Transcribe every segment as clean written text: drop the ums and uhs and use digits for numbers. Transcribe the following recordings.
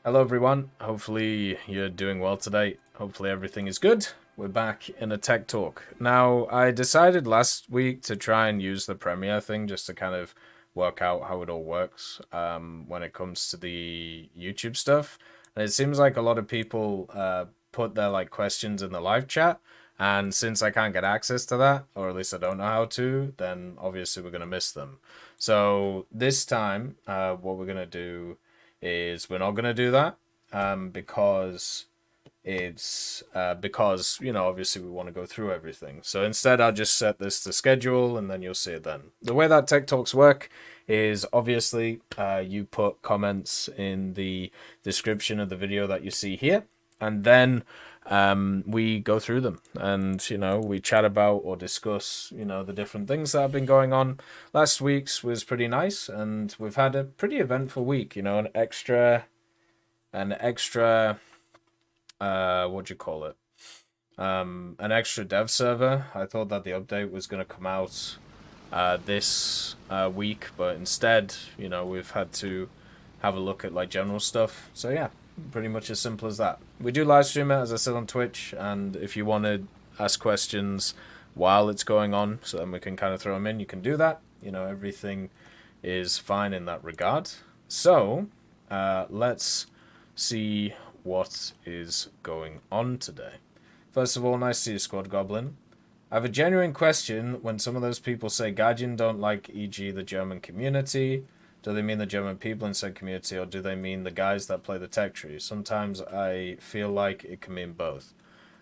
Hello everyone, hopefully you're doing well today. Hopefully everything is good. We're back in a tech talk. Now, I decided last week to try and use the Premiere thing just to kind of work out how it all works when it comes to the YouTube stuff. And it seems like a lot of people put their questions in the live chat. And since I can't get access to that, or at least I don't know how to, then obviously we're going to miss them. So this time, what we're going to do is we're not going to do that because obviously we want to go through everything. So instead I'll just set this to schedule and then you'll see it then. The way that tech talks work is obviously you put comments in the description of the video that you see here, and then we go through them and we chat about or discuss the different things that have been going on. Last week's was pretty nice and we've had a pretty eventful week. An extra what do you call it, an extra dev server. I thought that the update was going to come out this week, but instead we've had to have a look at general stuff. So yeah, pretty much as simple as that. We do live stream it, as I said, on Twitch, and if you want to ask questions while it's going on, so then we can kind of throw them in, you can do that. Everything is fine in that regard. So let's see what is going on today. First of all, nice to see you, Squad Goblin. I have a genuine question. When some of those people say Gaijin don't like, e.g. the German community, do they mean the German people in said community, or do they mean the guys that play the tech tree? Sometimes I feel like it can mean both.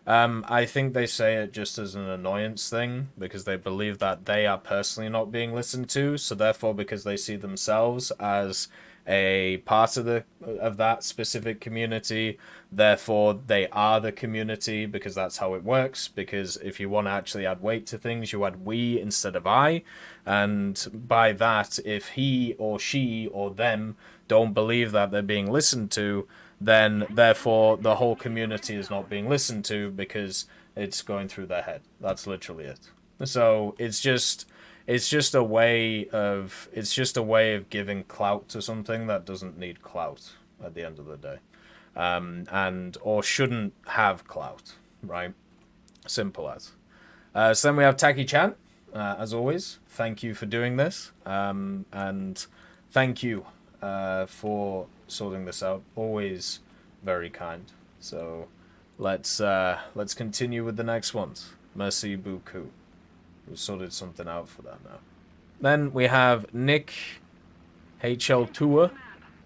I think they say it just as an annoyance thing, because they believe that they are personally not being listened to, so therefore because they see themselves as a part of that specific community, therefore they are the community, because that's how it works. Because if you want to actually add weight to things, you add we instead of I, and by that, if he or she or them don't believe that they're being listened to, then therefore the whole community is not being listened to because it's going through their head. That's literally it. So it's just a way of giving clout to something that doesn't need clout at the end of the day, or shouldn't have clout, right? Simple as. So then we have Taki Chan, as always. Thank you for doing this, and thank you for sorting this out. Always very kind. So let's continue with the next ones. Merci beaucoup. We've sorted something out for that now. Then we have Nick HL Tour.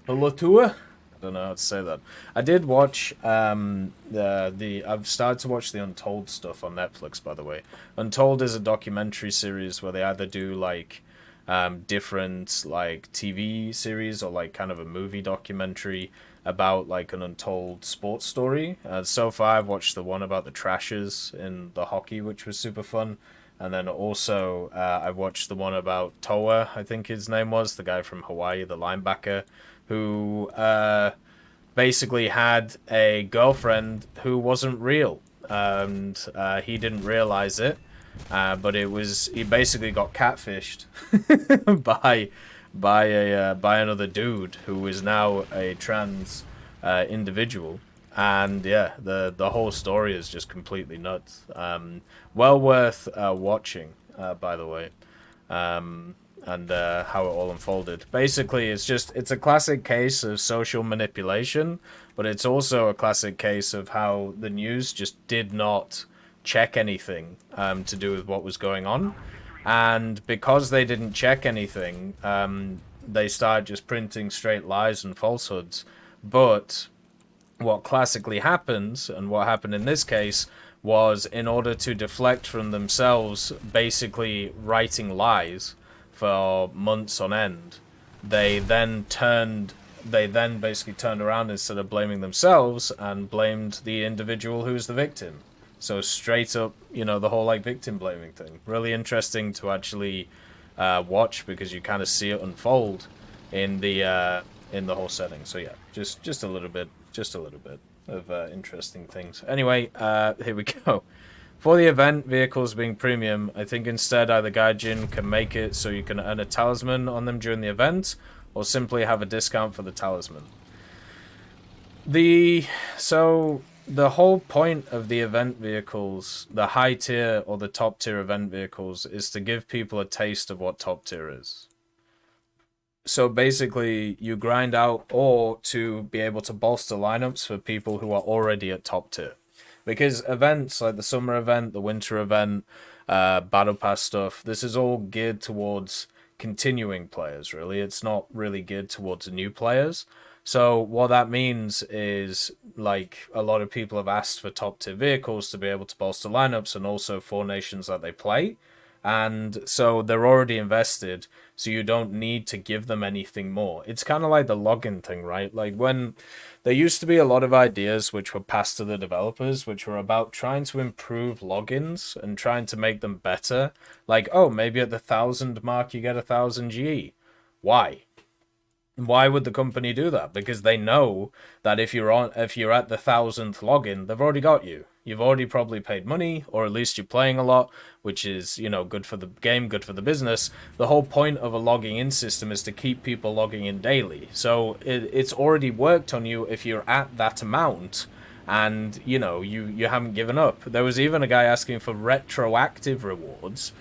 Hello Tour? I don't know how to say that. I did watch I've started to watch the Untold stuff on Netflix, by the way. Untold is a documentary series where they either do different TV series or kind of a movie documentary about an untold sports story. So far I've watched the one about the Trashers in the hockey, which was super fun. And then also, I watched the one about Toa, I think his name was, the guy from Hawaii, the linebacker, who basically had a girlfriend who wasn't real. And he didn't realize it, but he basically got catfished by another dude who is now a trans individual. And yeah, the whole story is just completely nuts. Well worth watching, by the way, and how it all unfolded. Basically, it's a classic case of social manipulation, but it's also a classic case of how the news just did not check anything to do with what was going on. And because they didn't check anything, they started just printing straight lies and falsehoods. But what classically happens, and what happened in this case, was in order to deflect from themselves basically writing lies for months on end, they then basically turned around, instead of blaming themselves, and blamed the individual who's the victim. So straight up, the whole victim blaming thing. Really interesting to actually watch, because you kind of see it unfold in the whole setting. So yeah, just a little bit of interesting things. Anyway, here we go. For the event, vehicles being premium, I think instead either Gaijin can make it so you can earn a talisman on them during the event, or simply have a discount for the talisman. So the whole point of the event vehicles, the high tier or the top tier event vehicles, is to give people a taste of what top tier is. So basically, you grind out or to be able to bolster lineups for people who are already at top tier. Because events like the summer event, the winter event, battle pass stuff, this is all geared towards continuing players, really. It's not really geared towards new players. So what that means is like a lot of people have asked for top tier vehicles to be able to bolster lineups and also for nations that they play. And so they're already invested, so you don't need to give them anything more. It's kind of like the login thing, right? Like when there used to be a lot of ideas which were passed to the developers, which were about trying to improve logins and trying to make them better. Like, oh, maybe at the 1,000 mark you get 1,000 GE. Why? Why would the company do that? Because they know that if you're at the 1,000th login, they've already got you. You've already probably paid money, or at least you're playing a lot, which is, good for the game, good for the business. The whole point of a logging in system is to keep people logging in daily. So it's already worked on you if you're at that amount, and you haven't given up. There was even a guy asking for retroactive rewards,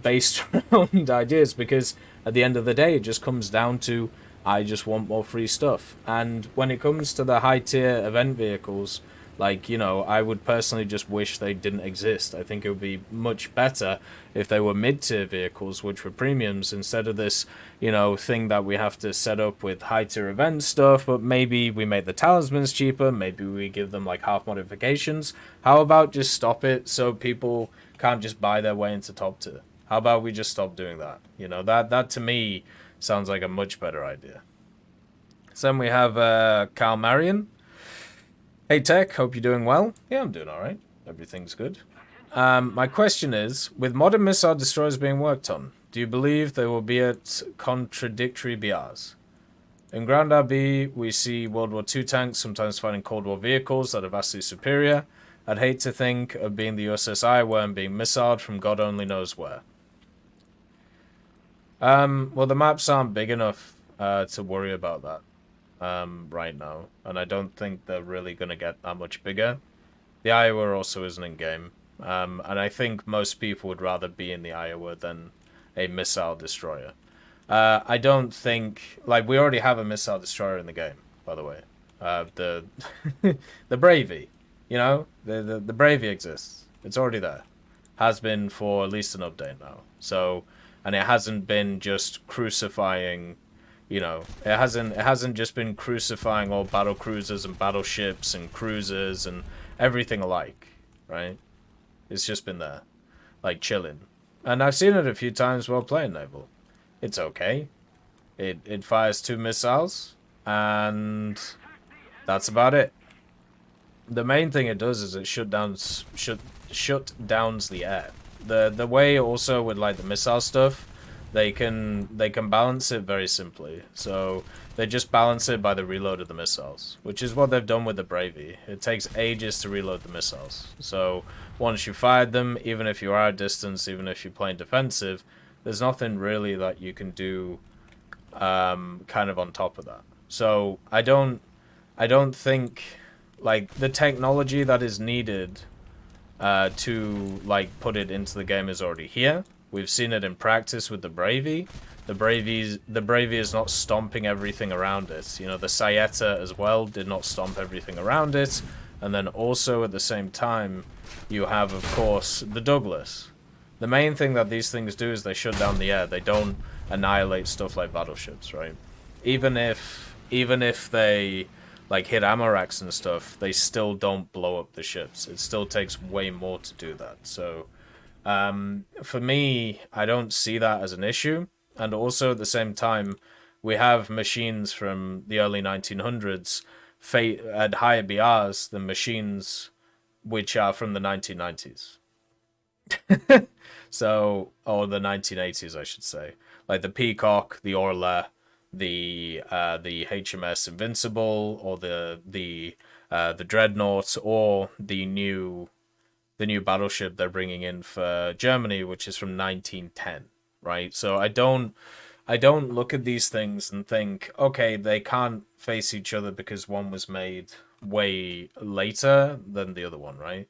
based around ideas, because at the end of the day, it just comes down to I just want more free stuff. And when it comes to the high tier event vehicles, I would personally just wish they didn't exist. I think it would be much better if they were mid tier vehicles, which were premiums, instead of this, thing that we have to set up with high tier event stuff. But maybe we make the talismans cheaper, maybe we give them like half modifications. How about just stop it so people can't just buy their way into top tier? How about we just stop doing that? That to me sounds like a much better idea. So then we have Carl Marion. Hey Tech, hope you're doing well. Yeah, I'm doing alright. Everything's good. My question is, with modern missile destroyers being worked on, do you believe they will be at contradictory BRs? In Ground RB, we see World War II tanks sometimes fighting Cold War vehicles that are vastly superior. I'd hate to think of being the USS Iowa and being missiled from God only knows where. Well, the maps aren't big enough to worry about that right now, and I don't think they're really going to get that much bigger. The Iowa also isn't in game, and I think most people would rather be in the Iowa than a missile destroyer. I don't think we already have a missile destroyer in the game, by the way. The the Bravey, the Bravey exists. It's already there. Has been for at least an update now. So. And it hasn't been just crucifying, it hasn't just been crucifying all battle cruisers and battleships and cruisers and everything alike, right? It's just been there, chilling. And I've seen it a few times while playing Naval. It's okay. It fires 2 missiles, and that's about it. The main thing it does is it shut downs the air. The way also with the missile stuff, they can balance it very simply. So they just balance it by the reload of the missiles, which is what they've done with the Bravey. It takes ages to reload the missiles. So once you fired them, even if you are at distance, even if you're playing defensive, there's nothing really that you can do kind of on top of that. So I don't think the technology that is needed to put it into the game is already here. We've seen it in practice with the Bravey. The Bravey is not stomping everything around it. The Saeta as well did not stomp everything around it. And then also at the same time, you have of course the Douglas. The main thing that these things do is they shut down the air. They don't annihilate stuff like battleships, right? Even if they hit ammo racks and stuff, they still don't blow up the ships. It still takes way more to do that. So, for me, I don't see that as an issue. And also at the same time, we have machines from the early 1900s at higher BRs than machines which are from the 1990s. So, or the 1980s, I should say. Like the Peacock, the Orla, the HMS Invincible, or the Dreadnought, or the new battleship they're bringing in for Germany, which is from 1910, right? So I don't I don't look at these things and think, okay, they can't face each other because one was made way later than the other one, right?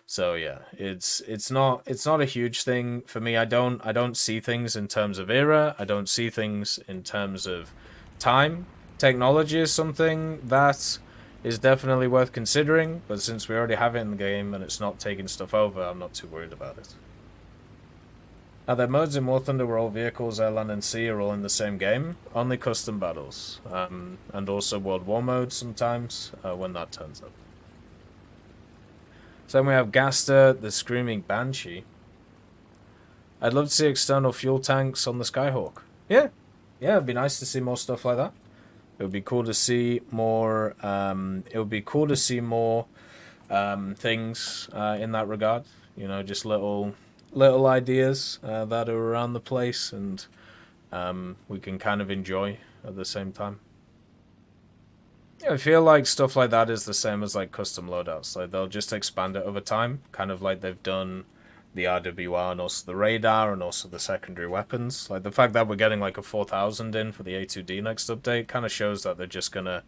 So yeah, it's not a huge thing for me. I don't see things in terms of era. I don't see things in terms of time. Technology is something that is definitely worth considering, but since we already have it in the game and it's not taking stuff over, I'm not too worried about it. Are there modes in War Thunder where all vehicles, air, land, and sea are all in the same game? Only custom battles, and also World War mode sometimes when that turns up. So then we have Gaster, the Screaming Banshee. I'd love to see external fuel tanks on the Skyhawk. Yeah, it'd be nice to see more stuff like that. It would be cool to see more. It would be cool to see more things in that regard. You know, just little ideas that are around the place, and we can kind of enjoy at the same time. Yeah, I feel like stuff like that is the same as like custom loadouts. Like they'll just expand it over time, kind of like they've done the RWR and also the radar and also the secondary weapons. Like the fact that we're getting like a 4000 in for the A2D next update kind of shows that they're just gonna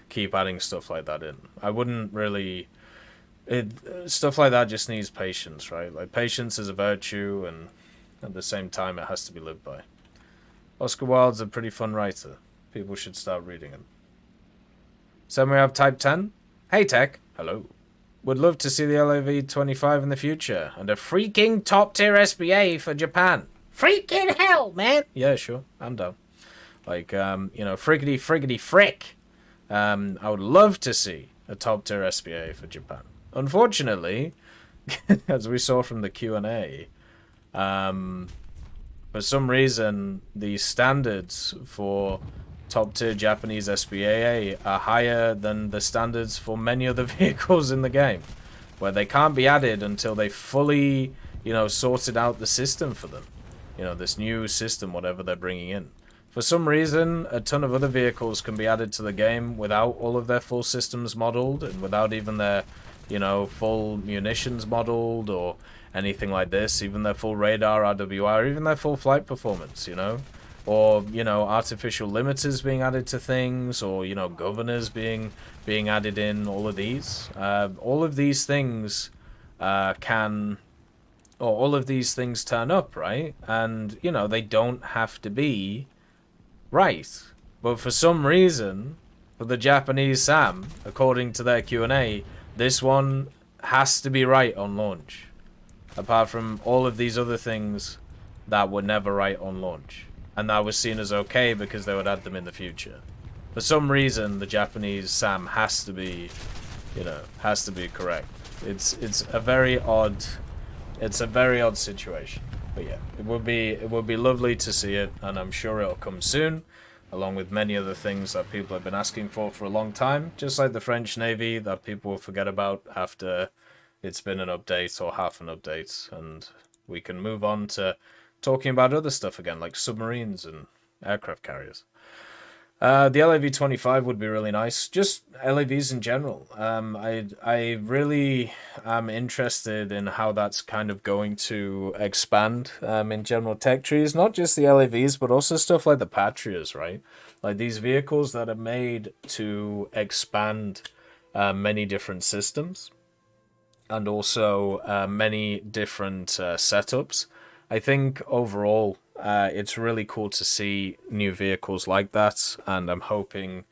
keep adding stuff like that in. I wouldn't really. Stuff like that just needs patience, right? Like patience is a virtue, and at the same time, it has to be lived by. Oscar Wilde's a pretty fun writer. People should start reading him. So we have Type 10. Hey Tech. Hello. Would love to see the LAV-25 in the future, and a freaking top-tier SPA for Japan. Freaking hell, man! Yeah, sure. I'm down. Like, friggity frick. I would love to see a top-tier SPA for Japan. Unfortunately, as we saw from the Q&A, for some reason, the standards for top-tier Japanese SPAA are higher than the standards for many other vehicles in the game, where they can't be added until they fully, sorted out the system for them. This new system, whatever they're bringing in. For some reason, a ton of other vehicles can be added to the game without all of their full systems modeled and without even their full munitions modeled or anything like this, even their full radar, RWR, even their full flight performance, or, artificial limiters being added to things, or, governors being added in, all of these. All of these things all of these things turn up, right? And, they don't have to be right. But for some reason, for the Japanese SAM, according to their Q&A, this one has to be right on launch. Apart from all of these other things that were never right on launch. And that was seen as okay because they would add them in the future. For some reason, the Japanese SAM has to be, correct. It's a very odd situation. But yeah, it would be lovely to see it, and I'm sure it'll come soon. Along with many other things that people have been asking for a long time, just like the French Navy that people will forget about after it's been an update or half an update, and we can move on to talking about other stuff again, like submarines and aircraft carriers. The LAV-25 would be really nice. Just LAVs in general. I really am interested in how that's kind of going to expand in general tech trees. Not just the LAVs, but also stuff like the Patrias, right? Like these vehicles that are made to expand many different systems and also many different setups. I think overall, it's really cool to see new vehicles like that, and I'm hoping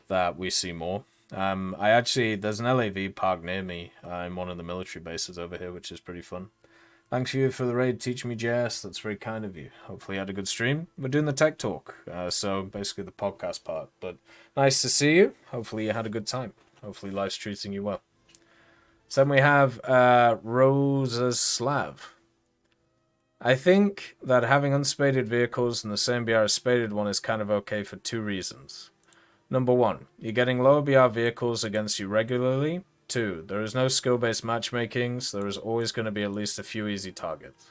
that we see more. There's an LAV park near me in one of the military bases over here, which is pretty fun. Thanks you for the raid, Teach Me JS. That's very kind of you. Hopefully you had a good stream. We're doing the tech talk, so basically the podcast part. But nice to see you. Hopefully you had a good time. Hopefully life's treating you well. So then we have Rosaslav. I think that having unspaded vehicles in the same BR as spaded one is kind of okay for two reasons. Number one, you're getting lower BR vehicles against you regularly. Two, there is no skill-based matchmaking, so there is always going to be at least a few easy targets.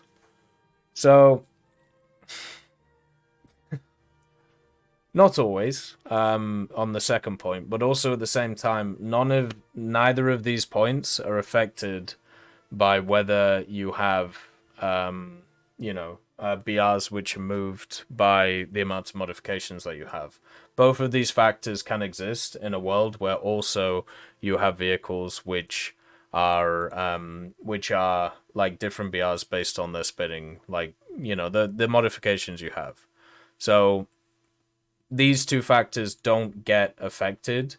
So, not always, on the second point, but also at the same time, neither of these points are affected by whether you have BRs which are moved by the amount of modifications that you have. Both of these factors can exist in a world where also you have vehicles which are like different BRs based on their spinning, like, you know, the modifications you have. So these two factors don't get affected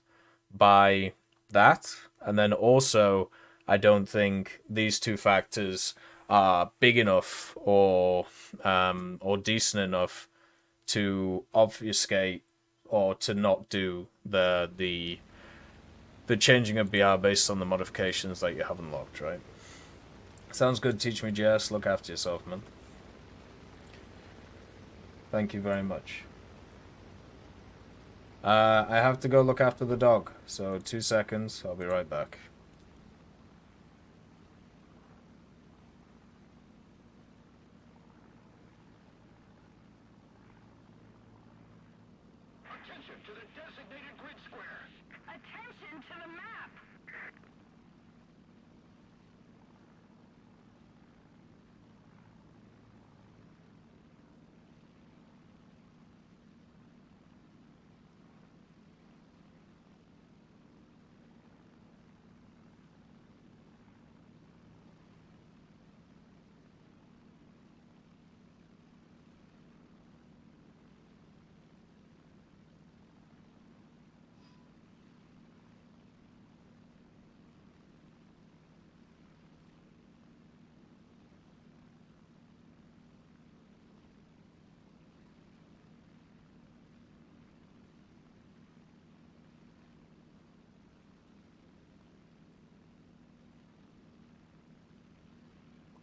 by that. And then also, I don't think these two factors are big enough or decent enough to obfuscate or to not do the changing of BR based on the modifications that you have unlocked, right? Sounds good. Teach me JS. Look after yourself, man. Thank you very much. I have to go look after the dog, so 2 seconds. I'll be right back. Attention to the designated grid square. Attention to the map.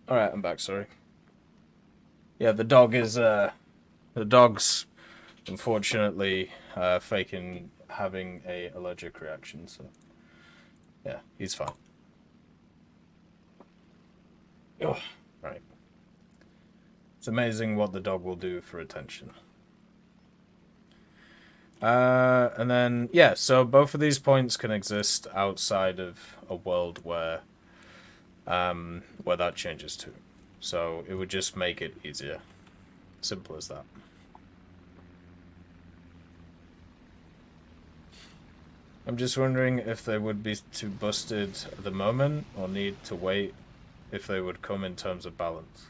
Alright, I'm back, sorry. Yeah, the dog's unfortunately faking having a allergic reaction, so yeah, he's fine. Oh, right. It's amazing what the dog will do for attention. And then, yeah, so both of these points can exist outside of a world where that changes too. So it would just make it easier. Simple as that. I'm just wondering if they would be too busted at the moment or need to wait if they would come in terms of balance.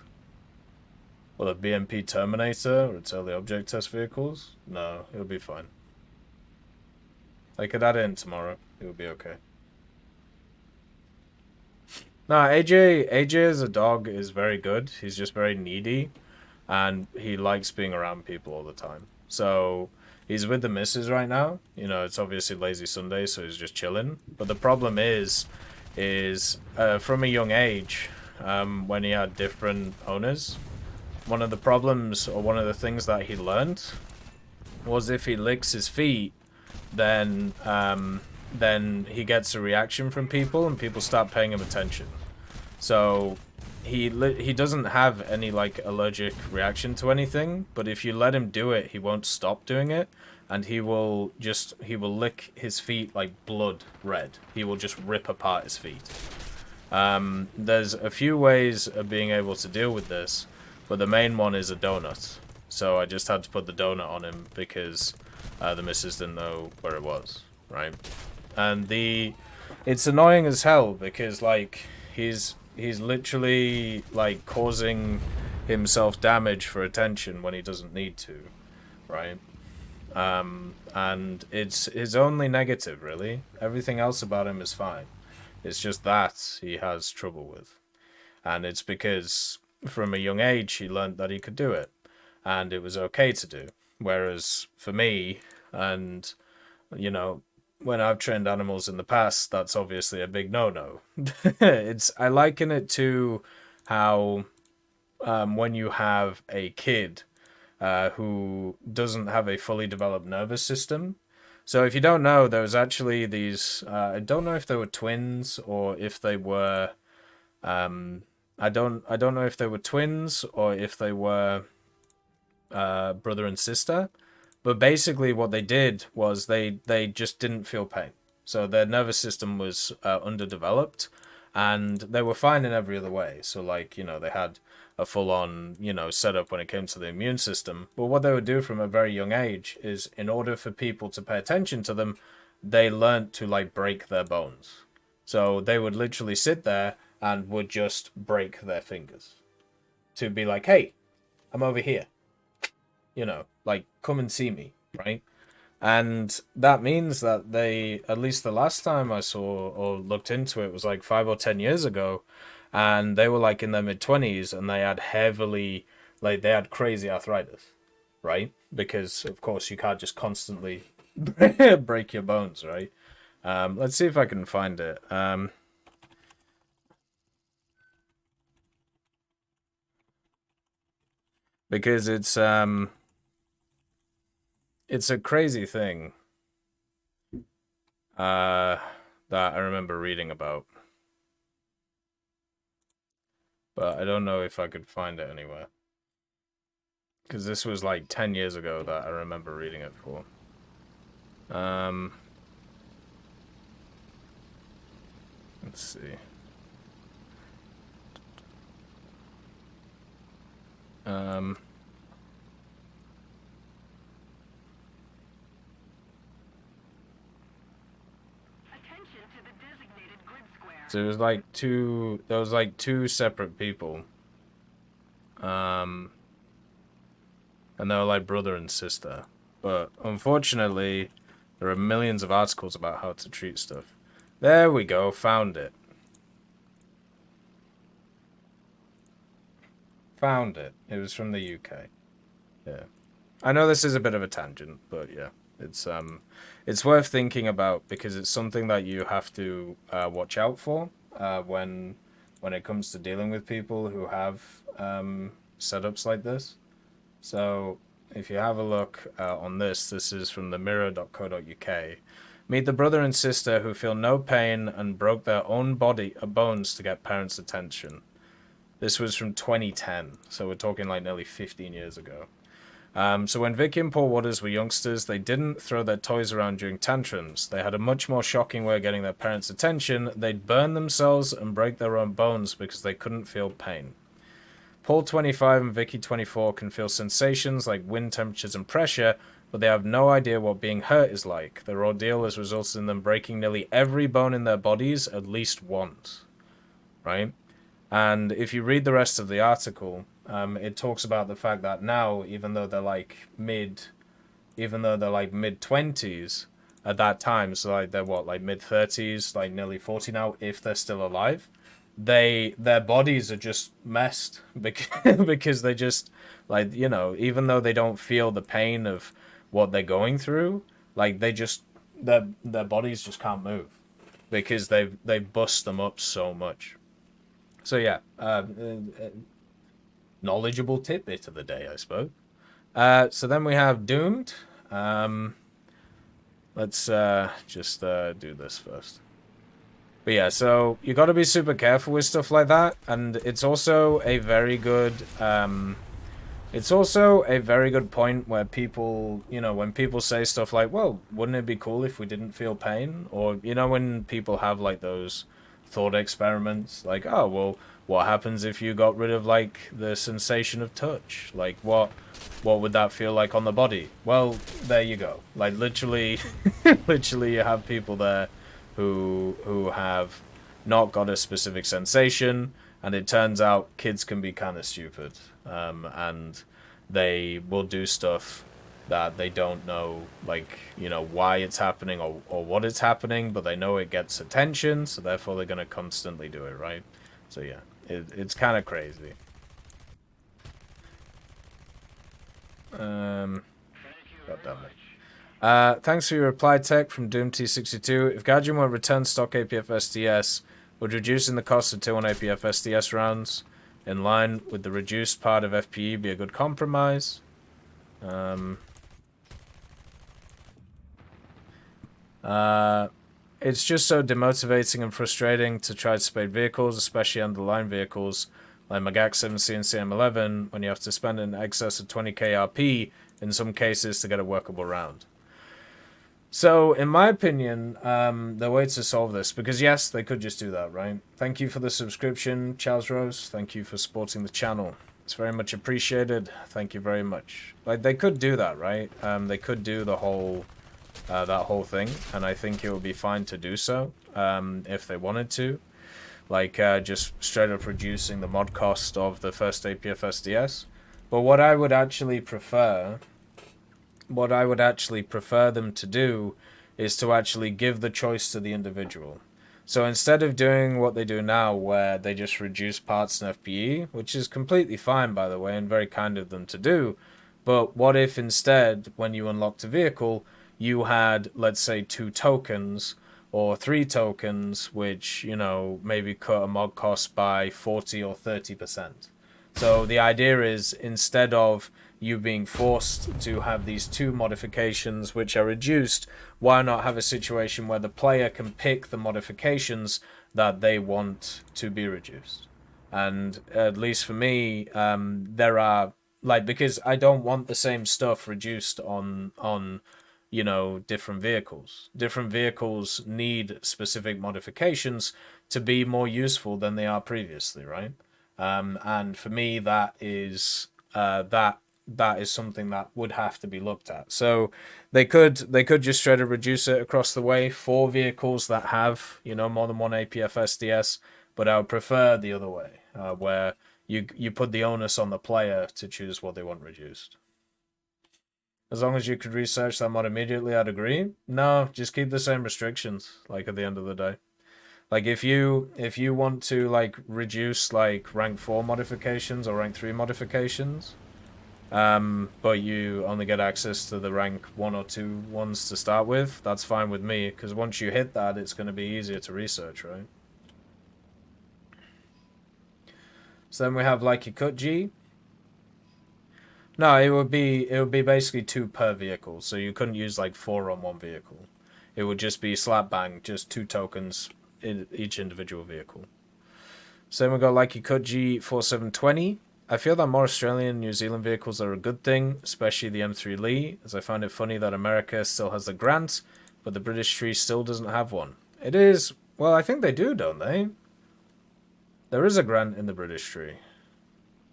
Will a BMP Terminator or its early object test vehicles? No, it'll be fine. I could add it in tomorrow. It would be okay. Nah, AJ as a dog is very good. He's just very needy, and he likes being around people all the time. So he's with the missus right now. You know, it's obviously lazy Sunday, so he's just chilling. But the problem is from a young age, when he had different owners, one of the problems or one of the things that he learned was if he licks his feet, then he gets a reaction from people and people start paying him attention. So he doesn't have any like allergic reaction to anything, but if you let him do it, he won't stop doing it, and he will lick his feet like blood red. He will just rip apart his feet. There's a few ways of being able to deal with this, but the main one is a donut. So I just had to put the donut on him because the missus didn't know where it was, right? And it's annoying as hell because like he's literally like causing himself damage for attention when he doesn't need to, right? And it's his only negative, really. Everything else about him is fine. It's just that he has trouble with. And it's because from a young age he learned that he could do it, and it was okay to do. Whereas for me, and you know, when I've trained animals in the past, that's obviously a big no-no. I liken it to how when you have a kid who doesn't have a fully developed nervous system. So if you don't know, there was actually these. I don't know if they were twins or if they were. I don't know if they were twins or if they were brother and sister. But basically, what they did was they just didn't feel pain. So their nervous system was underdeveloped, and they were fine in every other way. So, like, you know, they had a full-on, you know, setup when it came to the immune system. But what they would do from a very young age is, in order for people to pay attention to them, they learned to, like, break their bones. So they would literally sit there and would just break their fingers to be like, hey, I'm over here. You know, like, come and see me, right? And that means that they, at least the last time I saw or looked into it was like 5 or 10 years ago, and they were like in their mid-20s, and they had heavily, like, they had crazy arthritis, right? Because, of course, you can't just constantly break your bones, right? Let's see if I can find it. Because it's a crazy thing that I remember reading about. But I don't know if I could find it anywhere. Because this was like 10 years ago that I remember reading it for. Let's see. Attention to the designated grid square. So there was like two separate people. And they were like brother and sister. But unfortunately, there are millions of articles about how to treat stuff. There we go, found it. Found it. It was from the UK. Yeah. I know this is a bit of a tangent, but yeah. It's worth thinking about because it's something that you have to watch out for when it comes to dealing with people who have setups like this. So if you have a look on this is from themirror.co.uk. Meet the brother and sister who feel no pain and broke their own bones to get parents' attention. This was from 2010, so we're talking like nearly 15 years ago. So when Vicky and Paul Waters were youngsters, they didn't throw their toys around during tantrums. They had a much more shocking way of getting their parents' attention. They'd burn themselves and break their own bones because they couldn't feel pain. Paul 25 and Vicky 24 can feel sensations like wind temperatures and pressure, but they have no idea what being hurt is like. Their ordeal has resulted in them breaking nearly every bone in their bodies at least once. Right? And if you read the rest of the article, it talks about the fact that now, even though they're like mid-20s at that time, so like they're what, like mid-30s, like nearly 40 now, if they're still alive, their bodies are just messed because they just, like, you know, even though they don't feel the pain of what they're going through, like they just their bodies just can't move because they bust them up so much. So yeah, knowledgeable tidbit of the day, I suppose. So then we have Doomed. Let's just do this first. But yeah, so you got to be super careful with stuff like that, and it's also a very good point where people, you know, when people say stuff like, well, wouldn't it be cool if we didn't feel pain? Or, you know, when people have like those thought experiments, like, oh, well, what happens if you got rid of like the sensation of touch? Like, what would that feel like on the body? Well, there you go. Like, literally literally you have people there who have not got a specific sensation, and it turns out kids can be kind of stupid, and they will do stuff that they don't know, like, you know, why it's happening or what it's happening, but they know it gets attention, so therefore they're going to constantly do it, right? So yeah, it's kind of crazy. God damn it. Thanks for your reply, Tech, from DoomT62. If Guardian won't return stock APF SDS, would reducing the cost of Tier 1 APF SDS rounds in line with the reduced part of FPE be a good compromise? It's just so demotivating and frustrating to try to spade vehicles, especially underline vehicles like Magak 7C and CM11, when you have to spend in excess of 20k RP in some cases to get a workable round. So, in my opinion, the way to solve this, because yes, they could just do that, right? Thank you for the subscription, Charles Rose. Thank you for supporting the channel. It's very much appreciated. Thank you very much. Like, they could do that, right? They could do the whole, that whole thing, and I think it would be fine to do so, if they wanted to. Like, just straight up reducing the mod cost of the first APF SDS. But what I would actually prefer them to do is to actually give the choice to the individual. So instead of doing what they do now, where they just reduce parts and FPE, which is completely fine, by the way, and very kind of them to do, but what if instead, when you unlocked a vehicle, you had, let's say, 2 tokens or 3 tokens, which, you know, maybe cut a mod cost by 40 or 30%. So the idea is, instead of you being forced to have these 2 modifications which are reduced, why not have a situation where the player can pick the modifications that they want to be reduced? And at least for me, there are, like, because I don't want the same stuff reduced on you know, different vehicles. Different vehicles need specific modifications to be more useful than they are previously, right? And for me, that is that is something that would have to be looked at. So they could just try to reduce it across the way for vehicles that have, you know, more than one APF SDS. But I would prefer the other way, where you put the onus on the player to choose what they want reduced. As long as you could research that mod immediately, I'd agree. No, just keep the same restrictions, like, at the end of the day. Like, if you want to, like, reduce, like, rank 4 modifications or rank 3 modifications, but you only get access to the rank 1 or 2 ones to start with, that's fine with me, because once you hit that, it's going to be easier to research, right? So then we have, like, your cut G. No, it would be basically 2 per vehicle, so you couldn't use, like, 4 on one vehicle. It would just be slap bang, just 2 tokens in each individual vehicle. So then we got, like, your cut G 4720. I feel that more Australian and New Zealand vehicles are a good thing, especially the M3 Lee, as I find it funny that America still has a grant, but the British tree still doesn't have one. It is, well, I think they do, don't they? There is a grant in the British tree.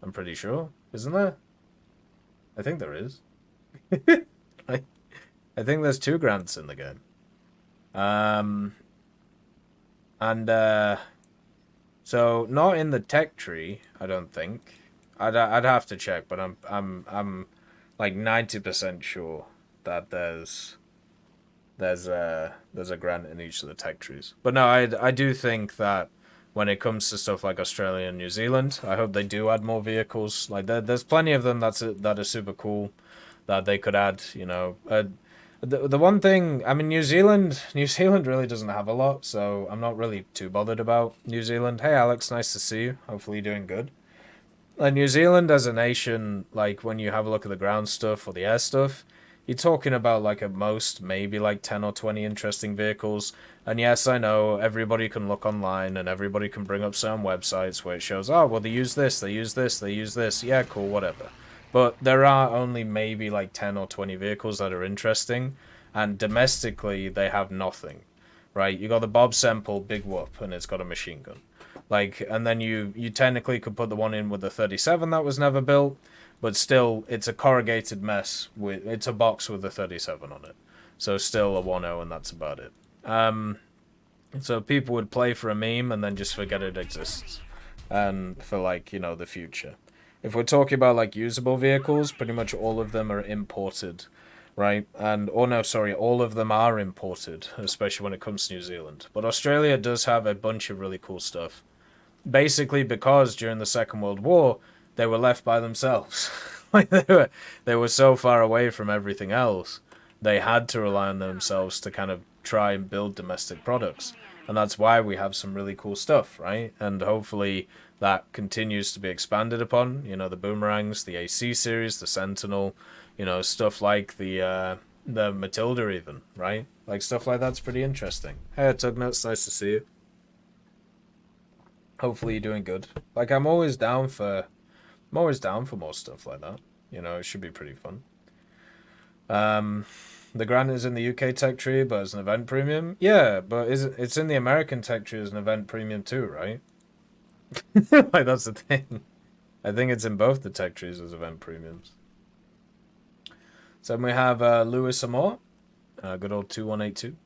I'm pretty sure, isn't there? I think there is. I think there's 2 grants in the game. And so not in the tech tree, I don't think. I'd have to check, but I'm like 90% sure that there's a grant in each of the tech trees. But no, I do think that when it comes to stuff like Australia and New Zealand, I hope they do add more vehicles. Like, there's plenty of them that are super cool that they could add. You know, the one thing, I mean, New Zealand really doesn't have a lot, so I'm not really too bothered about New Zealand. Hey Alex, nice to see you. Hopefully you're doing good. Like, New Zealand as a nation, like, when you have a look at the ground stuff or the air stuff, you're talking about, like, at most maybe like 10 or 20 interesting vehicles. And yes, I know everybody can look online and everybody can bring up certain websites where it shows, oh, well, they use this, they use this, they use this. Yeah, cool, whatever. But there are only maybe like 10 or 20 vehicles that are interesting, and domestically they have nothing, right? You got the Bob Semple Big Whoop, and it's got a machine gun. Like, and then you technically could put the one in with the 37 that was never built, but still, it's a corrugated mess. It's a box with a 37 on it. So still a 1-0, and that's about it. So people would play for a meme and then just forget it exists. And for, like, you know, the future. If we're talking about, like, usable vehicles, pretty much all of them are imported, right? And, or no, sorry, all of them are imported, especially when it comes to New Zealand. But Australia does have a bunch of really cool stuff. Basically because during the Second World War, they were left by themselves. Like, they were so far away from everything else, they had to rely on themselves to kind of try and build domestic products. And that's why we have some really cool stuff, right? And hopefully that continues to be expanded upon. You know, the Boomerangs, the AC series, the Sentinel, you know, stuff like the Matilda even, right? Like, stuff like that's pretty interesting. Hey, Tugnuts, nice to see you. Hopefully you're doing good. Like, I'm always down for more stuff like that. You know, it should be pretty fun. The grant is in the UK tech tree, but as an event premium. Yeah, but it's in the American tech tree as an event premium too, right? Like that's the thing. I think it's in both the tech trees as event premiums. So then we have Lewis Amore, good old 2182.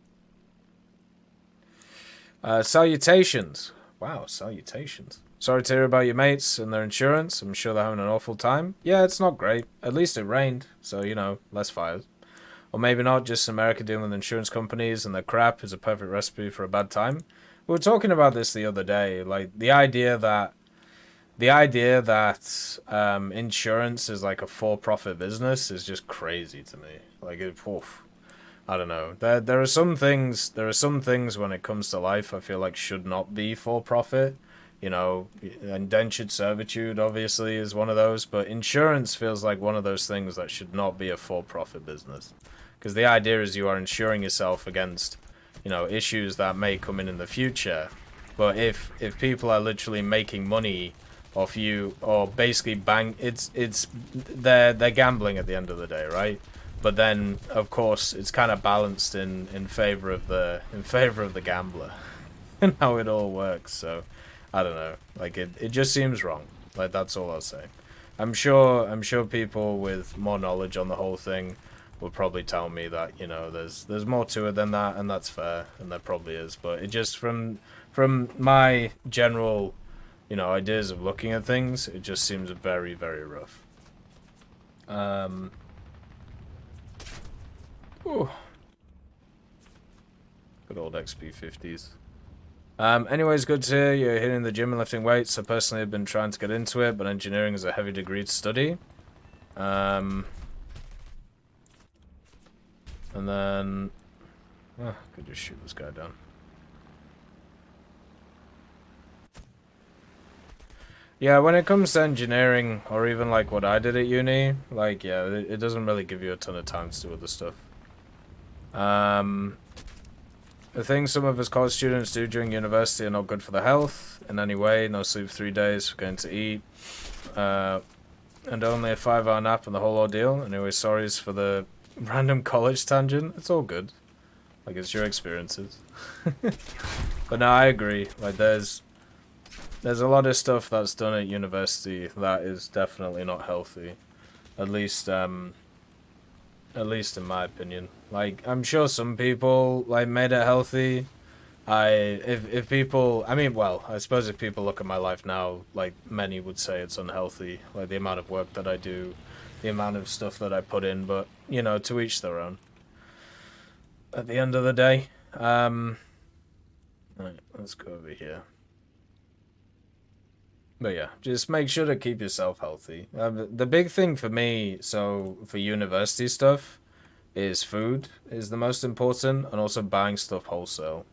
Salutations. Wow, salutations. Sorry to hear about your mates and their insurance. I'm sure they're having an awful time. Yeah, it's not great. At least it rained, so, you know, less fires. Or maybe not, just America dealing with insurance companies and their crap is a perfect recipe for a bad time. We were talking about this the other day, like the idea that insurance is like a for-profit business is just crazy to me. Like, oof. I don't know. There are some things when it comes to life I feel like should not be for profit. You know, indentured servitude obviously is one of those, but insurance feels like one of those things that should not be a for-profit business. Because the idea is you are insuring yourself against, you know, issues that may come in the future. But if people are literally making money off you, or basically they're gambling at the end of the day, right? But then, of course, it's kind of balanced in favor of the gambler, and how it all works. So, I don't know. Like it just seems wrong. Like that's all I'll say. I'm sure people with more knowledge on the whole thing will probably tell me that, you know, there's more to it than that, and that's fair, and there probably is. But it just from my general, you know, ideas of looking at things, it just seems very, very rough. Ooh. Good old XP50s. Anyways, good to hear you're hitting the gym and lifting weights. I personally have been trying to get into it, but engineering is a heavy degree to study. And then... Oh, I could just shoot this guy down. Yeah, when it comes to engineering, or even like what I did at uni, like, yeah, it doesn't really give you a ton of time to do other stuff. The things some of us college students do during university are not good for the health in any way. No sleep for 3 days, forgetting to eat, and only a 5-hour nap and the whole ordeal. Anyway, sorry for the random college tangent. It's all good. Like, it's your experiences. But no, I agree. Like, there's a lot of stuff that's done at university that is definitely not healthy. At least in my opinion. Like, I'm sure some people, like, made it healthy. If people, I mean, well, I suppose if people look at my life now, like, many would say it's unhealthy. Like, the amount of work that I do, the amount of stuff that I put in, but, you know, to each their own. At the end of the day, right, let's go over here. But yeah, just make sure to keep yourself healthy. The big thing for me, so for university stuff, is food is the most important, and also buying stuff wholesale.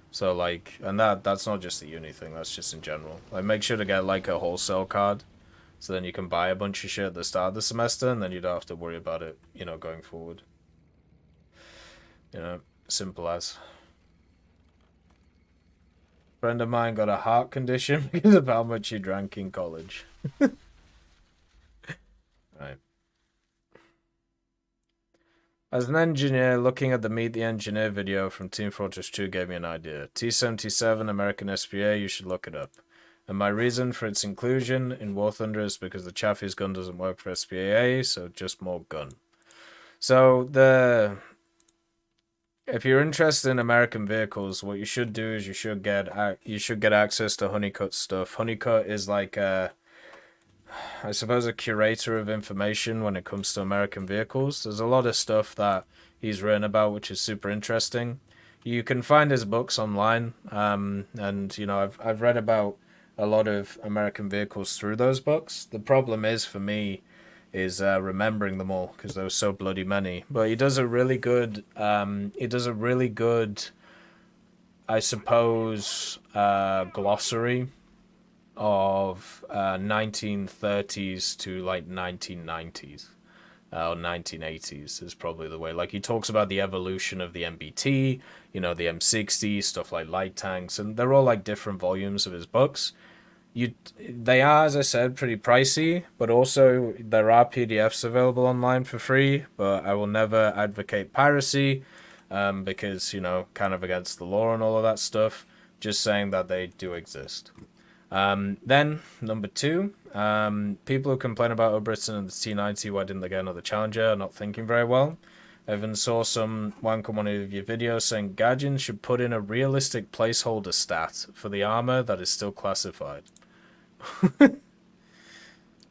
So like, and that's not just the uni thing, that's just in general. Like, make sure to get like a wholesale card, so then you can buy a bunch of shit at the start of the semester, and then you don't have to worry about it, you know, going forward. You know, simple as. Friend of mine got a heart condition because of how much he drank in college. Right. As an engineer, looking at the Meet the Engineer video from Team Fortress 2 gave me an idea. T-77 American SPA, you should look it up. And my reason for its inclusion in War Thunder is because the Chaffee's gun doesn't work for SPAA, so just more gun. So if you're interested in American vehicles, what you should do is you should get access to Honeycutt stuff. Honeycutt is like I suppose a curator of information when it comes to American vehicles. There's a lot of stuff that he's written about which is super interesting. You can find his books online, and you know I've read about a lot of American vehicles through those books. The problem is for me is remembering them all because there were so bloody many. But he does a really good I suppose glossary of 1930s to like 1990s or 1980s is probably the way. Like, he talks about the evolution of the MBT, you know, the M60, stuff like light tanks, and they're all like different volumes of his books. they are, as I said, pretty pricey, but also there are PDFs available online for free, but I will never advocate piracy, because, you know, kind of against the law and all of that stuff. Just saying that they do exist. Then, number 2, people who complain about Britain and the T90, why didn't they get another challenger, are not thinking very well. I even saw some wank on one of your videos saying Gadgeon should put in a realistic placeholder stat for the armor that is still classified. Like,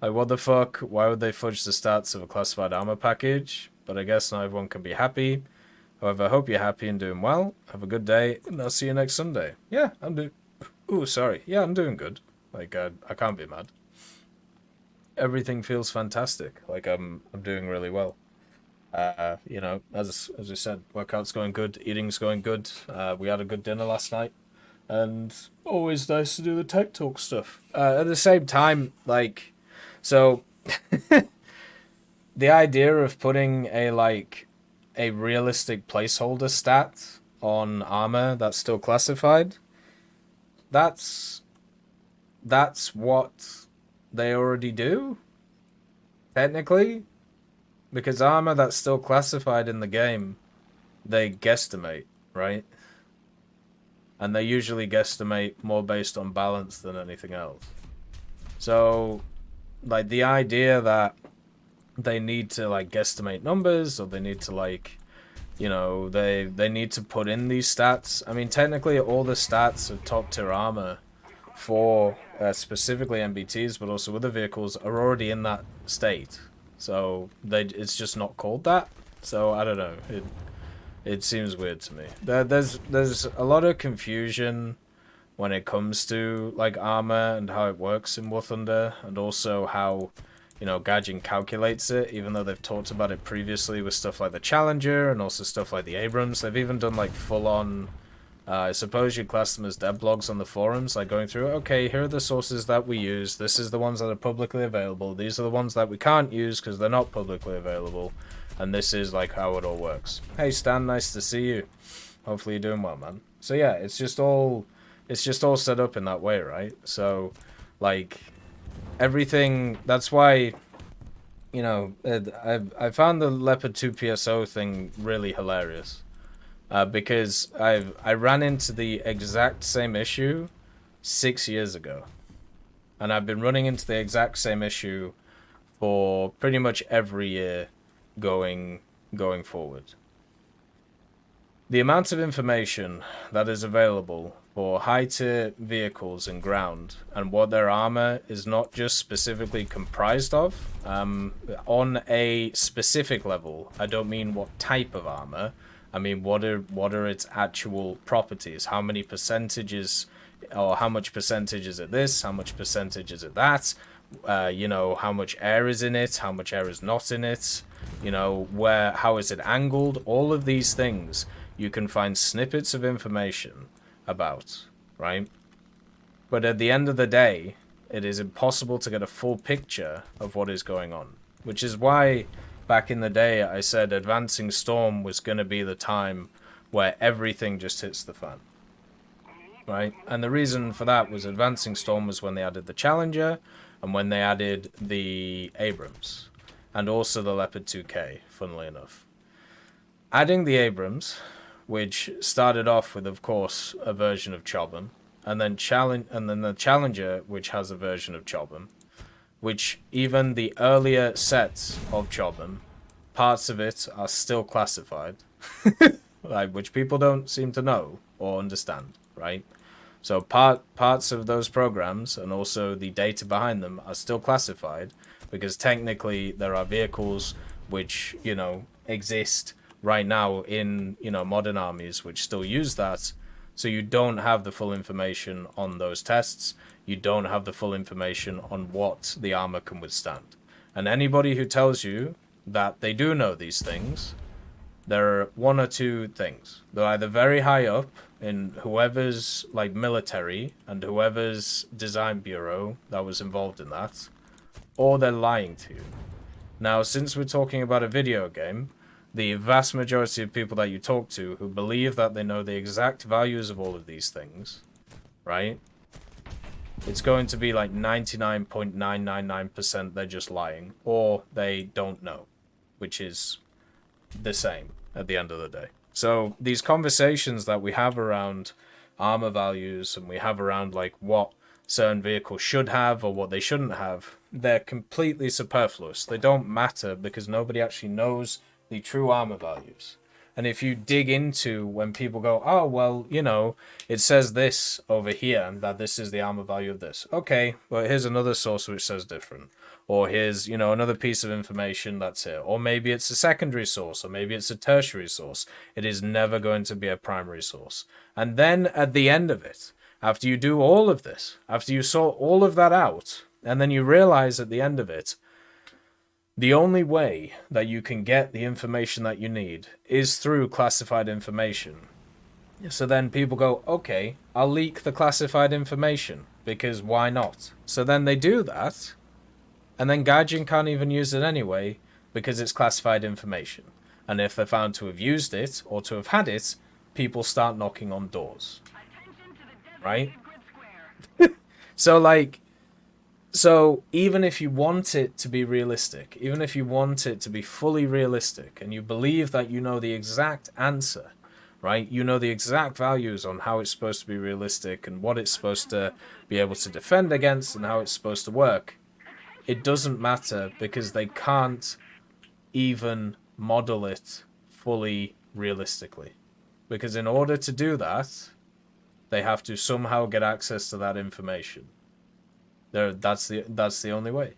what the fuck? Why would they fudge the stats of a classified armor package? But I guess not everyone can be happy. However, I hope you're happy and doing well. Have a good day, and I'll see you next Sunday. Yeah, I'm doing... Ooh, sorry. Yeah, I'm doing good. Like, I can't be mad. Everything feels fantastic. Like, I'm doing really well. You know, as we said, workout's going good, eating's going good. We had a good dinner last night. And always nice to do the tech talk stuff. At the same time, like... So, the idea of putting a realistic placeholder stat on armor that's still classified, that's what they already do, technically, because armor that's still classified in the game, they guesstimate, right? And they usually guesstimate more based on balance than anything else. So, like, the idea that they need to, like, guesstimate numbers, or they need to, like, you know, they need to put in these stats. I mean, technically, all the stats of top-tier armor for specifically MBTs, but also other vehicles, are already in that state. So, it's just not called that. So, I don't know. It seems weird to me. There's a lot of confusion when it comes to, like, armor and how it works in War Thunder, and also how, you know, Gadgeon calculates it, even though they've talked about it previously with stuff like the Challenger and also stuff like the Abrams. They've even done, like, full-on, I suppose you'd class them as dev blogs on the forums, like going through, okay, here are the sources that we use, this is the ones that are publicly available, these are the ones that we can't use because they're not publicly available, and this is, like, how it all works. Hey, Stan, nice to see you. Hopefully you're doing well, man. So yeah, it's just all set up in that way, right? So, like, everything, that's why, you know, I found the Leopard 2 PSO thing really hilarious. Because I ran into the exact same issue 6 years ago. And I've been running into the exact same issue for pretty much every year going forward. The amount of information that is available for high-tier vehicles and ground, and what their armor is not just specifically comprised of, on a specific level, I don't mean what type of armor, I mean what are its actual properties, how many percentages, or how much percentage is it this, how much percentage is it that, you know, how much air is in it, how much air is not in it, you know, how is it angled, all of these things you can find snippets of information about, right? But at the end of the day, it is impossible to get a full picture of what is going on. Which is why, back in the day, I said Advancing Storm was going to be the time where everything just hits the fan. Right? And the reason for that was Advancing Storm was when they added the Challenger, and when they added the Abrams. And also the Leopard 2K, funnily enough. Adding the Abrams, which started off with, of course, a version of Chobham, and then the Challenger, which has a version of Chobham, which even the earlier sets of Chobham, parts of it are still classified, like, which people don't seem to know or understand, right? So parts of those programs and also the data behind them are still classified, because technically there are vehicles which, you know, exist right now in, you know, modern armies which still use that. So you don't have the full information on those tests. You don't have the full information on what the armor can withstand. And anybody who tells you that they do know these things, there are one or two things. They're either very high up in whoever's, like, military and whoever's design bureau that was involved in that, or they're lying to you. Now, since we're talking about a video game, the vast majority of people that you talk to who believe that they know the exact values of all of these things, right? it's going to be like 99.999% they're just lying, or they don't know, which is the same at the end of the day. So these conversations that we have around armor values and we have around like what certain vehicles should have or what they shouldn't have, they're completely superfluous. They don't matter because nobody actually knows the true armor values. And if you dig into when people go, oh, well, you know, it says this over here and that this is the armor value of this. Okay, well, here's another source which says different. Or here's, you know, another piece of information that's here. Or maybe it's a secondary source, or maybe it's a tertiary source. It is never going to be a primary source. And then at the end of it, after you do all of this, after you sort all of that out, and then you realize at the end of it, the only way that you can get the information that you need is through classified information. So then people go, okay, I'll leak the classified information, because why not? So then they do that, and then Gaijin can't even use it anyway, because it's classified information. And if they're found to have used it, or to have had it, people start knocking on doors. Right? So, like, so even if you want it to be realistic, even if you want it to be fully realistic, and you believe that you know the exact answer, right? You know the exact values on how it's supposed to be realistic and what it's supposed to be able to defend against and how it's supposed to work, it doesn't matter because they can't even model it fully realistically. Because in order to do that, they have to somehow get access to that information. That's the only way,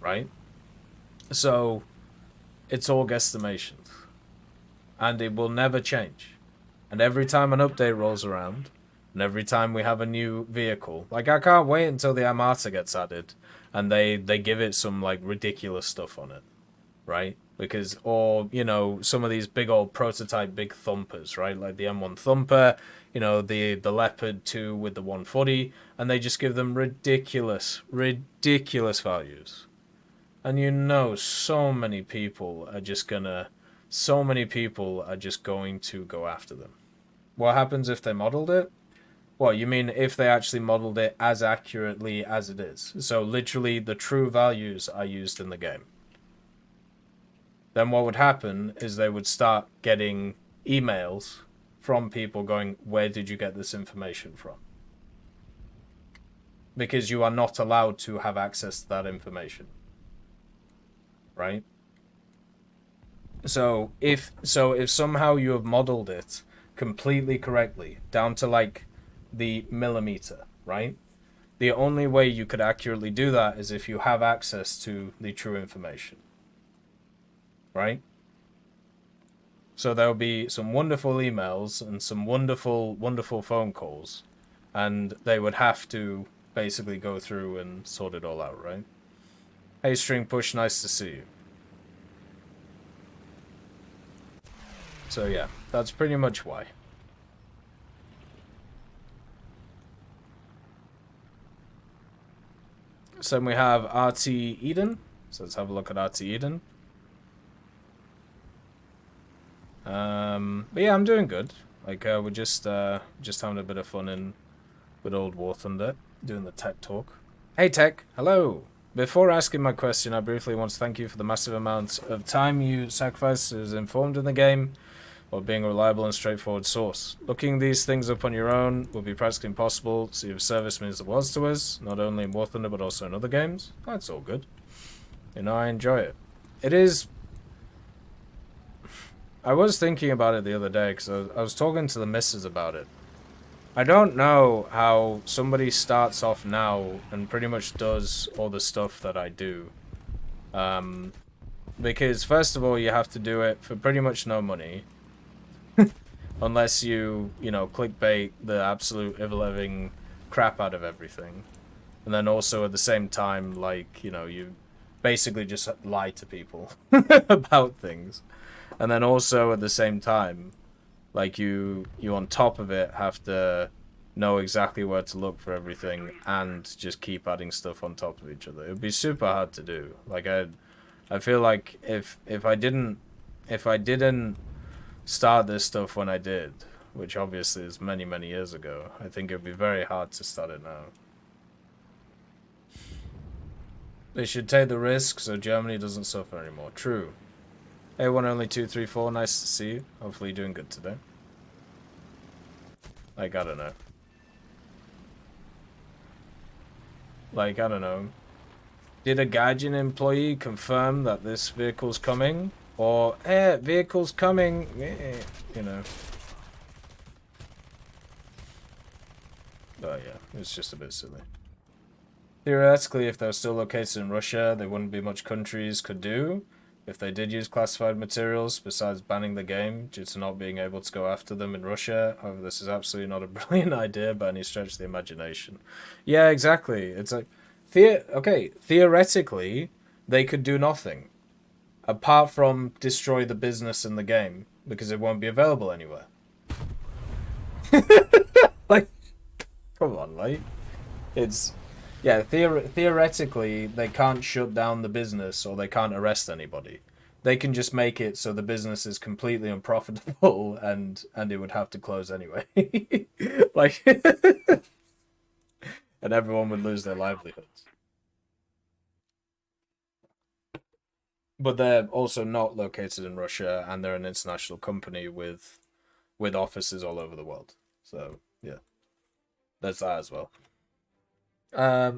right? So it's all guesstimations, and it will never change. And every time an update rolls around, and every time we have a new vehicle, like I can't wait until the Armata gets added, and they give it some like ridiculous stuff on it, right? Because, or, you know, some of these big old prototype big thumpers, right? Like the M1 Thumper, you know, the Leopard 2 with the 140, and they just give them ridiculous values. And you know, so many people are just going to go after them. What happens if they modeled it? Well, you mean if they actually modeled it as accurately as it is. So literally the true values are used in the game. Then what would happen is they would start getting emails from people going, where did you get this information from? Because you are not allowed to have access to that information. Right? So if somehow you have modeled it completely correctly, down to like the millimeter, right? The only way you could accurately do that is if you have access to the true information. Right? So there'll be some wonderful emails and some wonderful phone calls, and they would have to basically go through and sort it all out, right? Hey, String Push, nice to see you. So yeah, that's pretty much why. So then we have RT Eden. So let's have a look at RT Eden. But yeah, I'm doing good. Like, we're just having a bit of fun in good old War Thunder, doing the tech talk. Hey Tech, hello! Before asking my question, I briefly want to thank you for the massive amount of time you sacrificed as informed in the game, while being a reliable and straightforward source. Looking these things up on your own would be practically impossible, so your service means the world to us, not only in War Thunder but also in other games. That's all good. You know, I enjoy it. It is... I was thinking about it the other day, because I was talking to the missus about it. I don't know how somebody starts off now and pretty much does all the stuff that I do. Because, first of all, you have to do it for pretty much no money. Unless you know, clickbait the absolute ever-living crap out of everything. And then also at the same time, like, you know, you basically just lie to people about things. And then also at the same time, like you on top of it have to know exactly where to look for everything and just keep adding stuff on top of each other. It would be super hard to do. Like I feel like if I didn't start this stuff when I did, which obviously is many years ago, I think it would be very hard to start it now. They should take the risk so Germany doesn't suffer anymore. True. A1 only 234. Nice to see you. Hopefully you're doing good today. Like, I don't know. Like, I don't know. Did a Gaijin employee confirm that this vehicle's coming? Or, vehicle's coming, you know. But yeah, it's just a bit silly. Theoretically, if they were still located in Russia, there wouldn't be much countries could do if they did use classified materials, besides banning the game due to not being able to go after them in Russia. However, this is absolutely not a brilliant idea by any stretch of the imagination. Yeah, exactly. It's like, theoretically, they could do nothing apart from destroy the business in the game because it won't be available anywhere. Like, come on, like, it's, yeah, theoretically, they can't shut down the business or they can't arrest anybody. They can just make it so the business is completely unprofitable and it would have to close anyway. Like, and everyone would lose their livelihoods. But they're also not located in Russia, and they're an international company with offices all over the world. So yeah, there's that as well.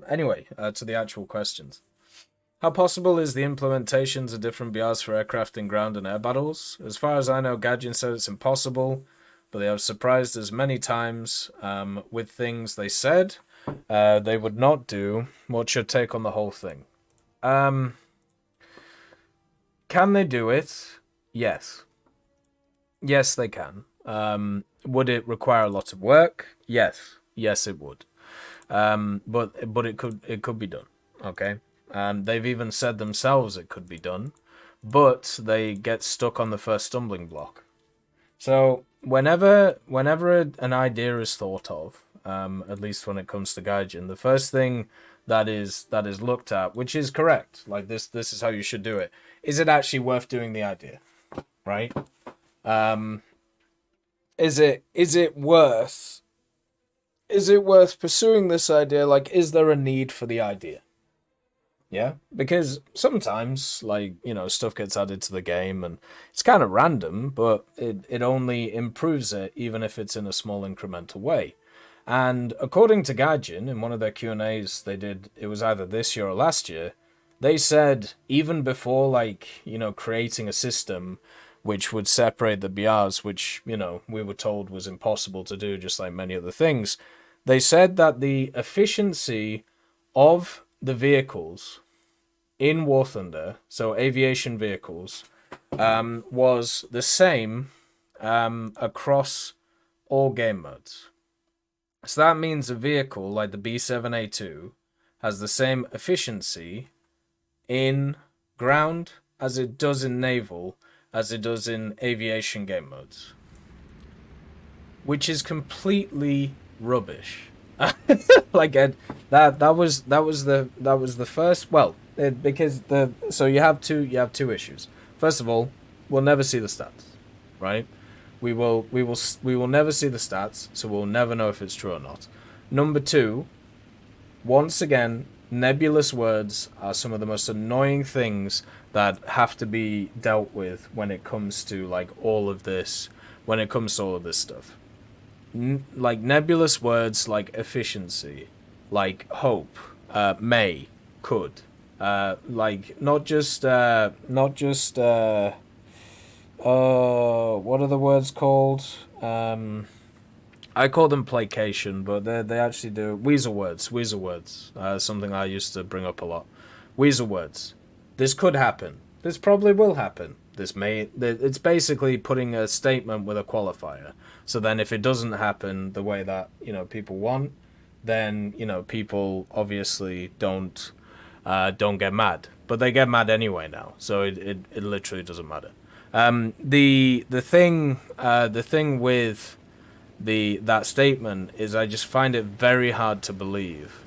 Anyway, to the actual questions. How possible is the implementations of different BRs for aircraft in ground and air battles? As far as I know, Gaijin said it's impossible, but they have surprised us many times with things they said they would not do. What's your take on the whole thing? Can they do it? Yes. Yes, they can. Would it require a lot of work? Yes. Yes, it would. But it could be done. Okay. They've even said themselves it could be done, but they get stuck on the first stumbling block. So whenever an idea is thought of, at least when it comes to Gaijin, the first thing that is looked at, which is correct, like this is how you should do it. Is it actually worth doing the idea? Right? Is it worth pursuing this idea? Like, is there a need for the idea? Yeah, because sometimes, like, you know, stuff gets added to the game and it's kind of random, but it only improves it, even if it's in a small incremental way. And according to Gaijin, in one of their Q&As they did, it was either this year or last year, they said even before, like, you know, creating a system which would separate the BRs, which, you know, we were told was impossible to do, just like many other things, they said that the efficiency of the vehicles in War Thunder, so aviation vehicles, was the same across all game modes. So that means a vehicle like the B7A2 has the same efficiency in ground as it does in naval as it does in aviation game modes, which is completely rubbish. Like that was the first. Well, because so you have two issues. First of all, we'll never see the stats, right? We will never see the stats, so we'll never know if it's true or not. Number two, once again, nebulous words are some of the most annoying things that have to be dealt with when it comes to like all of this. When it comes to all of this stuff, like nebulous words like efficiency, like hope, may, could, like not just what are the words called? I call them placation, but they actually do weasel words. Weasel words, something I used to bring up a lot. Weasel words. This could happen. This probably will happen. This may. It's basically putting a statement with a qualifier. So then, if it doesn't happen the way that people want, then people obviously don't get mad. But they get mad anyway now. So it literally doesn't matter. The thing with that statement is I just find it very hard to believe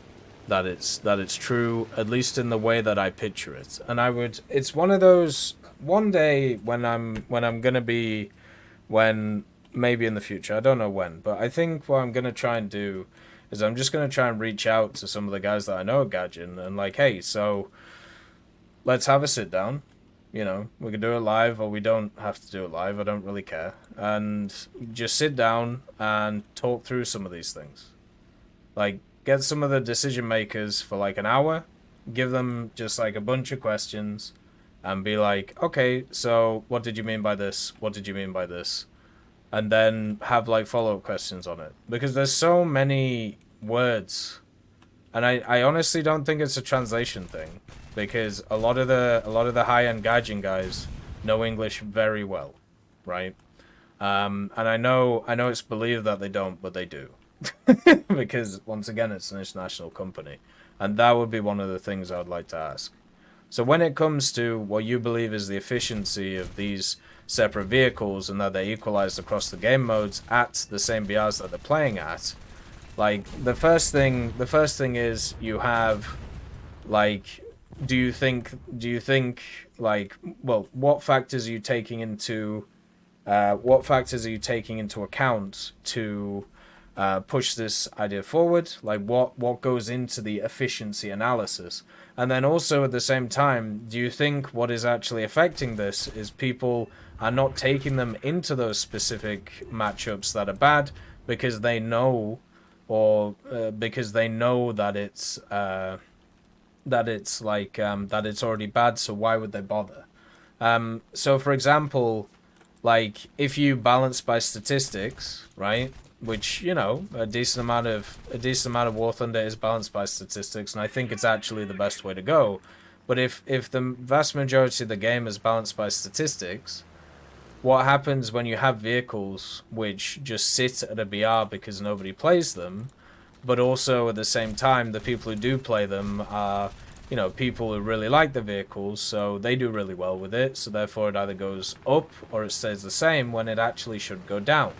that it's true, at least in the way that I picture it. And it's one of those, one day when maybe in the future, I don't know when, but I think what I'm gonna try and do is I'm just going to try and reach out to some of the guys that I know at Gadget and like, hey, so let's have a sit down. You know, we can do it live or we don't have to do it live. I don't really care. And just sit down and talk through some of these things. Like, get some of the decision makers for like an hour, give them just like a bunch of questions, and be like, okay, so what did you mean by this? What did you mean by this? And then have like follow-up questions on it. Because there's so many words. And I honestly don't think it's a translation thing. Because a lot of the high-end gaijin guys know English very well, right? And I know it's believed that they don't, but they do. Because once again, it's an international company, and that would be one of the things I would like to ask. So when it comes to what you believe is the efficiency of these separate vehicles and that they're equalized across the game modes at the same BRs that they're playing at, like the first thing is you have like. Do you think like, well, what factors are you taking into account to push this idea forward? Like what goes into the efficiency analysis? And then also at the same time, do you think what is actually affecting this is people are not taking them into those specific matchups that are bad because they know, or because they know that it's that it's already bad, so why would they bother? So for example, like if you balance by statistics, right? Which, you know, a decent amount of War Thunder is balanced by statistics, and I think it's actually the best way to go. But if the vast majority of the game is balanced by statistics, what happens when you have vehicles which just sit at a BR because nobody plays them, but also at the same time, the people who do play them are, you know, people who really like the vehicles, so they do really well with it, so therefore it either goes up or it stays the same when it actually should go down.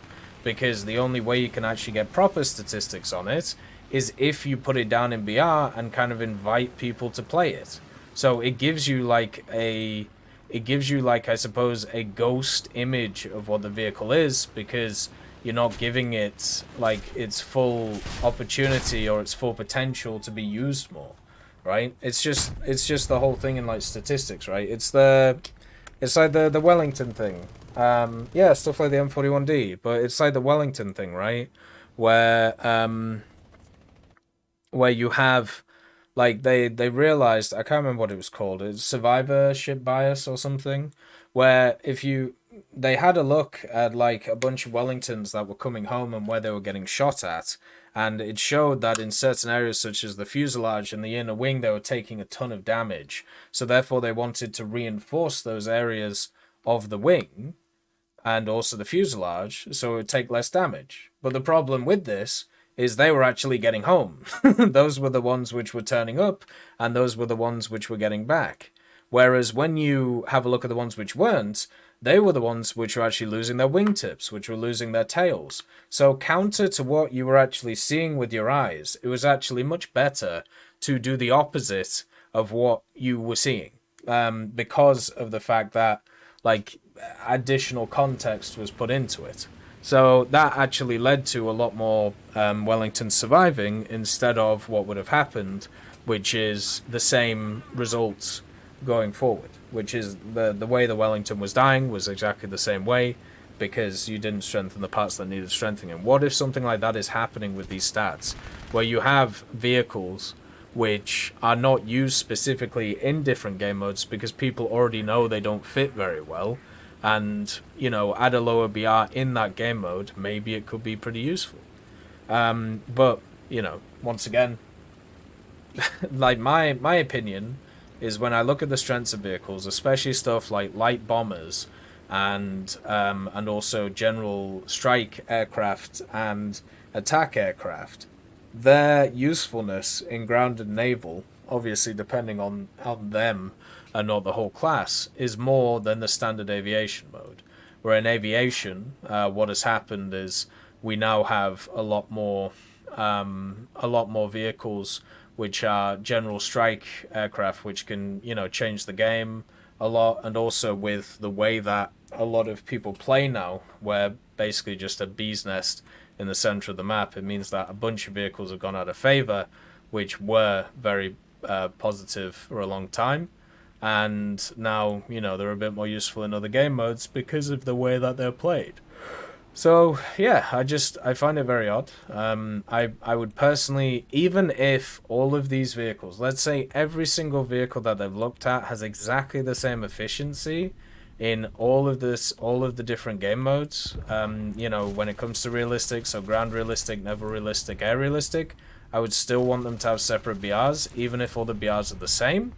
Because the only way you can actually get proper statistics on it is if you put it down in BR and kind of invite people to play it. So it gives you like I suppose a ghost image of what the vehicle is, because you're not giving it like its full opportunity or its full potential to be used more, right? It's just the whole thing in like statistics, right? It's like the Wellington thing. Yeah, stuff like the M41D, but it's like the Wellington thing, right? Where you have like they realized, I can't remember what it was called. It's survivorship bias or something, where they had a look at like a bunch of Wellingtons that were coming home and where they were getting shot at, and it showed that in certain areas such as the fuselage and the inner wing they were taking a ton of damage. So therefore they wanted to reinforce those areas of the wing and also the fuselage so it would take less damage. But the problem with this is they were actually getting home. Those were the ones which were turning up, and those were the ones which were getting back. Whereas when you have a look at the ones which weren't, they were the ones which were actually losing their wingtips, which were losing their tails. So counter to what you were actually seeing with your eyes, it was actually much better to do the opposite of what you were seeing. Because of the fact that like additional context was put into it. So that actually led to a lot more Wellington surviving instead of what would have happened, which is the same results going forward, which is the way the Wellington was dying was exactly the same way because you didn't strengthen the parts that needed strengthening. What if something like that is happening with these stats, where you have vehicles which are not used specifically in different game modes because people already know they don't fit very well, and, you know, add a lower BR in that game mode, maybe it could be pretty useful. But, you know, once again, like my opinion is when I look at the strengths of vehicles, especially stuff like light bombers and also general strike aircraft and attack aircraft, their usefulness in ground and naval, obviously depending on them and not the whole class, is more than the standard aviation mode. Where in aviation, what has happened is we now have a lot more vehicles which are general strike aircraft, which can, you know, change the game a lot, and also with the way that a lot of people play now, where basically just a bee's nest in the center of the map, it means that a bunch of vehicles have gone out of favor, which were very positive for a long time. And now, you know, they're a bit more useful in other game modes because of the way that they're played. So, yeah, I find it very odd. I would personally, even if all of these vehicles, let's say every single vehicle that they've looked at has exactly the same efficiency in all of the different game modes, you know, when it comes to realistic, so ground realistic, naval realistic, air realistic, I would still want them to have separate BRs, even if all the BRs are the same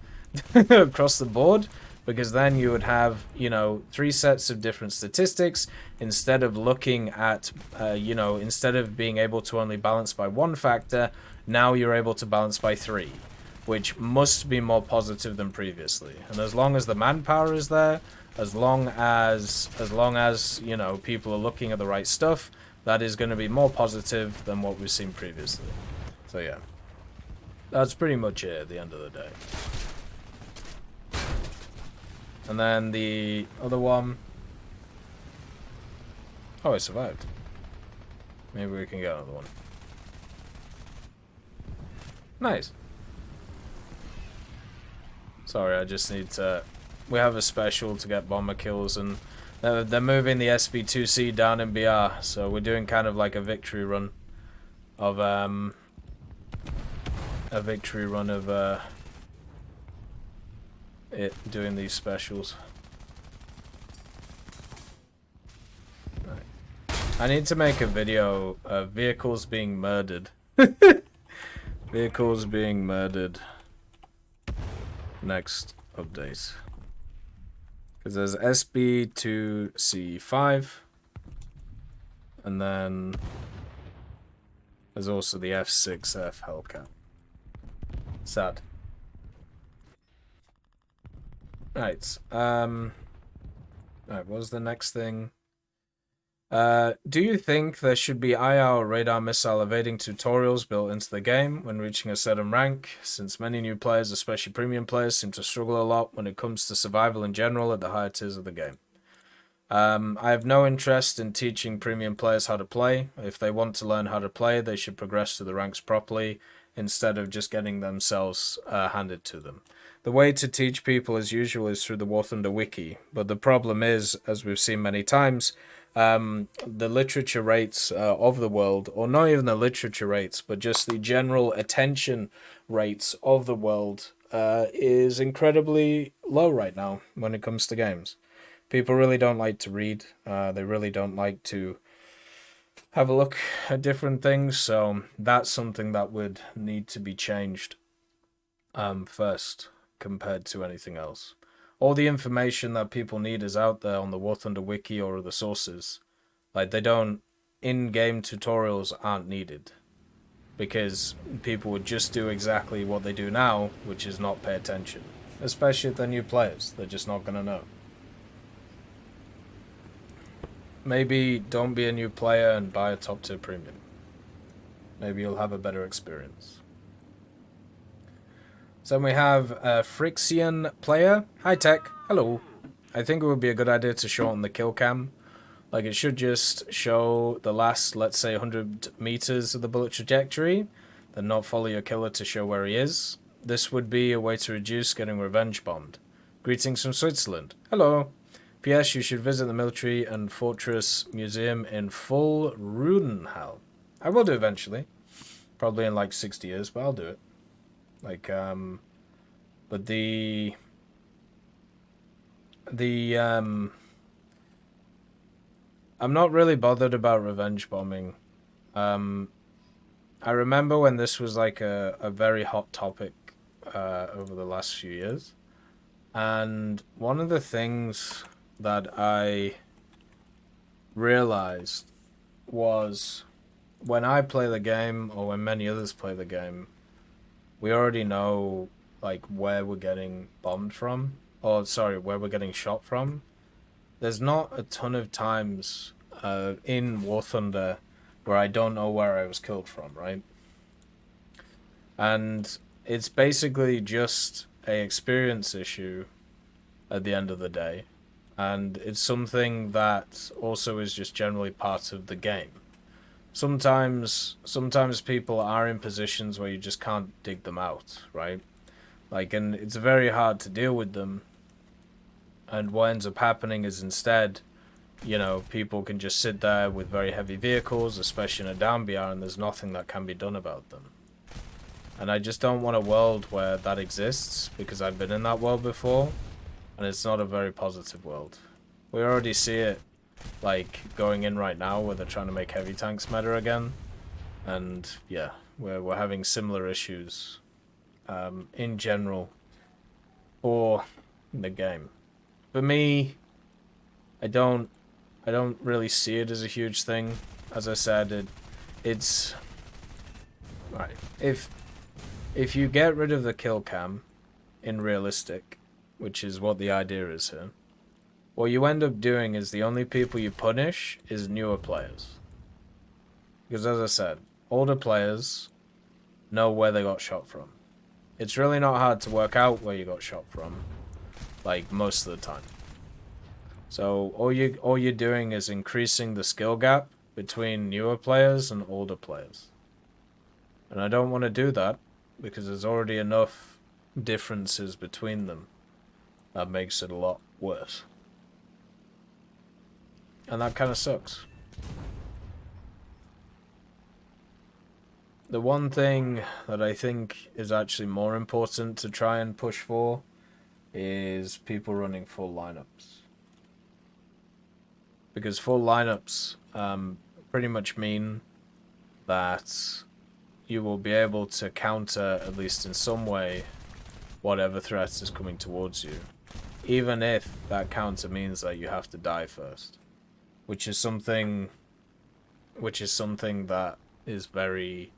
across the board, because then you would have, you know, 3 sets of different statistics instead of looking at, you know, instead of being able to only balance by 1 factor, now you're able to balance by 3, which must be more positive than previously. And as long as the manpower is there, as long as you know, people are looking at the right stuff, that is going to be more positive than what we've seen previously. So yeah, that's pretty much it at the end of the day. And then the other one, oh, I survived. Maybe we can get another one. Nice. Sorry, I just need to... We have a special to get bomber kills, and they're moving the SB2C down in BR, so we're doing kind of like a victory run of it doing these specials. Right. I need to make a video of vehicles being murdered. Vehicles being murdered. Next update. Because there's SB2C5. And then there's also the F6F Hellcat. Sad. Right. Right, what was the next thing? Do you think there should be IR or radar missile evading tutorials built into the game when reaching a certain rank, since many new players, especially premium players, seem to struggle a lot when it comes to survival in general at the higher tiers of the game? I have no interest in teaching premium players how to play. If they want to learn how to play, they should progress to the ranks properly, instead of just getting themselves handed to them. The way to teach people as usual is through the War Thunder wiki, but the problem is, as we've seen many times, the literature rates of the world, or not even the literature rates, but just the general attention rates of the world is incredibly low right now when it comes to games. People really don't like to read. They really don't like to have a look at different things, so that's something that would need to be changed first, compared to anything else. All the information that people need is out there on the War Thunder wiki or the sources. Like, they don't... in-game tutorials aren't needed, because people would just do exactly what they do now, which is not pay attention. Especially if they're new players. They're just not going to know. Maybe don't be a new player and buy a top tier premium. Maybe you'll have a better experience. So then we have a Frixian player. Hi Tech, hello. I think it would be a good idea to shorten the kill cam. Like, it should just show the last, let's say, 100 meters of the bullet trajectory, then not follow your killer to show where he is. This would be a way to reduce getting revenge bombed. Greetings from Switzerland. Hello. P.S. You should visit the Military and Fortress Museum in full Rudenhall. I will do eventually. Probably in like 60 years, but I'll do it. Like, but I'm not really bothered about revenge bombing. I remember when this was like a very hot topic over the last few years. And one of the things that I realized was, when I play the game, or when many others play the game, we already know like where we're getting bombed from, or sorry, where we're getting shot from. There's not a ton of times in War Thunder where I don't know where I was killed from, right? And it's basically just a experience issue at the end of the day. And it's something that also is just generally part of the game. sometimes people are in positions where you just can't dig them out, right? Like, and it's very hard to deal with them. And what ends up happening is instead, you know, people can just sit there with very heavy vehicles, especially in a down BR, and there's nothing that can be done about them. And I just don't want a world where that exists, because I've been in that world before, and it's not a very positive world. We already see it, like, going in right now, where they're trying to make heavy tanks meta again. And, yeah, we're having similar issues, in general, for the game. For me, I don't really see it as a huge thing. As I said, it's... Right, if you get rid of the kill cam in realistic, which is what the idea is here, what you end up doing is the only people you punish is newer players. Because as I said, older players know where they got shot from. It's really not hard to work out where you got shot from, like, most of the time. So all you're doing is increasing the skill gap between newer players and older players. And I don't want to do that, because there's already enough differences between them that makes it a lot worse. And that kind of sucks. The one thing that I think is actually more important to try and push for is people running full lineups. Because full lineups pretty much mean that you will be able to counter, at least in some way, whatever threat is coming towards you. Even if that counter means that you have to die first. Which is something that is very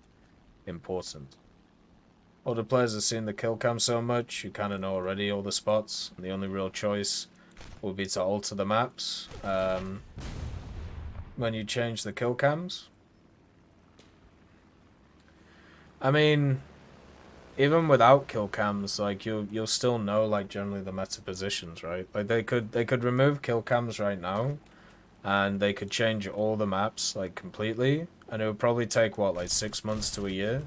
important. Older players have seen the kill cam so much, you kind of know already all the spots, and the only real choice will be to alter the maps when you change the kill cams. I mean, even without kill cams, like, you'll still know, like, generally the meta positions, right? Like, they could remove kill cams right now, and they could change all the maps, like, completely, and it would probably take, what, like 6 months to a year?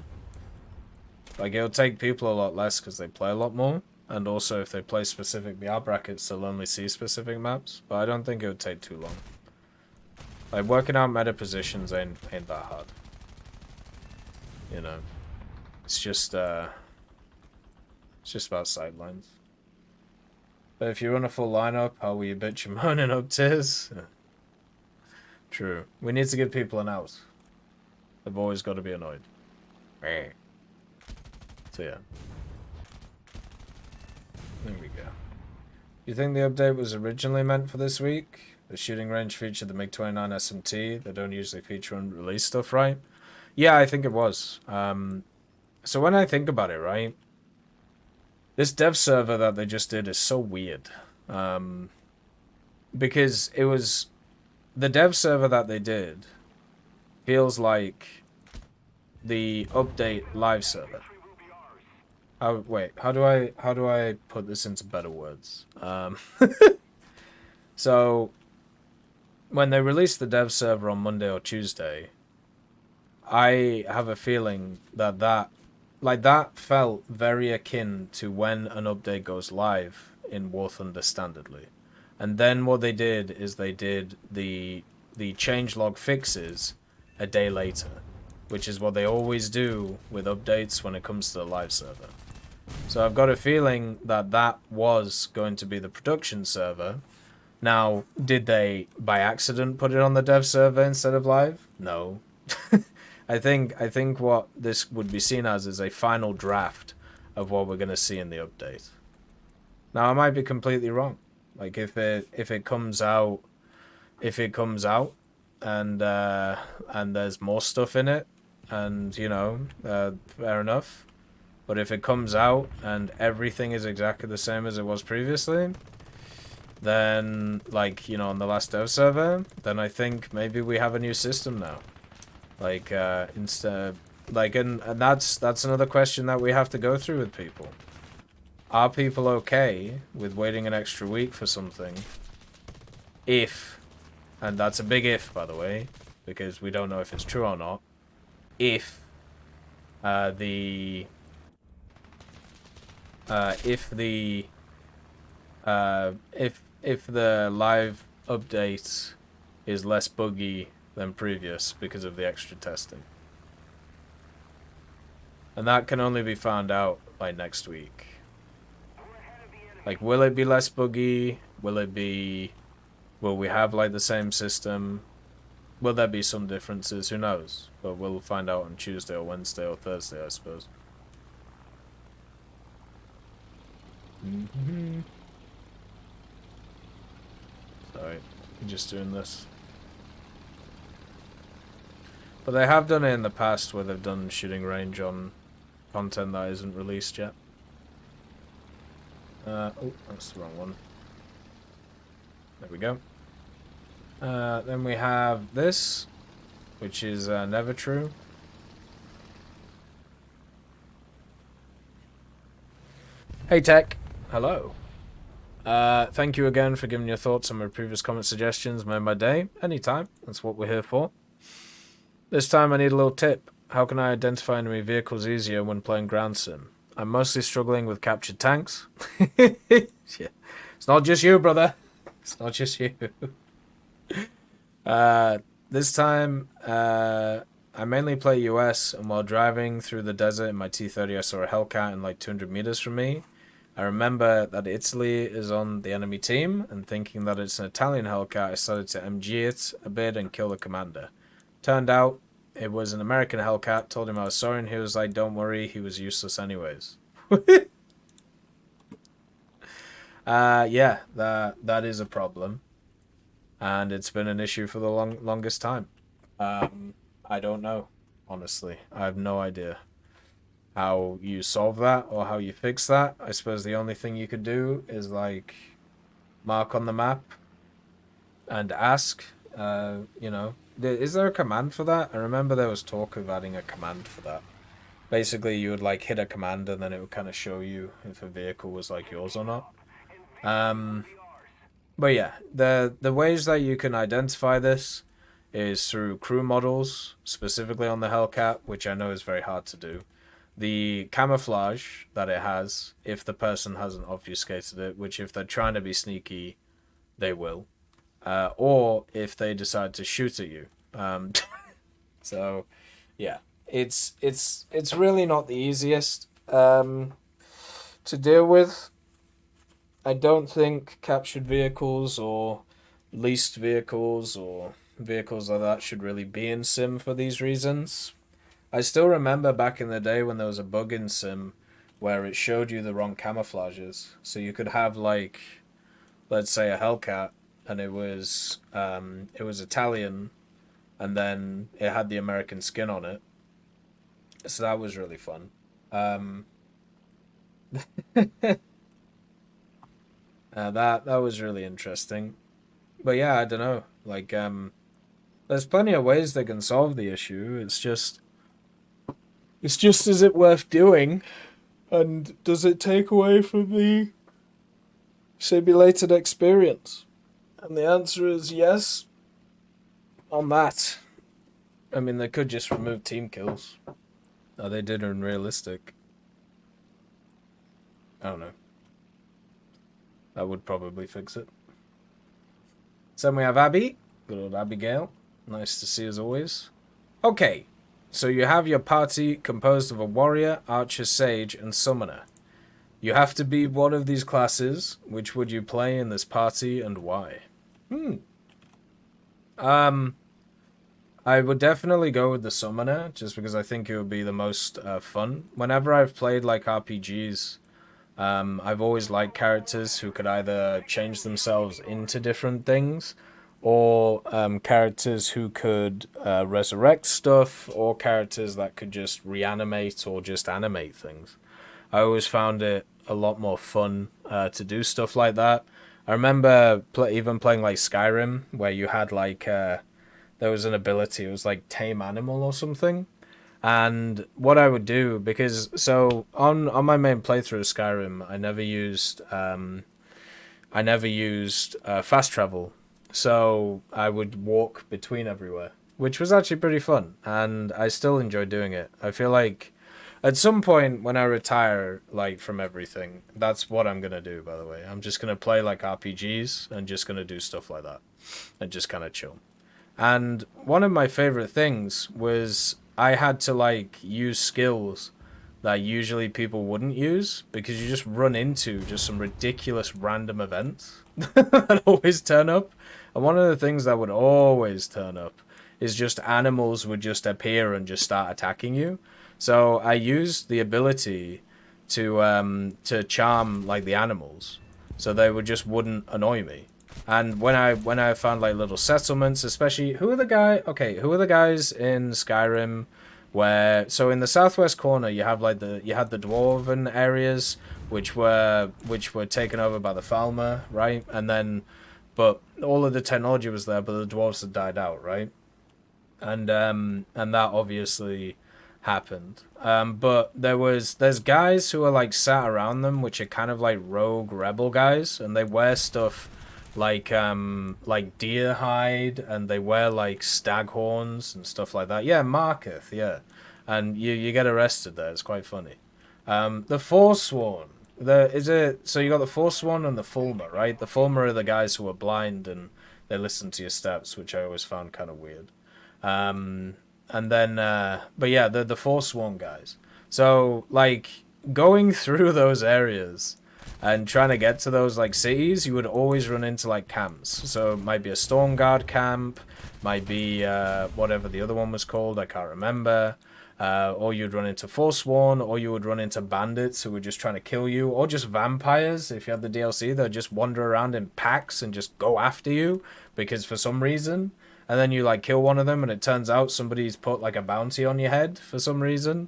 Like, it'll take people a lot less because they play a lot more, and also if they play specific BR brackets, they'll only see specific maps, but I don't think it would take too long. Like, working out meta positions ain't that hard. You know? It's just about sidelines. But if you run a full lineup, how will you bitch and moan and up tiers? True. We need to give people an out. They've always got to be annoyed. So yeah. There we go. You think the update was originally meant for this week? The shooting range featured the MiG-29 SMT. They don't usually feature unreleased stuff, right? Yeah, I think it was. So when I think about it, right, this dev server that they just did is so weird. Because it was... The dev server that they did feels like the update live server. Wait, how do I put this into better words? So, when they released the dev server on Monday or Tuesday, I have a feeling that felt very akin to when an update goes live in War Thunder standardly. And then what they did is they did the changelog fixes a day later, which is what they always do with updates when it comes to the live server. So I've got a feeling that was going to be the production server. Now, did they by accident put it on the dev server instead of live? No. I think what this would be seen as is a final draft of what we're going to see in the update. Now, I might be completely wrong. Like, if it comes out and there's more stuff in it, and, you know, fair enough. But if it comes out and everything is exactly the same as it was previously, then, like, you know, on the last dev server, then I think maybe we have a new system now. Like, instead, like, and that's another question that we have to go through with people. Are people okay with waiting an extra week for something if, and that's a big if, by the way, because we don't know if it's true or not. If the live update is less buggy than previous because of the extra testing. And that can only be found out by next week. Like, will it be less buggy? Will we have like the same system? Will there be some differences? Who knows? But we'll find out on Tuesday or Wednesday or Thursday, I suppose. Sorry, I'm just doing this. But they have done it in the past where they've done shooting range on content that isn't released yet. Oh, that's the wrong one. There we go. Then we have this, which is never true. Hey TEC, hello. Thank you again for giving your thoughts on my previous comment suggestions. Made my day. Anytime. That's what we're here for. This time I need a little tip. How can I identify enemy vehicles easier when playing ground sim? I'm mostly struggling with captured tanks. Yeah. It's not just you, brother. It's not just you. This time, I mainly play US, and while driving through the desert in my T30, I saw a Hellcat in like 200 meters from me. I remember that Italy is on the enemy team, and thinking that it's an Italian Hellcat, I started to MG it a bit and kill the commander. Turned out, it was an American Hellcat. Told him I was sorry, and he was like, don't worry, he was useless anyways. Yeah, that is a problem. And it's been an issue for the longest time. I don't know, honestly. I have no idea how you solve that or how you fix that. I suppose the only thing you could do is, like, mark on the map and ask, you know. Is there a command for that? I remember there was talk of adding a command for that. Basically, you would, like, hit a command and then it would kind of show you if a vehicle was, like, yours or not. But yeah, the ways that you can identify this is through crew models, specifically on the Hellcat, which I know is very hard to do. The camouflage that it has, if the person hasn't obfuscated it, which if they're trying to be sneaky, they will. Or if they decide to shoot at you. So, yeah, it's really not the easiest to deal with. I don't think captured vehicles or leased vehicles or vehicles like that should really be in Sim for these reasons. I still remember back in the day when there was a bug in Sim where it showed you the wrong camouflages. So you could have, like, let's say a Hellcat, and it was Italian, and then it had the American skin on it. So that was really fun. That was really interesting. But yeah, I don't know. Like, there's plenty of ways they can solve the issue. It's just, is it worth doing? And does it take away from the simulated experience? And the answer is yes. On that. I mean, they could just remove team kills. Oh, they did in realistic. I don't know. That would probably fix it. So then we have Abby. Good old Abigail. Nice to see as always. Okay. So you have your party composed of a warrior, archer, sage, and summoner. You have to be one of these classes. Which would you play in this party and why? I would definitely go with the summoner, just because I think it would be the most fun. Whenever I've played like RPGs, I've always liked characters who could either change themselves into different things, or characters who could resurrect stuff, or characters that could just reanimate or just animate things. I always found it a lot more fun to do stuff like that. I remember even playing like Skyrim, where you had like there was an ability, it was like tame animal or something. And what I would do, because so on my main playthrough of Skyrim, I never used fast travel, so I would walk between everywhere, which was actually pretty fun, and I still enjoy doing it. I feel like at some point when I retire, like from everything, that's what I'm gonna do. By the way, I'm just gonna play like RPGs and just gonna do stuff like that, and just kind of chill. And one of my favorite things was I had to like use skills that usually people wouldn't use because you just run into just some ridiculous random events that always turn up. And one of the things that would always turn up is just animals would just appear and just start attacking you. So I used the ability to charm like the animals, so they would just wouldn't annoy me. And when I found like little settlements, especially who are the guys in Skyrim where so in the southwest corner you have like you had the dwarven areas which were taken over by the Falmer, right? And then but all of the technology was there, but the dwarves had died out, right? And that obviously happened. But there's guys who are like sat around them, which are kind of like rogue rebel guys, and they wear stuff like deer hide, and they wear like stag horns and stuff like that. Yeah, Marketh, yeah. And you get arrested there. It's quite funny. The Forsworn. So you got the Forsworn and the Fulmer, right? The Fulmer are the guys who are blind and they listen to your steps, which I always found kind of weird. And then, but yeah, the Forsworn guys. So, like, going through those areas and trying to get to those, like, cities, you would always run into, like, camps. So, it might be a Stormguard camp, might be, whatever the other one was called, I can't remember. Or you'd run into Forsworn, or you would run into bandits who were just trying to kill you, or just vampires. If you had the DLC, they'd just wander around in packs and just go after you, because for some reason... And then you like kill one of them, and it turns out somebody's put like a bounty on your head for some reason,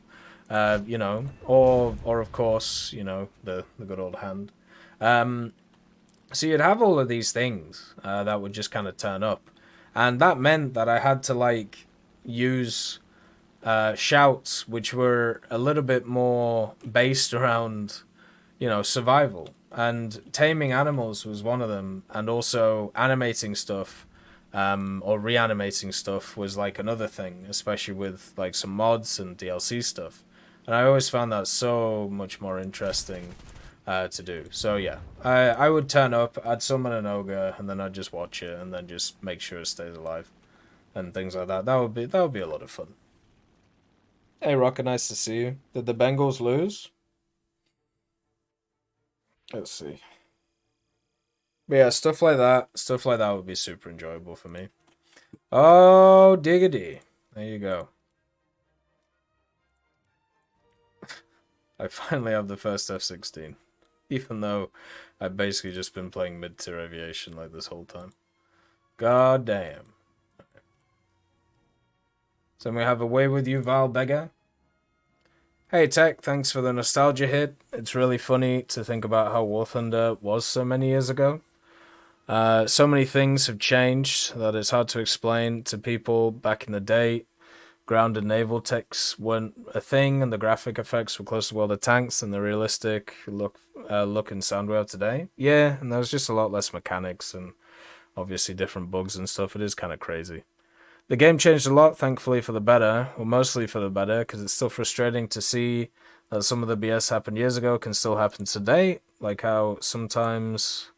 or of course, the good old hand. So you'd have all of these things that would just kind of turn up, and that meant that I had to like use shouts which were a little bit more based around, survival, and taming animals was one of them, and also animating stuff. Or reanimating stuff was like another thing, especially with like some mods and DLC stuff. And I always found that so much more interesting to do. So yeah, I would turn up, I'd summon an ogre, and then I'd just watch it, and then just make sure it stays alive, and things like that. That would be a lot of fun. Hey Rocket, nice to see you. Did the Bengals lose? Let's see. But yeah, stuff like that would be super enjoyable for me. Oh, diggity. There you go. I finally have the first F-16. Even though I've basically just been playing mid-tier aviation like this whole time. God damn. So we have Away With You, Val Beggar. Hey Tech, thanks for the nostalgia hit. It's really funny to think about how War Thunder was so many years ago. So many things have changed that it's hard to explain to people back in the day. Ground and naval techs weren't a thing, and the graphic effects were close to World of Tanks and the realistic look and sound we have today. Yeah, and there was just a lot less mechanics and obviously different bugs and stuff. It is kind of crazy. The game changed a lot, thankfully for the better, or mostly for the better, because it's still frustrating to see that some of the BS happened years ago can still happen today, like how sometimes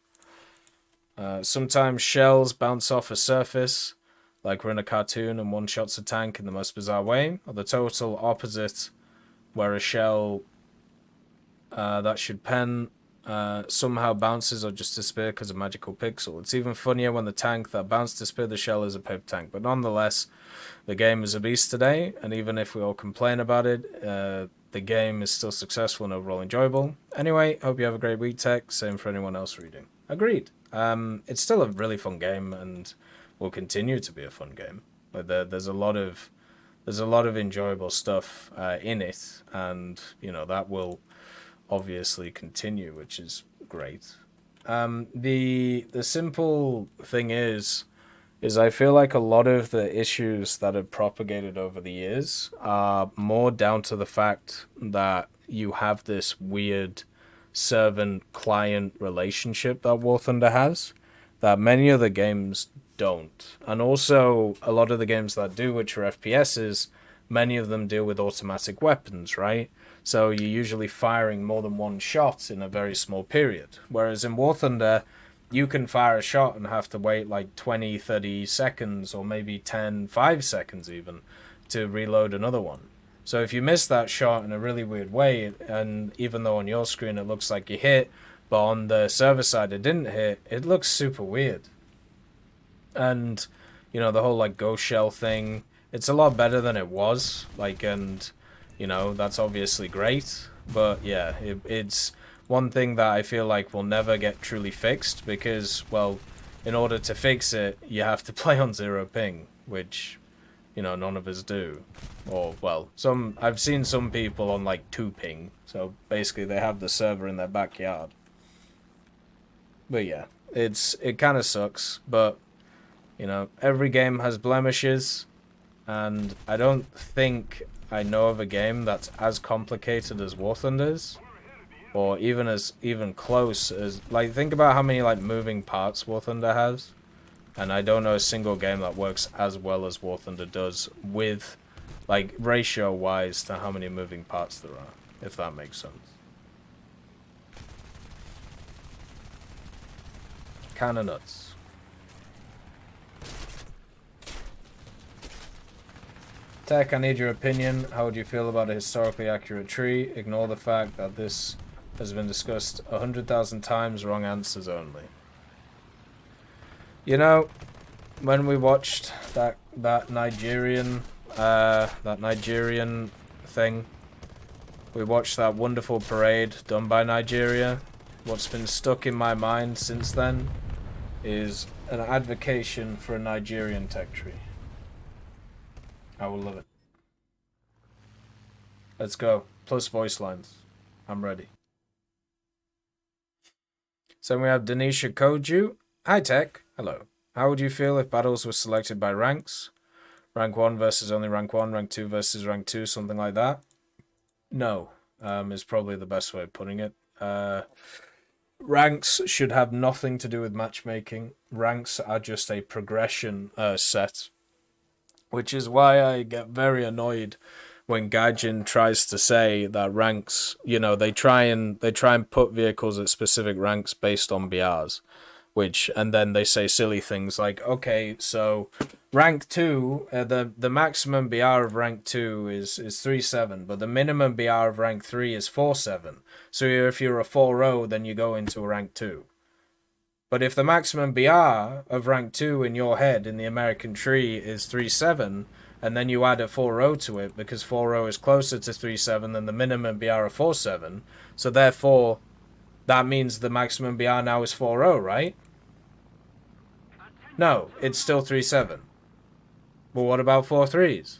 shells bounce off a surface, like we're in a cartoon and one shots a tank in the most bizarre way, or the total opposite, where a shell that should pen somehow bounces or just disappear because of magical pixel. It's even funnier when the tank that bounced disappeared the shell is a paper tank, but nonetheless, the game is a beast today, and even if we all complain about it, the game is still successful and overall enjoyable. Anyway, hope you have a great week, Tech. Same for anyone else reading. Agreed. It's still a really fun game and will continue to be a fun game. But there's a lot of enjoyable stuff in it, and that will obviously continue, which is great. The simple thing is I feel like a lot of the issues that have propagated over the years are more down to the fact that you have this weird servant-client relationship that War Thunder has, that many other games don't. And also, a lot of the games that do, which are FPSs, many of them deal with automatic weapons, right? So you're usually firing more than one shot in a very small period. Whereas in War Thunder, you can fire a shot and have to wait like 20, 30 seconds, or maybe 10, 5 seconds even, to reload another one. So if you miss that shot in a really weird way, and even though on your screen it looks like you hit, but on the server side it didn't hit, it looks super weird. And, you know, the whole like ghost shell thing, it's a lot better than it was. Like, and, you know, that's obviously great. But yeah, it's one thing that I feel like will never get truly fixed because, well, in order to fix it, you have to play on 0 ping, which, you know, none of us do. Or, well, I've seen some people on like 2 ping, so basically they have the server in their backyard. But yeah, it kind of sucks, but, you know, every game has blemishes, and I don't think I know of a game that's as complicated as War Thunder's, or even close as, like, think about how many like moving parts War Thunder has, and I don't know a single game that works as well as War Thunder does with, like, ratio wise to how many moving parts there are, if that makes sense. Kinda nuts. TEC, I need your opinion. How would you feel about a historically accurate tree? Ignore the fact that this has been discussed 100,000 times, wrong answers only. You know, when we watched that Nigerian thing, we watched that wonderful parade done by Nigeria. What's been stuck in my mind since then is an advocation for a Nigerian tech tree. I will love it. Let's go. Plus voice lines. I'm ready. So we have Denisha Koju. Hi TEC. Hello. How would you feel if battles were selected by ranks? Rank 1 versus only rank 1, rank 2 versus rank 2, something like that? No, is probably the best way of putting it. Ranks should have nothing to do with matchmaking. Ranks are just a progression set, which is why I get very annoyed when Gaijin tries to say that ranks, you know, they try and put vehicles at specific ranks based on BRs, and then they say silly things like, okay, so rank 2, the maximum BR of rank 2 is 3.7, but the minimum BR of rank 3 is 4.7. So if you're a 4.0, then you go into a rank 2. But if the maximum BR of rank 2 in your head in the American tree is 3.7, and then you add a 4.0 to it because 4.0 is closer to 3.7 than the minimum BR of 4.7, so therefore that means the maximum BR now is 4.0, right? No, it's still 3.7. Well, what about 4.3s?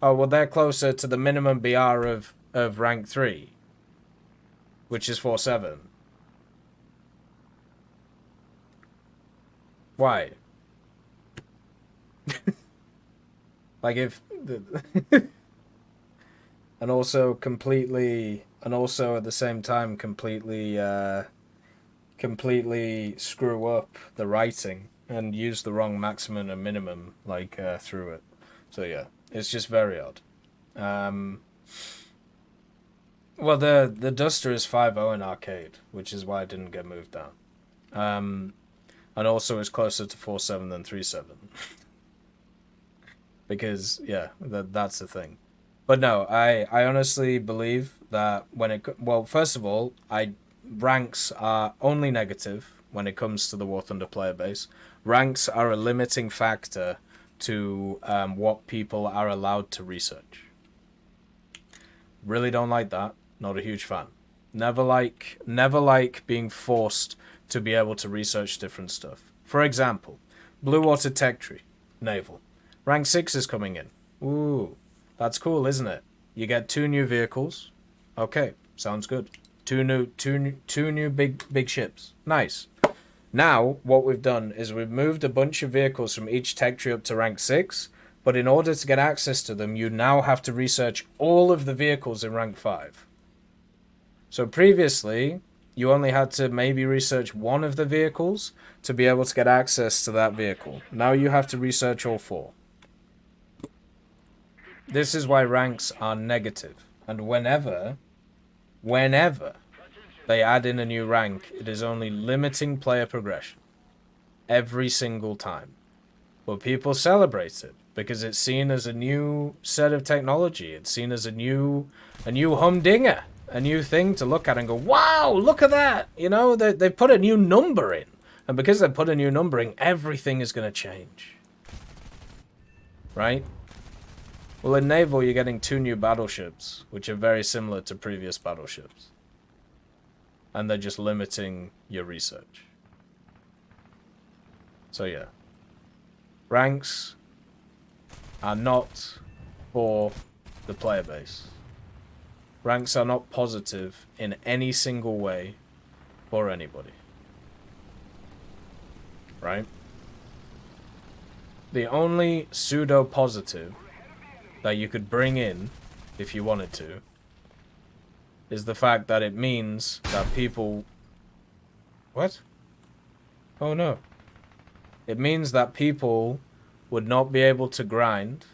Oh, well, they're closer to the minimum BR of rank 3, which is 4.7. Why? Like, if and also at the same time completely screw up the writing and use the wrong maximum and minimum through it. So yeah, it's just very odd. Well, the Duster is 5.0 in arcade, which is why it didn't get moved down. And also it's closer to 4.7 than 3.7. Because, yeah, that's the thing. But no, I honestly believe that well, first of all, ranks are only negative when it comes to the War Thunder player base. Ranks are a limiting factor to what people are allowed to research. Really don't like that. Not a huge fan. Never like being forced to be able to research different stuff. For example, Blue Water Tech Tree, Naval. Rank 6 is coming in. Ooh, that's cool, isn't it? You get 2 new vehicles. Okay, sounds good. Two new big ships. Nice. Now, what we've done is we've moved a bunch of vehicles from each tech tree up to rank 6, but in order to get access to them, you now have to research all of the vehicles in rank 5. So previously, you only had to maybe research one of the vehicles to be able to get access to that vehicle. Now you have to research all 4. This is why ranks are negative. And whenever they add in a new rank, it is only limiting player progression. Every single time. But people celebrate it because it's seen as a new set of technology. It's seen as a new humdinger, a new thing to look at and go, wow, look at that. You know, they put a new number in. And because they put a new number in, everything is going to change. Right? Well, in Naval, you're getting 2 new battleships, which are very similar to previous battleships. And they're just limiting your research. So yeah. Ranks are not for the player base. Ranks are not positive in any single way for anybody. Right? The only pseudo-positive that you could bring in, if you wanted to, is the fact that it means that people... What? Oh no. It means that people would not be able to grind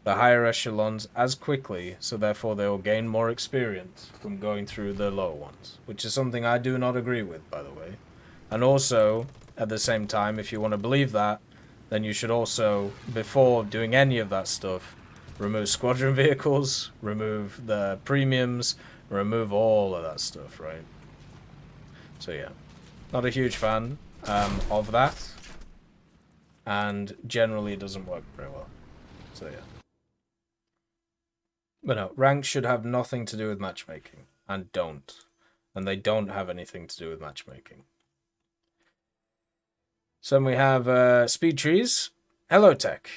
the higher echelons as quickly, so therefore they will gain more experience from going through the lower ones, which is something I do not agree with, by the way. And also, at the same time, if you want to believe that, then you should also, before doing any of that stuff, remove squadron vehicles, remove the premiums, remove all of that stuff, right? So yeah, not a huge fan of that. And generally it doesn't work very well. So yeah. But no, ranks should have nothing to do with matchmaking. And don't. And they don't have anything to do with matchmaking. So then we have Speed Trees. Hello, TEC.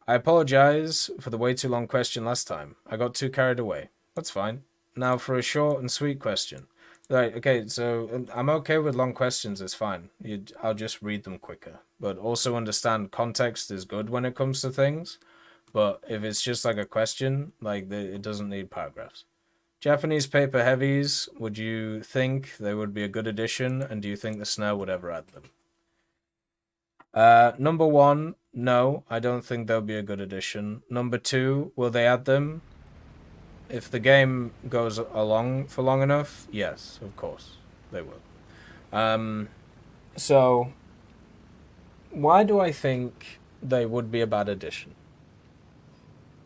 I apologize for the way too long question last time. I got too carried away. That's fine. Now for a short and sweet question. Right, okay, so I'm okay with long questions, it's fine. I'll just read them quicker. But also understand context is good when it comes to things. But if it's just like a question, like it doesn't need paragraphs. Japanese paper heavies, would you think they would be a good addition? And do you think the snare would ever add them? Number 1, no, I don't think they'll be a good addition. Number 2, will they add them? If the game goes along for long enough, yes, of course, they will. So, why do I think they would be a bad addition?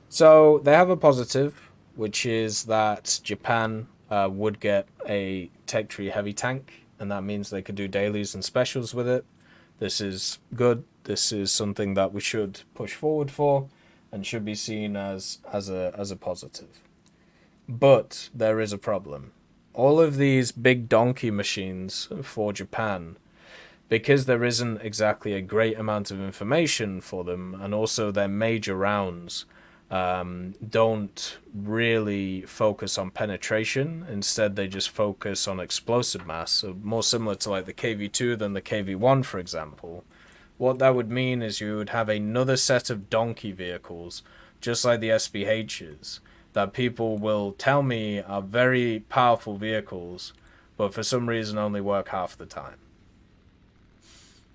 So, they have a positive, which is that Japan would get a tech tree heavy tank, and that means they could do dailies and specials with it. This is good. This is something that we should push forward for, and should be seen as a positive. But there is a problem. All of these big donkey machines for Japan, because there isn't exactly a great amount of information for them, and also their major rounds don't really focus on penetration. Instead, they just focus on explosive mass, so more similar to like the KV-2 than the KV-1, for example. What that would mean is you would have another set of donkey vehicles, just like the SPHs, that people will tell me are very powerful vehicles, but for some reason only work half the time.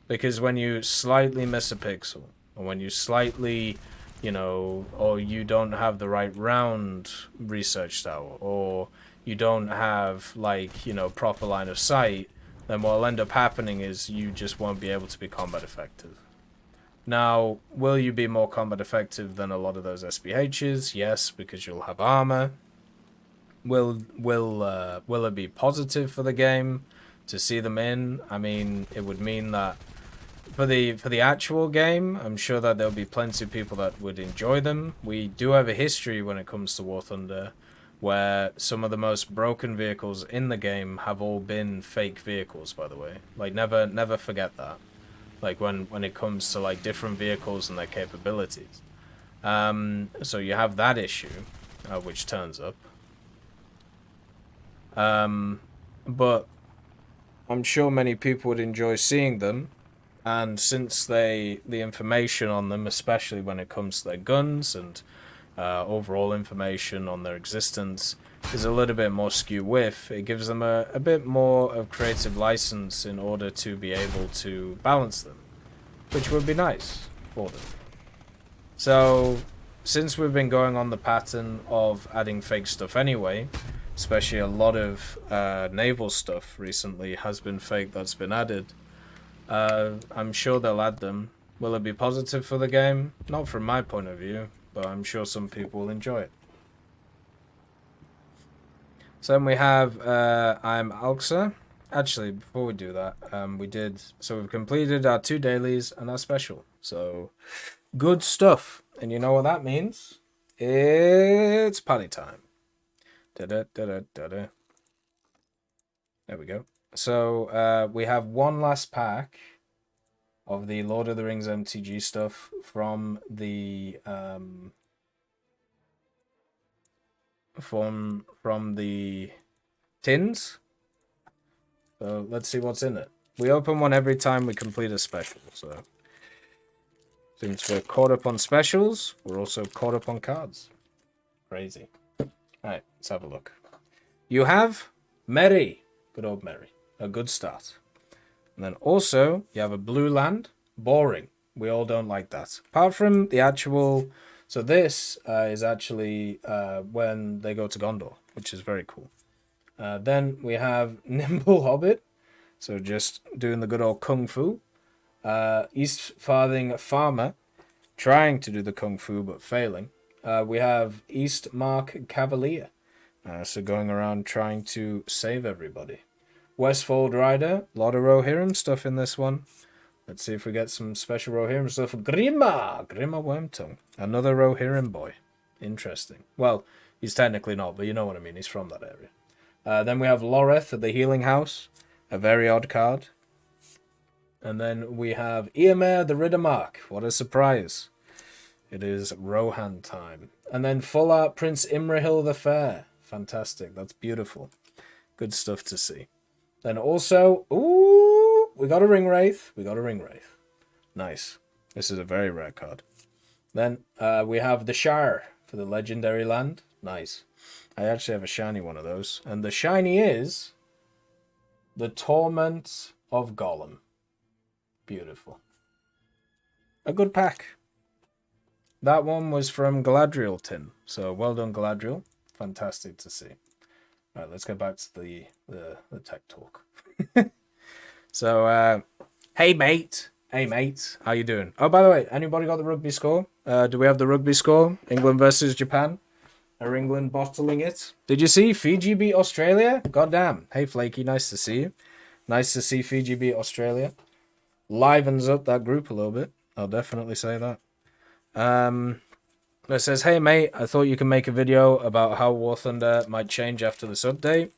Because when you slightly miss a pixel, or when you slightly, you know, or you don't have the right round research style, or you don't have, like, you know, proper line of sight, then what'll end up happening is you just won't be able to be combat effective. Now, will you be more combat effective than a lot of those SPHs? Yes, because you'll have armor. Will it be positive for the game to see them in? I mean, it would mean that for the actual game, I'm sure that there'll be plenty of people that would enjoy them. We do have a history when it comes to War Thunder, where some of the most broken vehicles in the game have all been fake vehicles, by the way. Like, never forget that. Like, when it comes to, like, different vehicles and their capabilities. So you have that issue, which turns up. But I'm sure many people would enjoy seeing them. And since the information on them, especially when it comes to their guns and, overall information on their existence is a little bit more skew with. It gives them a bit more of creative license in order to be able to balance them, which would be nice for them. So, since we've been going on the pattern of adding fake stuff anyway, especially a lot of naval stuff recently has been fake that's been added, I'm sure they'll add them. Will it be positive for the game? Not from my point of view, but I'm sure some people will enjoy it. So then we have I'm Alxa. Actually, before we do that, we've completed our 2 dailies and our special. So, good stuff. And you know what that means? It's party time. Da-da-da-da-da-da. There we go. So, we have one last pack of the Lord of the Rings MTG stuff from the from the tins. So let's see what's in it. We open one every time we complete a special. So since we're caught up on specials, we're also caught up on cards. Crazy. All right, let's have a look. You have Merry. Good old Merry. A good start. And then also, you have a blue land. Boring. We all don't like that. Apart from the actual... So this is actually when they go to Gondor, which is very cool. Then we have Nimble Hobbit. So just doing the good old Kung Fu. East Farthing Farmer. Trying to do the Kung Fu, but failing. We have East Mark Cavalier. So going around trying to save everybody. Westfold Rider, a lot of Rohirrim stuff in this one. Let's see if we get some special Rohirrim stuff. Grima Wormtongue, another Rohirrim boy. Interesting. Well, he's technically not, but you know what I mean. He's from that area. Then we have Loreth at the Healing House, a very odd card. And then we have Eomer the Riddermark. What a surprise. It is Rohan time. And then full art Prince Imrahil the Fair. Fantastic. That's beautiful. Good stuff to see. Then also, ooh, we got a Ring Wraith. Nice. This is a very rare card. Then we have the Shire for the Legendary Land. Nice. I actually have a shiny one of those. And the shiny is the Torment of Gollum. Beautiful. A good pack. That one was from Galadriel Tin. So well done, Galadriel. Fantastic to see. All right, let's go back to the tech talk. So, hey mate, how you doing? Oh, by the way, anybody got the rugby score? Do we have the rugby score? England versus Japan. Are England bottling it? Did you see Fiji beat Australia? Goddamn. Hey Flaky, nice to see you. Nice to see Fiji beat Australia. Livens up that group a little bit. I'll definitely say that. It says, hey mate, I thought you could make a video about how War Thunder might change after this update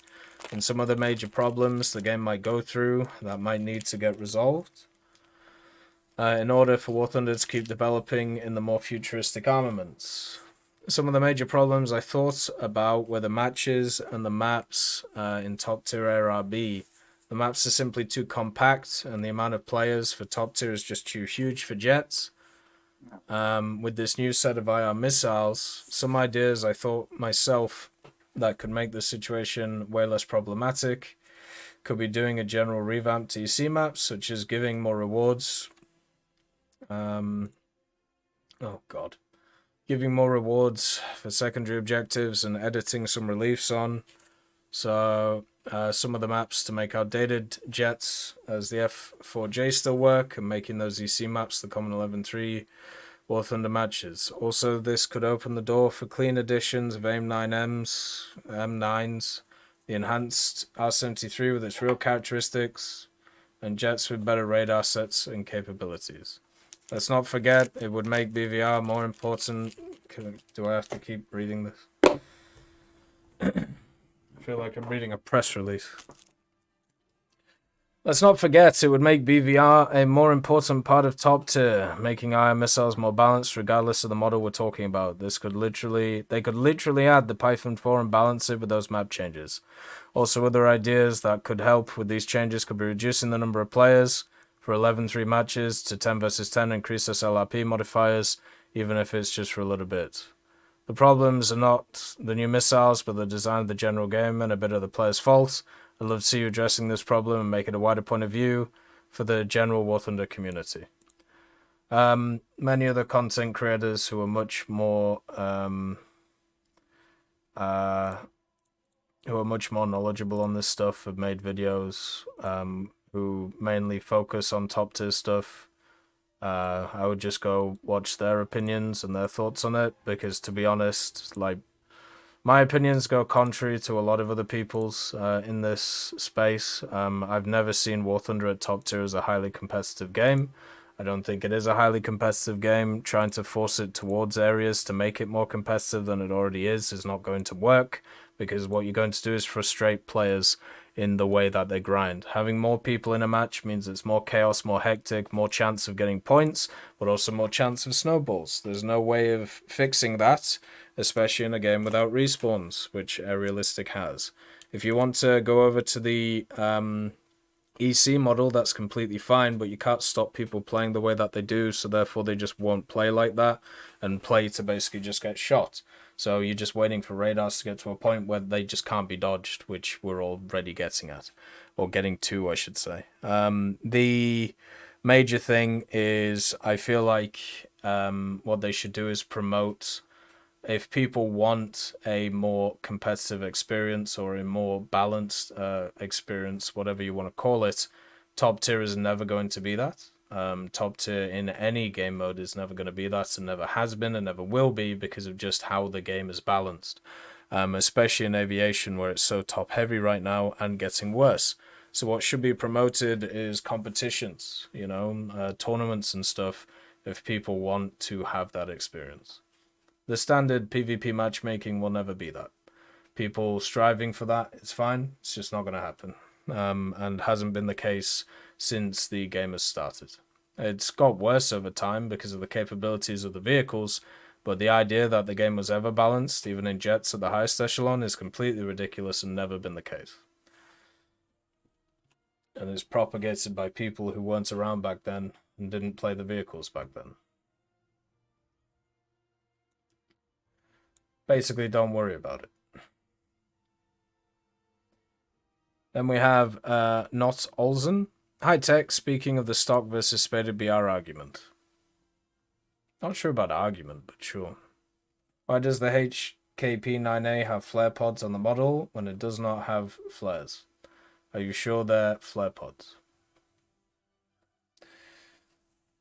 and some of the major problems the game might go through that might need to get resolved in order for War Thunder to keep developing in the more futuristic armaments. Some of the major problems I thought about were the matches and the maps in top tier ARB. The maps are simply too compact and the amount of players for top tier is just too huge for jets. With this new set of IR missiles, some ideas I thought myself that could make the situation way less problematic could be doing a general revamp to TEC maps, such as giving more rewards. Giving more rewards for secondary objectives and editing some reliefs on. So some of the maps to make outdated jets as the F4J still work and making those EC maps the Common 11.3 War Thunder matches. Also, this could open the door for clean additions of AIM-9Ms, M9s, the enhanced R73 with its real characteristics, and jets with better radar sets and capabilities. Let's not forget, it would make BVR more important. Do I have to keep reading this? I feel like I'm reading a press release. Let's not forget, it would make BVR a more important part of top tier, making IR missiles more balanced regardless of the model we're talking about. They could literally add the Python 4 and balance it with those map changes. Also, other ideas that could help with these changes could be reducing the number of players for 11-3 matches to 10 versus 10, increase SLRP modifiers, even if it's just for a little bit. The problems are not the new missiles, but the design of the general game and a bit of the player's fault. I'd love to see you addressing this problem and make it a wider point of view for the general War Thunder community. Many other content creators who are much more knowledgeable on this stuff have made videos who mainly focus on top tier stuff. I would just go watch their opinions and their thoughts on it, because to be honest, like, my opinions go contrary to a lot of other people's in this space. I've never seen War Thunder at top tier as a highly competitive game. I don't think it is a highly competitive game. Trying to force it towards areas to make it more competitive than it already is not going to work, because what you're going to do is frustrate players in the way that they grind. Having more people in a match means it's more chaos, more hectic, more chance of getting points, but also more chance of snowballs. There's no way of fixing that, especially in a game without respawns, which Realistic has. If you want to go over to the EC model, that's completely fine, but you can't stop people playing the way that they do, so therefore they just won't play like that and play to basically just get shot. So you're just waiting for radars to get to a point where they just can't be dodged, which we're already getting at, or getting to, I should say. The major thing is, I feel like what they should do is promote, if people want a more competitive experience or a more balanced experience, whatever you want to call it, top tier is never going to be that. Top tier in any game mode is never going to be that, and never has been and never will be, because of just how the game is balanced. Especially in aviation, where it's so top heavy right now and getting worse. So what should be promoted is competitions, tournaments and stuff, if people want to have that experience. The standard PvP matchmaking will never be that. People striving for that, it's fine. It's just not going to happen. And hasn't been the case since the game has started. It's got worse over time because of the capabilities of the vehicles, but the idea that the game was ever balanced, even in jets at the highest echelon, is completely ridiculous and never been the case. And is propagated by people who weren't around back then and didn't play the vehicles back then. Basically, don't worry about it. Then we have Not Olsen. Hi Tech, speaking of the stock versus spaded BR argument. Not sure about argument, but sure. Why does the HKP9A have flare pods on the model when it does not have flares? Are you sure they're flare pods?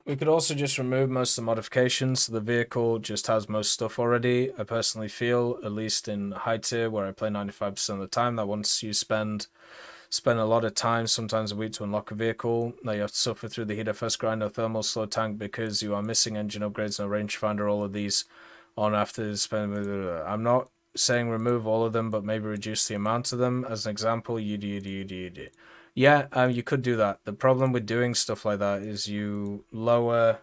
We could also just remove most of the modifications, so the vehicle just has most stuff already. I personally feel, at least in high tier, where I play 95% of the time, that once you spend a lot of time, sometimes a week, to unlock a vehicle, that you have to suffer through the heat FS grind or thermal slow tank because you are missing engine upgrades, no rangefinder, all of these on after spend. I'm not saying remove all of them, but maybe reduce the amount of them. As an example, yeah, you could do that. The problem with doing stuff like that is you lower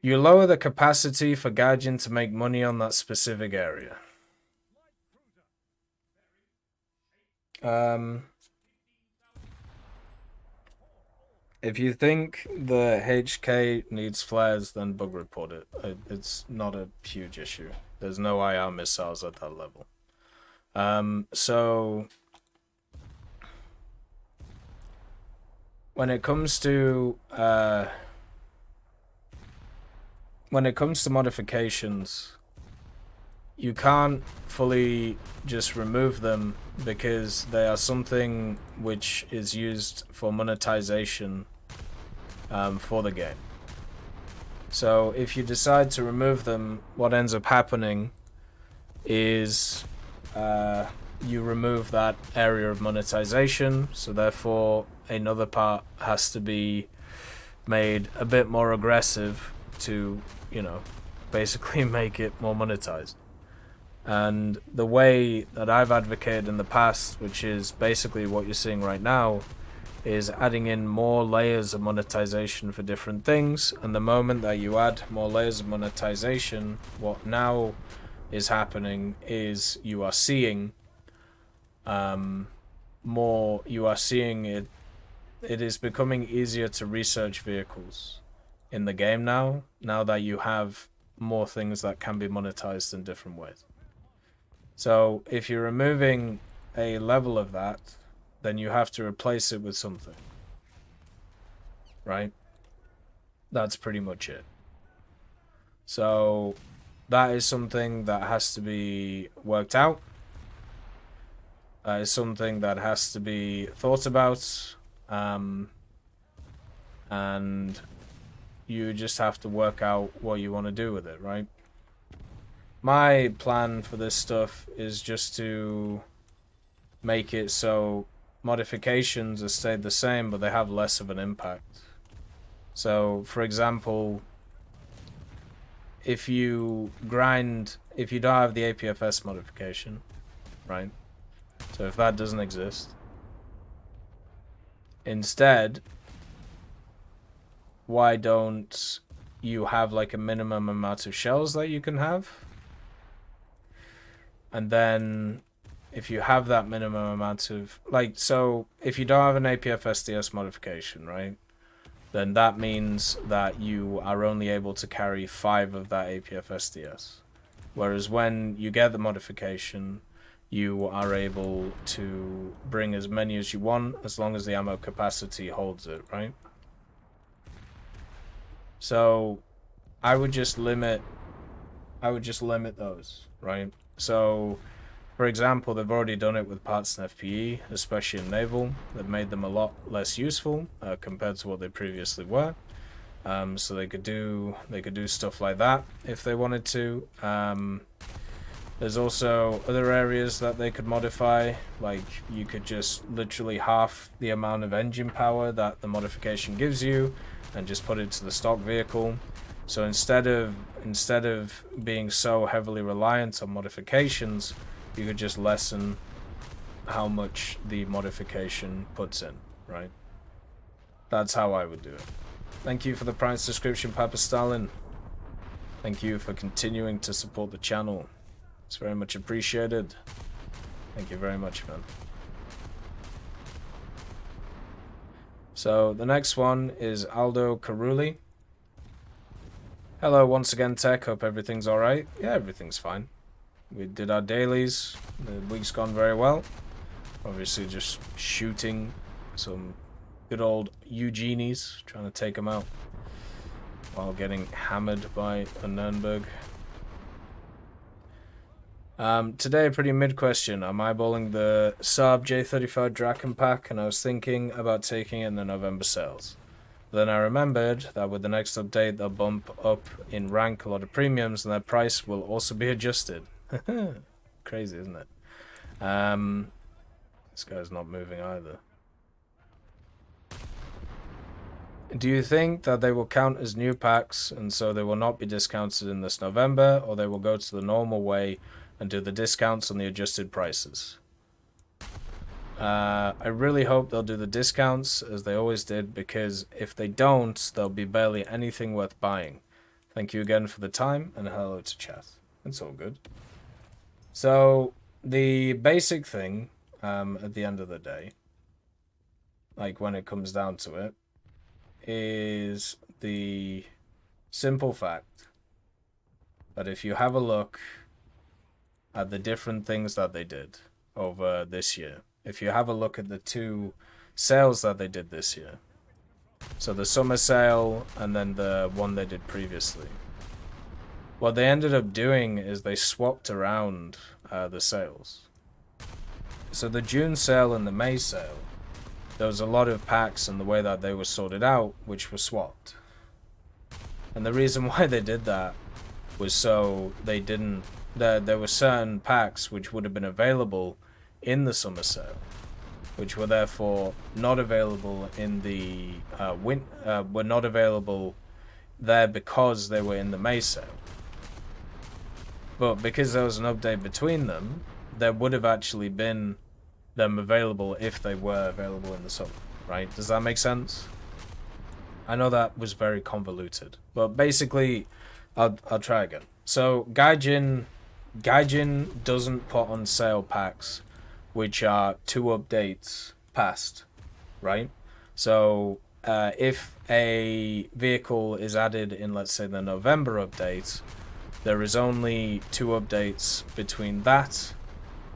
the capacity for Gaijin to make money on that specific area. If you think the HK needs flares, then bug report it. It's not a huge issue. There's no IR missiles at that level. So when it comes to modifications, you can't fully just remove them because they are something which is used for monetization for the game. So if you decide to remove them, what ends up happening is you remove that area of monetization, so therefore another part has to be made a bit more aggressive to, basically make it more monetized. And the way that I've advocated in the past, which is basically what you're seeing right now, is adding in more layers of monetization for different things. And the moment that you add more layers of monetization, what now is happening is you are seeing it is becoming easier to research vehicles in the game now that you have more things that can be monetized in different ways. So if you're removing a level of that, then you have to replace it with something. Right? That's pretty much it. So that is something that has to be worked out. That is something that has to be thought about. And you just have to work out what you want to do with it, right? My plan for this stuff is just to make it so modifications have stayed the same, but they have less of an impact. So, for example, if you don't have the APFS modification, right? So if that doesn't exist, instead, why don't you have like a minimum amount of shells that you can have? And then if you have that minimum amount of, like, so if you don't have an APFSDS modification, right, then that means that you are only able to carry 5 of that APFSDS. Whereas when you get the modification, you are able to bring as many as you want as long as the ammo capacity holds it, right? So I would just limit those, right? So for example, they've already done it with parts and FPE, especially in naval. They've made them a lot less useful compared to what they previously were. So they could do stuff like that if they wanted to. There's also other areas that they could modify, like you could just literally half the amount of engine power that the modification gives you and just put it to the stock vehicle. So instead of being so heavily reliant on modifications, you could just lessen how much the modification puts in, right? That's how I would do it. Thank you for the Prime subscription, Papa Stalin. Thank you for continuing to support the channel. It's very much appreciated. Thank you very much, man. So the next one is Aldo Caruli. Hello once again, Tech. Hope everything's alright. Yeah, everything's fine. We did our dailies. The week's gone very well. Obviously just shooting some good old Eugenies, trying to take them out while getting hammered by a Nürnberg. Today, a pretty mid question. I'm eyeballing the Saab J35 Draken pack, and I was thinking about taking it in the November sales. Then I remembered that with the next update, they'll bump up in rank a lot of premiums, and their price will also be adjusted. Crazy, isn't it? This guy's not moving either. Do you think that they will count as new packs, and so they will not be discounted in this November, or they will go to the normal way and do the discounts on the adjusted prices? I really hope they'll do the discounts as they always did, because if they don't, there'll be barely anything worth buying. Thank you again for the time, and hello to chat. It's all good. So the basic thing at the end of the day, like when it comes down to it, is the simple fact that if you have a look at the different things that they did over this year, if you have a look at the 2 sales that they did this year, so the summer sale and then the one they did previously, what they ended up doing is they swapped around the sales. So the June sale and the May sale, there was a lot of packs and the way that they were sorted out which were swapped. And the reason why they did that was so they didn't... There were certain packs which would have been available in the summer sale, which were therefore not available in the were not available there because they were in the May sale. But because there was an update between them, there would have actually been them available if they were available in the summer, right? Does that make sense? I know that was very convoluted, but basically, I'll try again. So Gaijin doesn't put on sale packs which are 2 updates past, right? So if a vehicle is added in, let's say, the November update, there is only 2 updates between that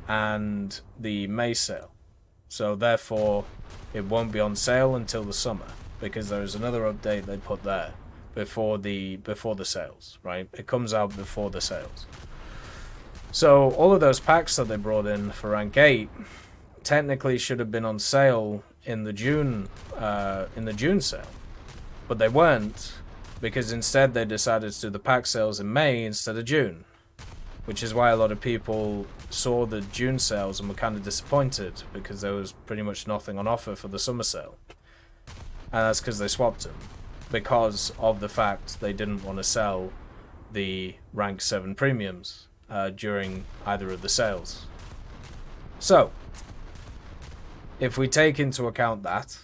and the May sale. So therefore, it won't be on sale until the summer, because there is another update they put there before the sales, right? It comes out before the sales. So all of those packs that they brought in for rank 8 technically should have been on sale in the June sale, but they weren't, because instead they decided to do the pack sales in May instead of June, which is why a lot of people saw the June sales and were kind of disappointed, because there was pretty much nothing on offer for the summer sale. And that's because they swapped them, because of the fact they didn't want to sell the rank 7 premiums during either of the sales. So, if we take into account that,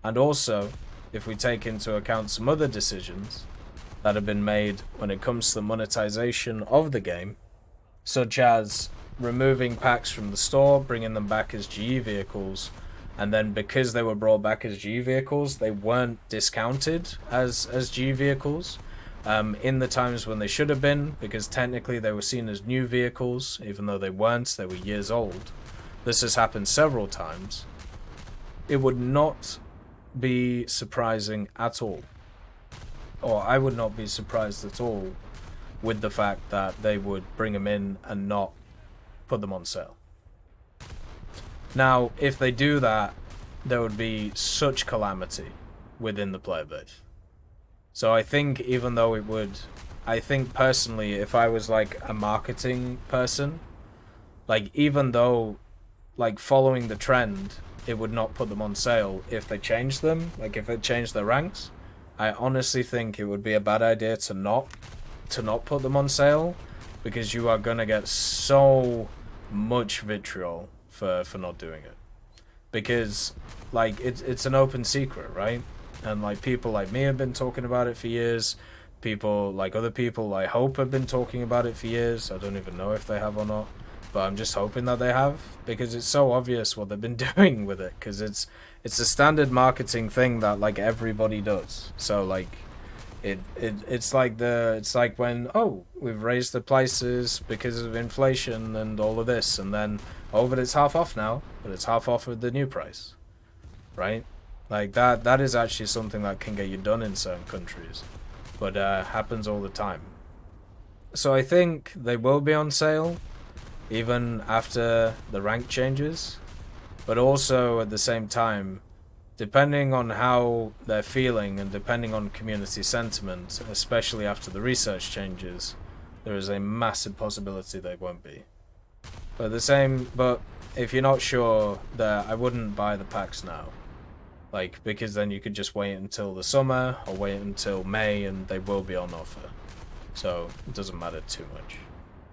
and also if we take into account some other decisions that have been made when it comes to the monetization of the game, such as removing packs from the store, bringing them back as GE vehicles, and then because they were brought back as GE vehicles, they weren't discounted as GE vehicles in the times when they should have been, because technically they were seen as new vehicles, even though they weren't, they were years old. This has happened several times. It would not be surprising at all, or I would not be surprised at all, with the fact that they would bring them in and not put them on sale. Now, if they do that, there would be such calamity within the player base. So I think even though it would, I think personally, if I was like a marketing person, like even though like following the trend, it would not put them on sale if they changed them, like if it changed their ranks, I honestly think it would be a bad idea to not put them on sale, because you are gonna get so much vitriol for not doing it, because like it's an open secret, right? And like people like me have been talking about it for years. People like other people I hope have been talking about it for years. I don't even know if they have or not, but I'm just hoping that they have, because it's so obvious what they've been doing with it, because it's a standard marketing thing that like everybody does. So like it's like when, oh, we've raised the prices because of inflation and all of this, and then, oh, but it's half off now, but it's half off of the new price, right? Like that is actually something that can get you done in certain countries, but happens all the time. So I think they will be on sale even after the rank changes, but also at the same time, depending on how they're feeling and depending on community sentiment, especially after the research changes, there is a massive possibility they won't be. But if you're not sure, I wouldn't buy the packs now. Like, because then you could just wait until the summer or wait until May and they will be on offer. So it doesn't matter too much.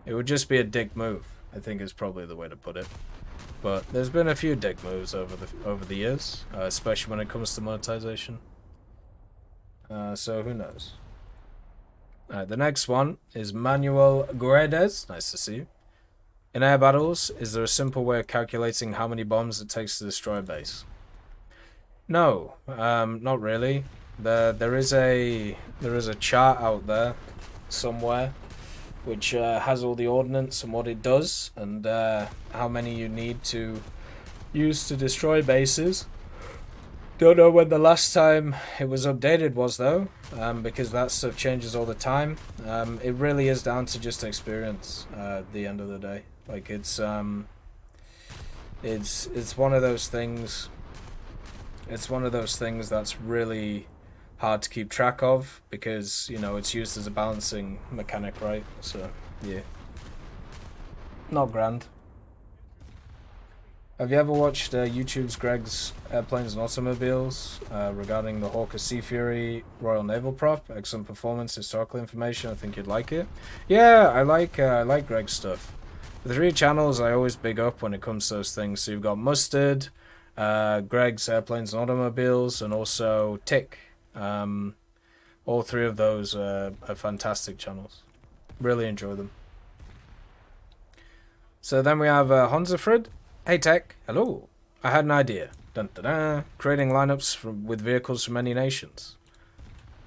It would just be a dick move, I think is probably the way to put it. But there's been a few dick moves over the years, especially when it comes to monetization. So who knows? Alright, the next one is Manuel Guedes. Nice to see you. In air battles, is there a simple way of calculating how many bombs it takes to destroy a base? No, not really. There is a chart out there somewhere which has all the ordnance and what it does, and how many you need to use to destroy bases. Don't know when the last time it was updated was though, because that stuff changes all the time. It really is down to just experience at the end of the day. Like it's one of those things. It's one of those things that's really hard to keep track of, because you know it's used as a balancing mechanic, right? So yeah, not grand. Have you ever watched YouTube's Greg's Airplanes and Automobiles regarding the Hawker Sea Fury Royal Naval Prop? Excellent performance, historical information. I think you'd like it. Yeah, I like Greg's stuff. The 3 channels I always big up when it comes to those things. So you've got Mustard, Greg's Airplanes and Automobiles, and also TEC. All 3 of those are fantastic channels. Really enjoy them. So then we have Honzafred. Hey TEC, hello. I had an idea. Dun, dun, dun. Creating lineups with vehicles from many nations.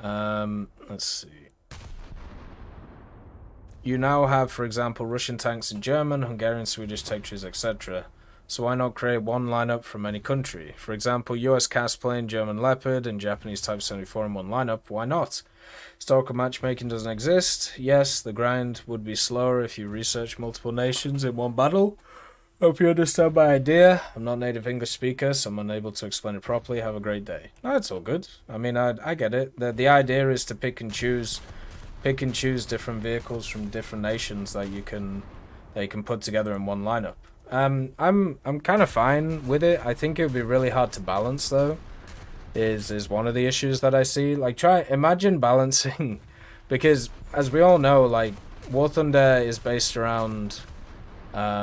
Let's see. you now have, for example, Russian tanks in German, Hungarian, Swedish tech trees, etc. So why not create one lineup from any country? For example, US CAS plane, German Leopard, and Japanese Type 74 in one lineup. Why not? Historical matchmaking doesn't exist. Yes, the grind would be slower if you research multiple nations in one battle. Hope you understand my idea. I'm not a native English speaker, so I'm unable to explain it properly. Have a great day. No, it's all good. I mean, I get it. The idea is to pick and choose different vehicles from different nations that you can put together in one lineup. I'm kind of fine with it. I think it would be really hard to balance though. Is one of the issues that I see. Like, imagine balancing, because as we all know, like War Thunder is based around like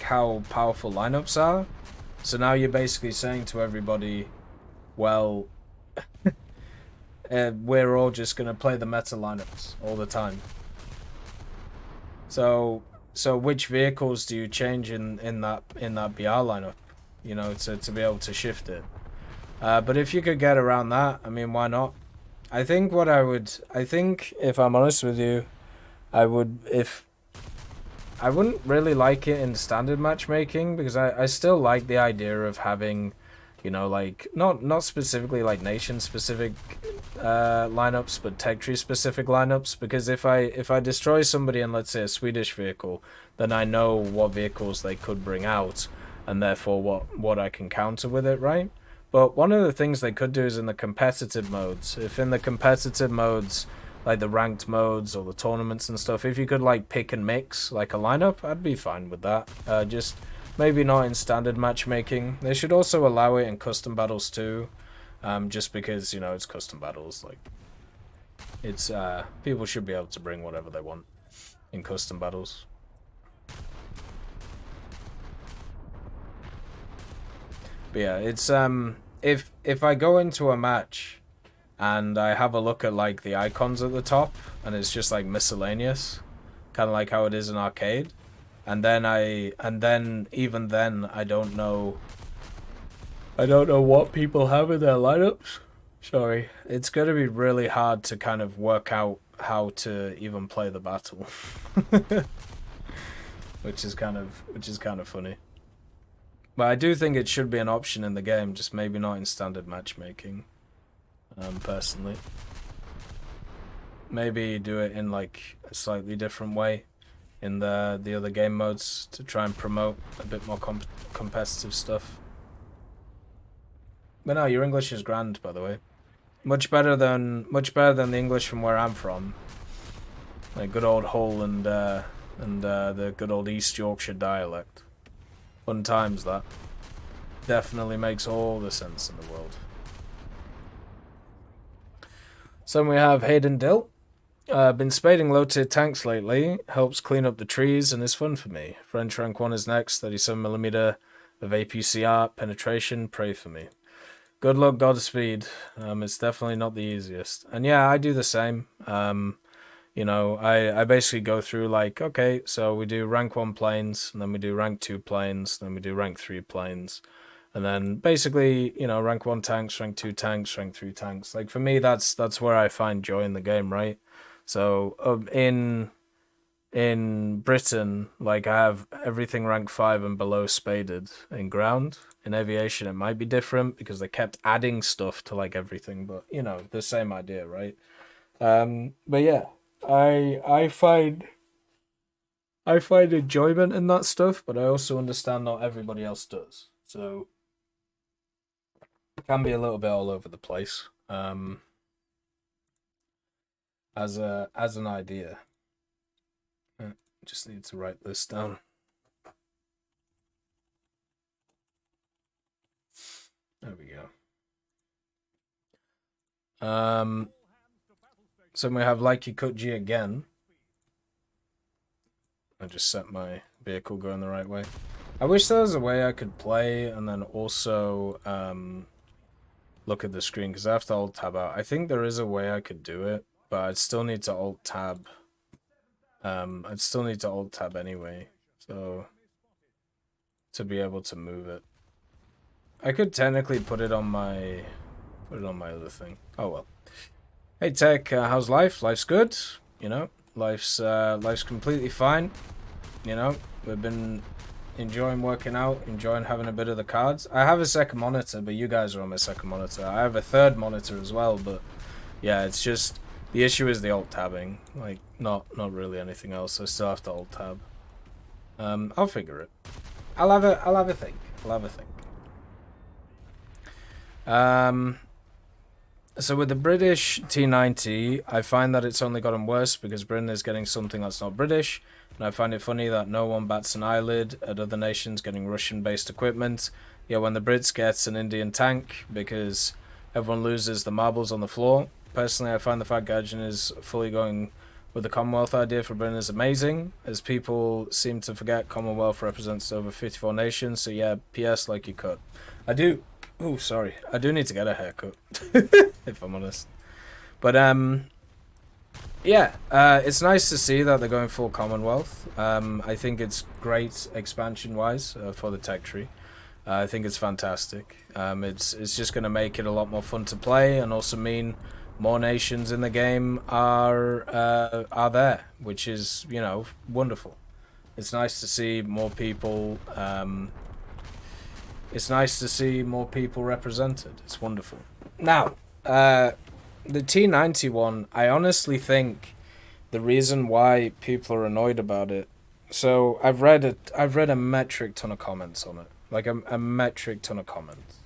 how powerful lineups are. So now you're basically saying to everybody, well, we're all just gonna play the meta lineups all the time. So which vehicles do you change in that BR lineup? You know, to be able to shift it. But if you could get around that, I mean, why not? I think if I'm honest with you, I wouldn't really like it in standard matchmaking, because I still like the idea of having, you know, like not specifically like nation specific lineups, but tech tree specific lineups, because if I destroy somebody in, let's say, a Swedish vehicle, then I know what vehicles they could bring out, and therefore what I can counter with it, right? But one of the things they could do is in the competitive modes. If in the competitive modes, like the ranked modes or the tournaments and stuff, if you could like pick and mix like a lineup, I'd be fine with that. Just maybe not in standard matchmaking. They should also allow it in custom battles too. Just because, you know, it's custom battles. Like, it's people should be able to bring whatever they want in custom battles. But yeah, it's if I go into a match and I have a look at like the icons at the top and it's just like miscellaneous, kind of like how it is in arcade, and then even then I don't know what people have in their lineups. Sorry, it's going to be really hard to kind of work out how to even play the battle. which is kind of funny. But I do think it should be an option in the game, just maybe not in standard matchmaking. Personally, maybe do it in like a slightly different way in the other game modes to try and promote a bit more competitive stuff. But no, your English is grand, by the way. Much better than the English from where I'm from. Like good old Hull and the good old East Yorkshire dialect. Fun times, that. Definitely makes all the sense in the world. So we have Hayden Dill. Been spading low-tier tanks lately. Helps clean up the trees and is fun for me. French rank 1 is next. 37mm of APCR. Penetration. Pray for me. Good luck, Godspeed. It's definitely not the easiest. And yeah, I do the same. You know, I basically go through like, okay, so we do rank 1 planes, and then we do rank 2 planes, then we do rank 3 planes. And then basically, you know, rank 1 tanks, rank 2 tanks, rank 3 tanks. Like for me, that's where I find joy in the game, right? So in Britain, like I have everything rank 5 and below spaded in ground. In aviation, it might be different because they kept adding stuff to like everything, but you know, the same idea, right? But yeah, I find enjoyment in that stuff, but I also understand not everybody else does. So it can be a little bit all over the place. As an idea. Just need to write this down. There we go. So we have Likey Kutji again. I just set my vehicle going the right way. I wish there was a way I could play and then also look at the screen, because I have to alt tab out. I think there is a way I could do it, but I'd still need to alt tab. I'd still need to alt tab anyway, so to be able to move it. I could technically put it on my other thing. Oh well. Hey Tech, how's life? Life's good. You know, life's completely fine. You know, we've been enjoying working out, enjoying having a bit of the cards. I have a second monitor, but you guys are on my second monitor. I have a third monitor as well, but yeah, it's just the issue is the alt tabbing. Like, not really anything else. I still have to alt tab. I'll figure it. I'll have a think. I'll have a think. So with the British T90, I find that it's only gotten worse because Britain is getting something that's not British, and I find it funny that no one bats an eyelid at other nations getting Russian-based equipment. Yeah, when the Brits get an Indian tank because everyone loses the marbles on the floor. Personally, I find the fact Gaijin is fully going with the Commonwealth idea for Britain is amazing, as people seem to forget Commonwealth represents over 54 nations, so yeah, PS like you cut. I do. Oh, sorry. I do need to get a haircut, if I'm honest. But, yeah, it's nice to see that they're going full Commonwealth. I think it's great expansion-wise for the tech tree. I think it's fantastic. It's just going to make it a lot more fun to play and also mean more nations in the game are there, which is, you know, wonderful. It's nice to see more people... It's nice to see more people represented. It's wonderful. Now, the T90 one, I honestly think the reason why people are annoyed about it. So I've read a metric ton of comments on it, like a metric ton of comments.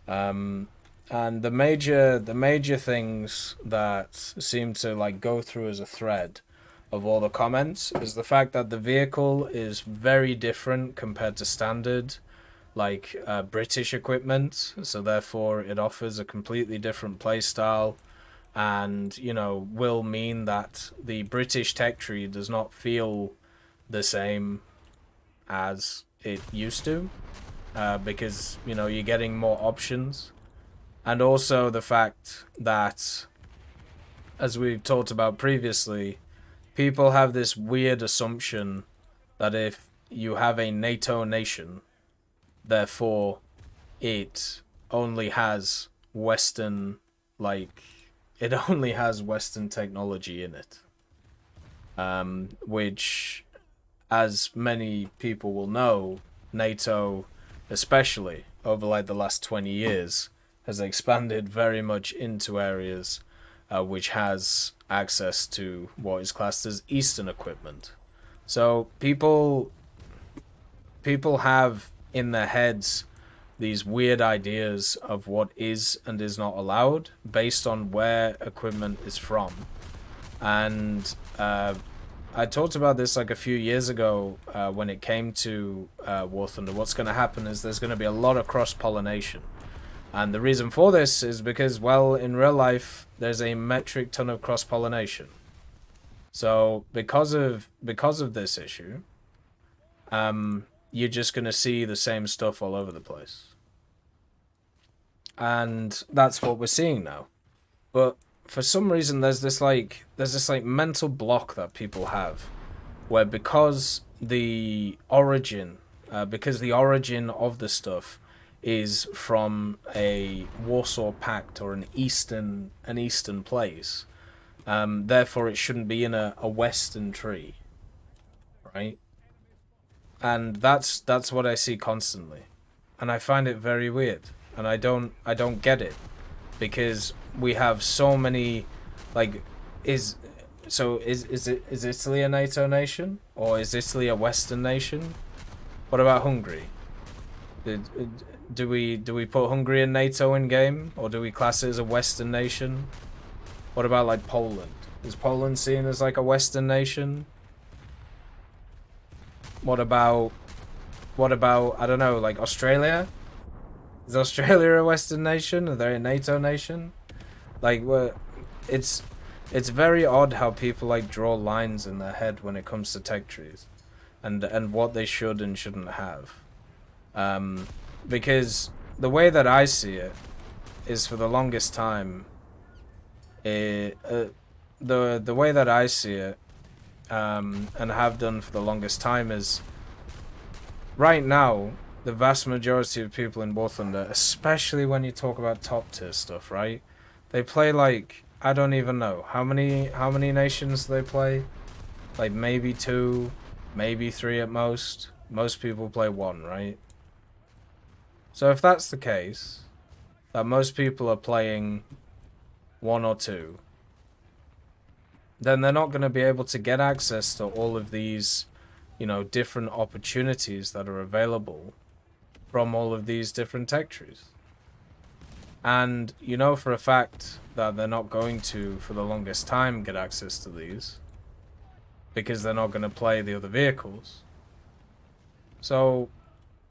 And the major things that seem to like go through as a thread of all the comments is the fact that the vehicle is very different compared to standard. Like British equipment, so therefore it offers a completely different playstyle, and you know will mean that the British tech tree does not feel the same as it used to, because you know you're getting more options, and also the fact that, as we've talked about previously, people have this weird assumption that if you have a NATO nation, therefore, it only has Western, it only has Western technology in it. Which, as many people will know, NATO, especially over like the last 20 years, has expanded very much into areas which has access to what is classed as Eastern equipment. So people have in their heads these weird ideas of what is and is not allowed based on where equipment is from. And I talked about this like a few years ago when it came to War Thunder. What's going to happen is there's going to be a lot of cross-pollination. And the reason for this is because, well, in real life, there's a metric ton of cross-pollination. So because of this issue, you're just going to see the same stuff all over the place. And that's what we're seeing now. But for some reason, there's this mental block that people have, where because the origin of the stuff is from a Warsaw Pact or an Eastern place, therefore it shouldn't be in a Western tree, right? And that's what I see constantly, and I find it very weird, and I don't get it, because we have so many, like, is Italy a NATO nation, or is Italy a Western nation? What about Hungary? Do we put Hungary and NATO in game, or do we class it as a Western nation? What about like Poland? Is Poland seen as like a Western nation? What about I don't know, like Australia? Is Australia a Western nation? Are they a NATO nation? Like, it's very odd how people like draw lines in their head when it comes to tech trees, and what they should and shouldn't have. Because the way that I see it is, for the longest time, the way that I see it, and have done for the longest time, is right now the vast majority of people in War Thunder, especially when you talk about top tier stuff, right? They play like I don't even know. How many nations do they play? Like maybe 2, maybe 3 at most. Most people play 1, right? So if that's the case, that most people are playing 1 or 2, then they're not going to be able to get access to all of these, you know, different opportunities that are available from all of these different tech trees. And you know for a fact that they're not going to, for the longest time, get access to these, because they're not going to play the other vehicles. So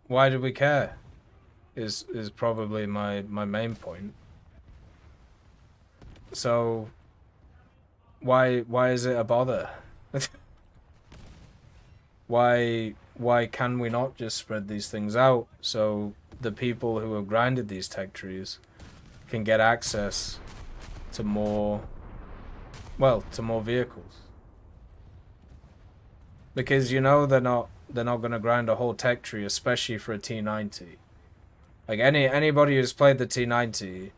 why do we care? Is probably my main point. So why is it a bother? Why can we not just spread these things out so the people who have grinded these tech trees can get access to more, well, to more vehicles? Because you know they're not going to grind a whole tech tree, especially for a T90. Like anybody who's played the T90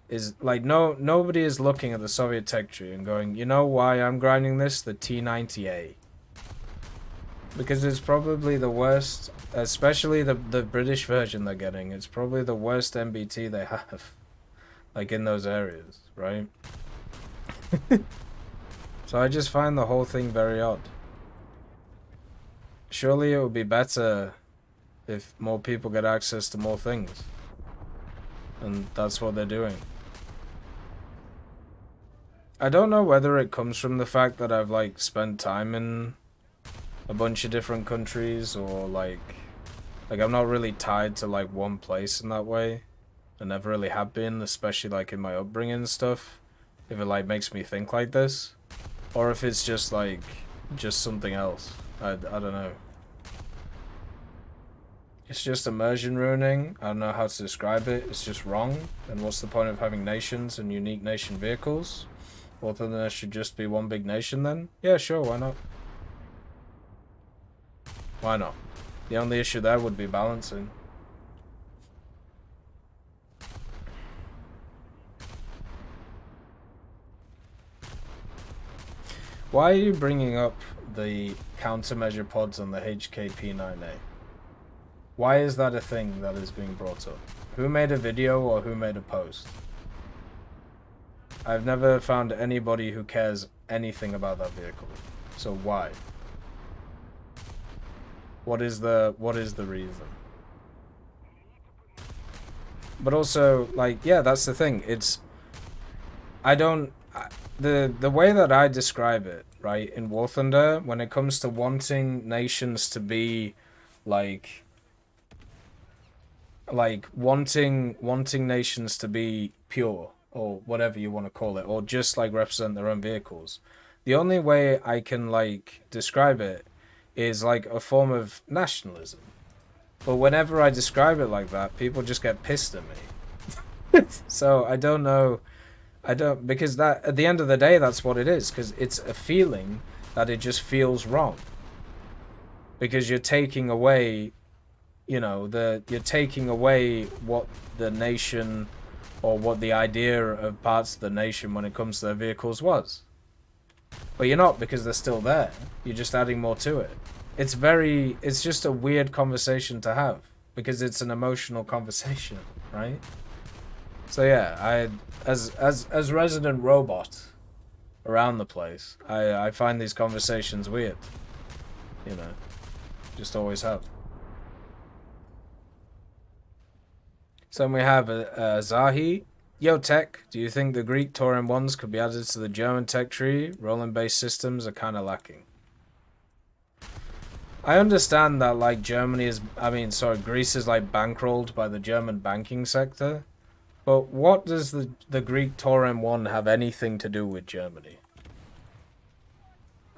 is like, nobody is looking at the Soviet tech tree and going, you know why I'm grinding this? The T90A. Because it's probably the worst, especially the British version they're getting. It's probably the worst MBT they have, like in those areas, right? So I just find the whole thing very odd. Surely it would be better if more people get access to more things. And that's what they're doing. I don't know whether it comes from the fact that I've like spent time in a bunch of different countries, or like I'm not really tied to like one place in that way. I never really have been, especially like in my upbringing and stuff. If it like makes me think like this, or if it's just like just something else. I don't know. It's just immersion ruining. I don't know how to describe it. It's just wrong. And what's the point of having nations and unique nation vehicles? Well, then there should just be one big nation then? Yeah, sure, why not? Why not? The only issue there would be balancing. Why are you bringing up the countermeasure pods on the HKP9A? Why is that a thing that is being brought up? Who made a video or who made a post? I've never found anybody who cares anything about that vehicle. So why? What is the reason? But also, like, yeah, that's the thing. It's the way that I describe it, right, in War Thunder, when it comes to wanting nations to be like wanting nations to be pure, or whatever you want to call it, or just like represent their own vehicles. The only way I can like describe it is like a form of nationalism. But whenever I describe it like that, people just get pissed at me. So I don't know. Because that at the end of the day, that's what it is. Because it's a feeling that it just feels wrong. Because you're taking away, you know, you're taking away what the nation, or what the idea of parts of the nation when it comes to their vehicles was. But you're not, because they're still there. You're just adding more to it. It's just a weird conversation to have, because it's an emotional conversation, right? So yeah, as resident robot around the place, I find these conversations weird. You know, just always have. So then we have Zahi. Yo, Tech, do you think the Greek Taurian ones could be added to the German tech tree? Rolling-based systems are kind of lacking. I understand that, like, Greece is, like, bankrolled by the German banking sector. But what does the Greek Taurian one have anything to do with Germany?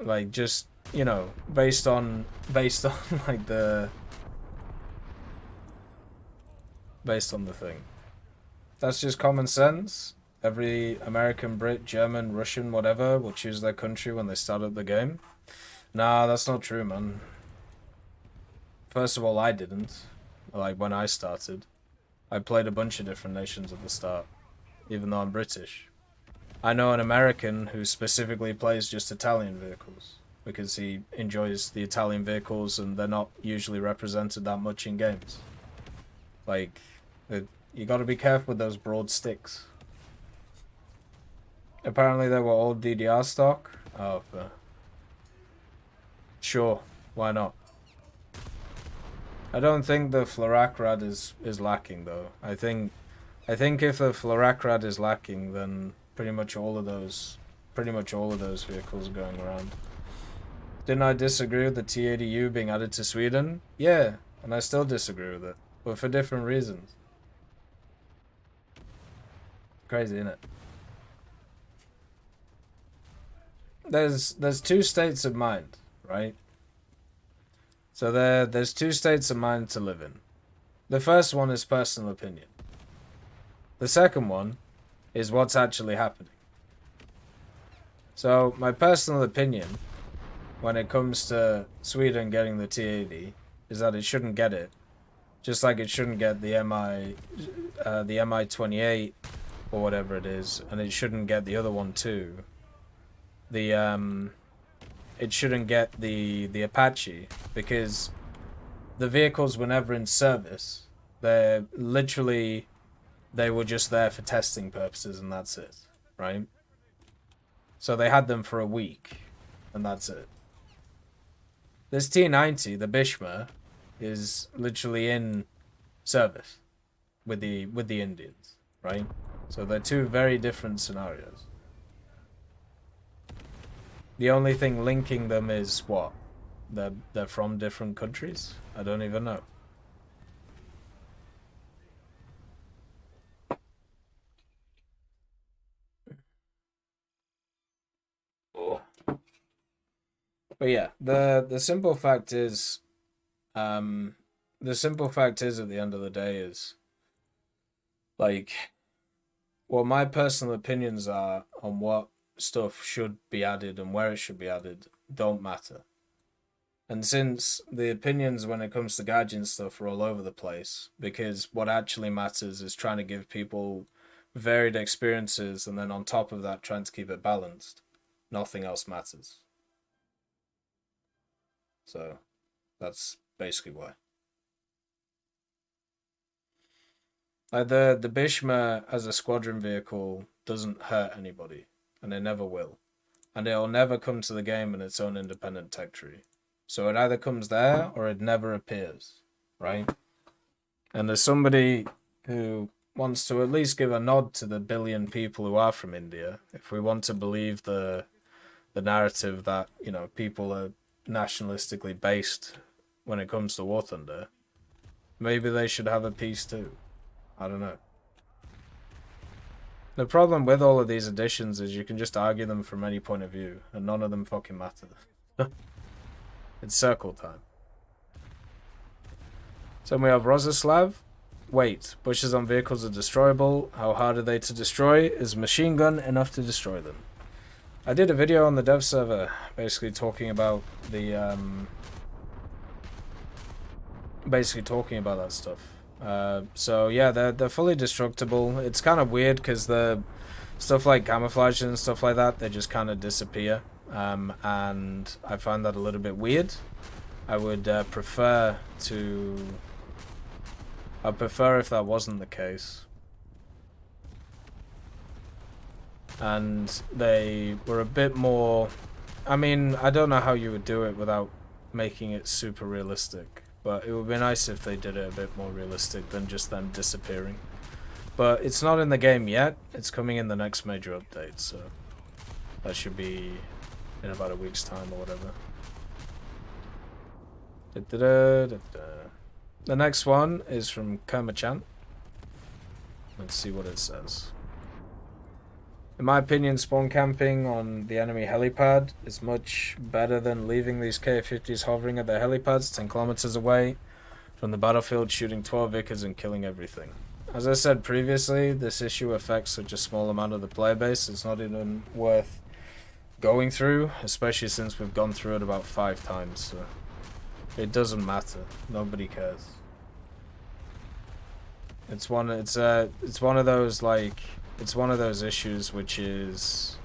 Like, just, you know, based on like, based on the thing. That's just common sense. Every American, Brit, German, Russian, whatever, will choose their country when they start up the game. Nah, that's not true, man. First of all, I didn't. Like, when I started. I played a bunch of different nations at the start. Even though I'm British. I know an American who specifically plays just Italian vehicles because he enjoys the Italian vehicles and they're not usually represented that much in games. Like, you got to be careful with those broad sticks. Apparently they were all DDR stock. Oh, sure, why not? I don't think the Floracrad is lacking though. I think if the Floracrad is lacking, then pretty much all of those vehicles are going around. Didn't I disagree with the T80U being added to Sweden? Yeah, and I still disagree with it, but for different reasons. Crazy, isn't it? There's two states of mind, right? So there's two states of mind to live in. The first one is personal opinion. The second one is what's actually happening. So my personal opinion when it comes to Sweden getting the T80 is that it shouldn't get it. Just like it shouldn't get the MI-28 or whatever it is, and it shouldn't get the other one too. It shouldn't get the Apache because the vehicles were never in service. They were just there for testing purposes and that's it, right? So they had them for a week and that's it. This T90, the Bishma, is literally in service with the Indians, right? So they're two very different scenarios. The only thing linking them is what? They're from different countries? I don't even know. Oh. But yeah, the simple fact is at the end of the day is like what my personal opinions are on what stuff should be added and where it should be added don't matter. And since the opinions when it comes to Gaijin stuff are all over the place, because what actually matters is trying to give people varied experiences and then on top of that trying to keep it balanced. Nothing else matters. So that's basically why. Like the Bishma as a squadron vehicle doesn't hurt anybody, and it never will. And it'll never come to the game in its own independent tech tree. So it either comes there or it never appears, right? And as somebody who wants to at least give a nod to the billion people who are from India, if we want to believe the narrative that, you know, people are nationalistically based when it comes to War Thunder, maybe they should have a piece too. I don't know. The problem with all of these additions is you can just argue them from any point of view, and none of them fucking matter. It's circle time. So we have Rozislav. Wait, bushes on vehicles are destroyable. How hard are they to destroy? Is machine gun enough to destroy them? I did a video on the dev server basically talking about the that stuff. So yeah, they're fully destructible. It's kind of weird because the stuff like camouflage and stuff like that, they just kind of disappear. And I find that a little bit weird. I would prefer if that wasn't the case. And they were a bit more... I mean, I don't know how you would do it without making it super realistic. But it would be nice if they did it a bit more realistic than just them disappearing. But it's not in the game yet. It's coming in the next major update, so that should be in about a week's time or whatever. The next one is from Kerma-chan. Let's see what it says. In my opinion, spawn camping on the enemy helipad is much better than leaving these K-50s hovering at their helipads 10 kilometers away from the battlefield, shooting 12 Vickers and killing everything. As I said previously, this issue affects such a small amount of the player base, it's not even worth going through, especially since we've gone through it about 5 times, so it doesn't matter. Nobody cares. It's one of those, like, it's one of those issues which is...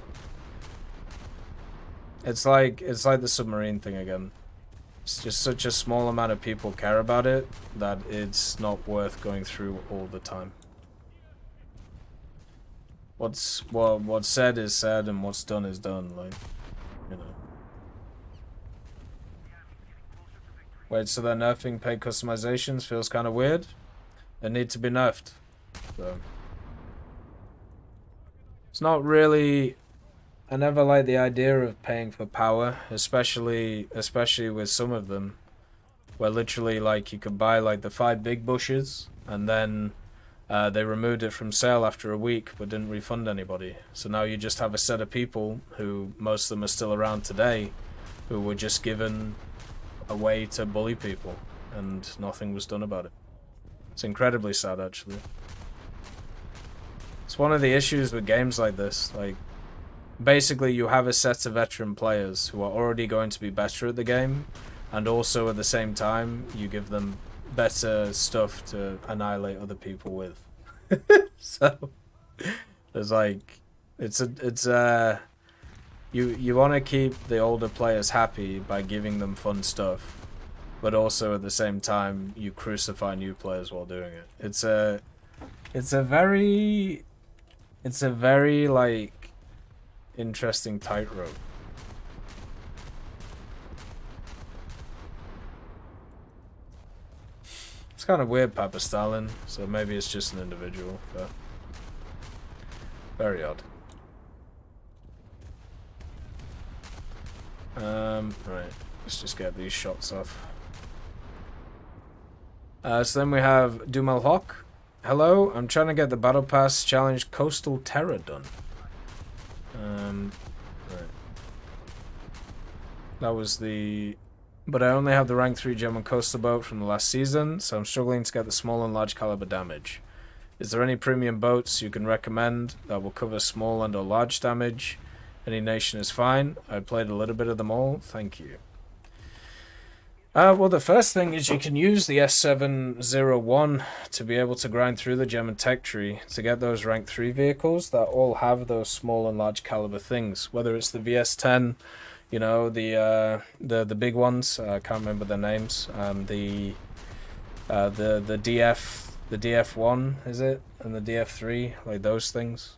It's like the submarine thing again. It's just such a small amount of people care about it that it's not worth going through all the time. What's said is said, and what's done is done. Like, you know. Wait, so they're nerfing paid customizations? Feels kind of weird. They need to be nerfed. So it's not really. I never like the idea of paying for power, especially with some of them, where literally like you could buy like the 5 big bushes, and then they removed it from sale after a week, but didn't refund anybody. So now you just have a set of people who, most of them are still around today, who were just given a way to bully people, and nothing was done about it. It's incredibly sad, actually. It's one of the issues with games like this. Like, basically you have a set of veteran players who are already going to be better at the game, and also at the same time you give them better stuff to annihilate other people with. So there's like you want to keep the older players happy by giving them fun stuff, but also at the same time you crucify new players while doing it. It's a very like interesting tightrope. It's kind of weird, Papa Stalin, so maybe it's just an individual, but very odd. Right, let's just get these shots off. So then we have Dumel Hawk. Hello, I'm trying to get the Battle Pass Challenge Coastal Terror done. Right. That was the... But I only have the rank 3 German coastal boat from the last season, so I'm struggling to get the small and large caliber damage. Is there any premium boats you can recommend that will cover small and or large damage? Any nation is fine. I played a little bit of them all. Thank you. Well, the first thing is you can use the S701 to be able to grind through the German tech tree to get those rank 3 vehicles that all have those small and large caliber things. Whether it's the VS10, you know, the big ones. I can't remember their names. The DF1 is it, and the DF3, like those things.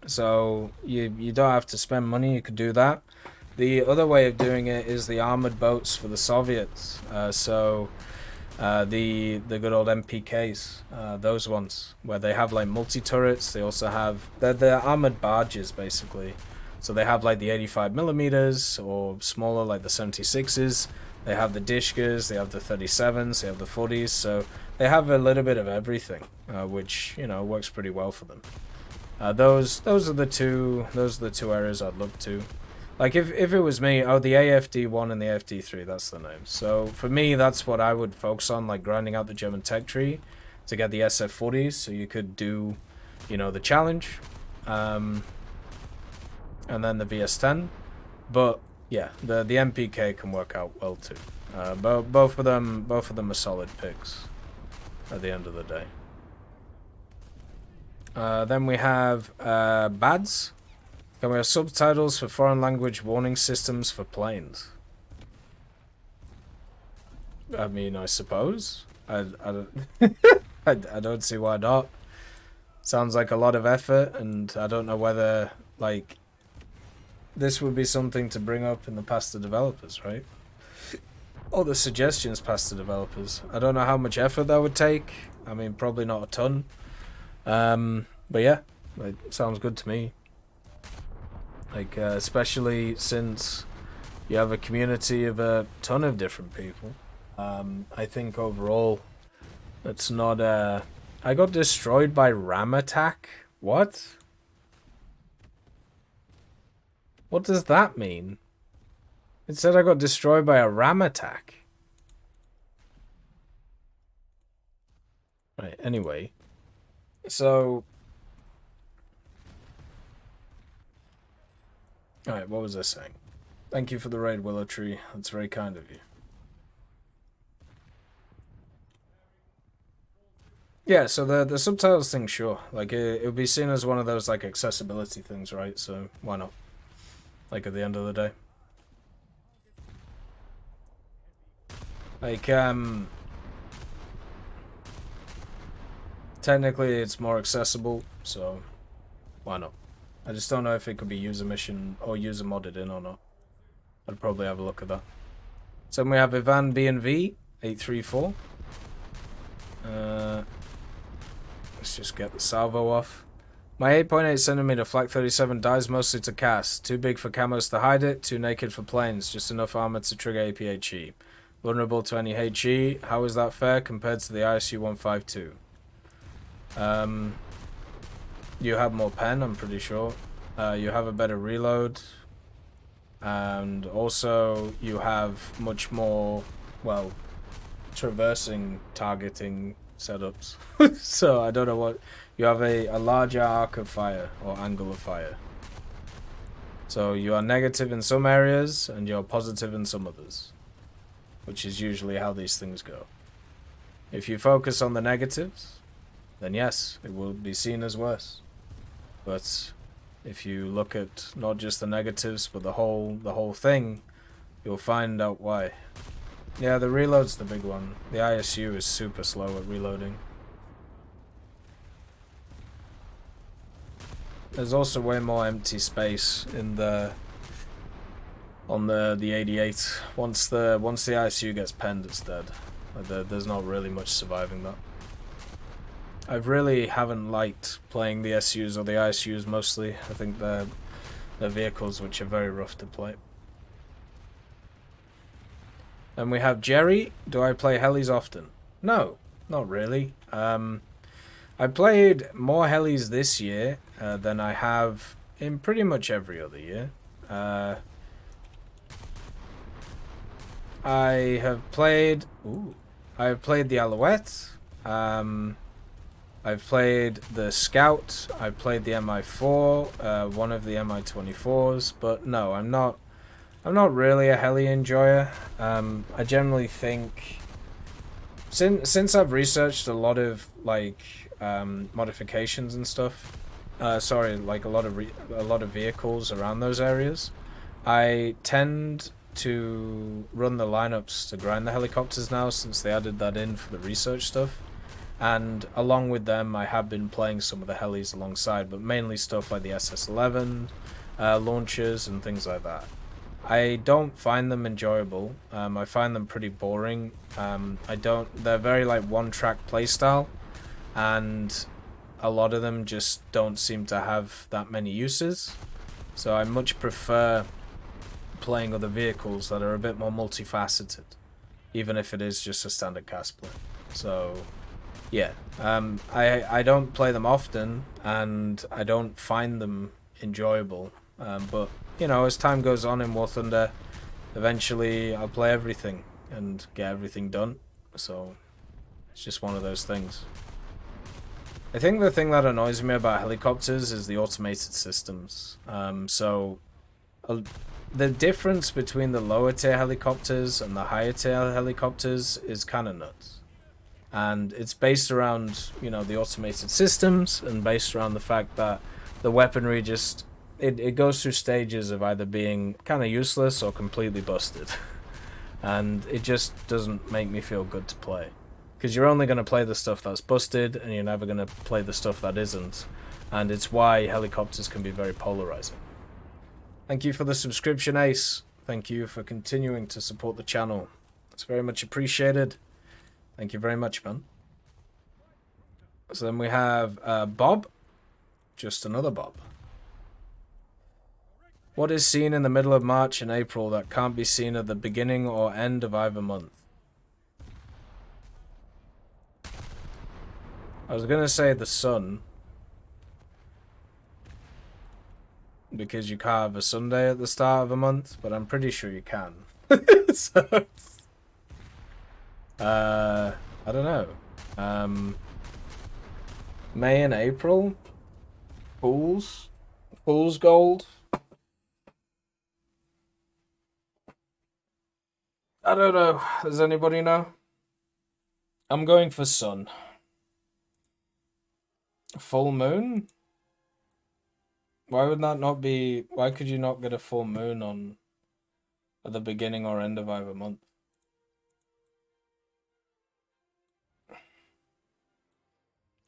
So you don't have to spend money. You could do that. The other way of doing it is the armored boats for the Soviets. The good old MPKs, those ones where they have like multi turrets. They also have they're armored barges basically. So they have like the 85mm or smaller like the 76s. They have the Dishkas, they have the 37s, they have the 40s. So they have a little bit of everything, which you know works pretty well for them. Those are the two areas I'd look to. Like if it was me, the AFD1 and the AFD3, that's the name. So for me, that's what I would focus on, like grinding out the German tech tree to get the SF40s, so you could do, you know, the challenge, and then the VS10. But yeah, the MPK can work out well too. Both of them are solid picks at the end of the day. Then we have BADS. Can we have subtitles for foreign language warning systems for planes? I mean, I suppose. I don't I don't see why not. Sounds like a lot of effort, and I don't know whether like this would be something to bring up in the past to developers, right? Or the suggestions past to developers. I don't know how much effort that would take. I mean, probably not a ton. But yeah, it sounds good to me. Like, especially since you have a community of a ton of different people. I think overall, it's not I got destroyed by ram attack? What? What does that mean? It said I got destroyed by a ram attack. Right, anyway. So... Alright, what was I saying? Thank you for the raid, Willow Tree. That's very kind of you. Yeah, so the subtitles thing, sure. Like, it would be seen as one of those, like, accessibility things, right? So, why not? Like, at the end of the day. Like, technically it's more accessible, so why not? I just don't know if it could be user mission or user modded in or not. I'd probably have a look at that. So we have Ivan B&V 834. Let's just get the salvo off. My 8.8cm Flak 37 dies mostly to CAS. Too big for camos to hide it, too naked for planes, just enough armor to trigger APHE. Vulnerable to any HE. How is that fair compared to the ISU 152? You have more pen, I'm pretty sure. You have a better reload. And also you have much more, well, traversing targeting setups. So I don't know what... You have a larger arc of fire, or angle of fire. So you are negative in some areas, and you're positive in some others. Which is usually how these things go. If you focus on the negatives, then yes, it will be seen as worse. But if you look at not just the negatives, but the whole thing, you'll find out why. Yeah, the reload's the big one. The ISU is super slow at reloading. There's also way more empty space in on the 88. Once the ISU gets penned, it's dead. There's not really much surviving that. I really haven't liked playing the SUs or the ISUs mostly. I think they're vehicles which are very rough to play. And we have Jerry. Do I play helis often? No, not really. I played more helis this year than I have in pretty much every other year. I have played... Ooh. I've played the Alouette. I've played the Scout. I've played the MI4, one of the MI24s, but no, I'm not really a heli enjoyer. I generally think since I've researched a lot of like modifications and stuff, like a lot of vehicles around those areas, I tend to run the lineups to grind the helicopters now since they added that in for the research stuff. And along with them, I have been playing some of the helis alongside, but mainly stuff like the SS-11 launchers and things like that. I don't find them enjoyable. I find them pretty boring. They're very like one-track playstyle, and a lot of them just don't seem to have that many uses. So I much prefer playing other vehicles that are a bit more multifaceted, even if it is just a standard CAS play. So yeah, I don't play them often, and I don't find them enjoyable. But you know, as time goes on in War Thunder, eventually I'll play everything and get everything done. So it's just one of those things. I think the thing that annoys me about helicopters is the automated systems. The difference between the lower tier helicopters and the higher tier helicopters is kind of nuts. And it's based around, you know, the automated systems and based around the fact that the weaponry just... It goes through stages of either being kind of useless or completely busted. And it just doesn't make me feel good to play. Because you're only going to play the stuff that's busted, and you're never going to play the stuff that isn't. And it's why helicopters can be very polarizing. Thank you for the subscription, Ace. Thank you for continuing to support the channel. It's very much appreciated. Thank you very much, man. So then we have Bob. Just another Bob. What is seen in the middle of March and April that can't be seen at the beginning or end of either month? I was going to say the sun, because you can't have a Sunday at the start of a month, but I'm pretty sure you can. So, I don't know. May and April? Fool's Gold? I don't know. Does anybody know? I'm going for sun. Full moon? Why would that not be? Why could you not get a full moon on at the beginning or end of either month?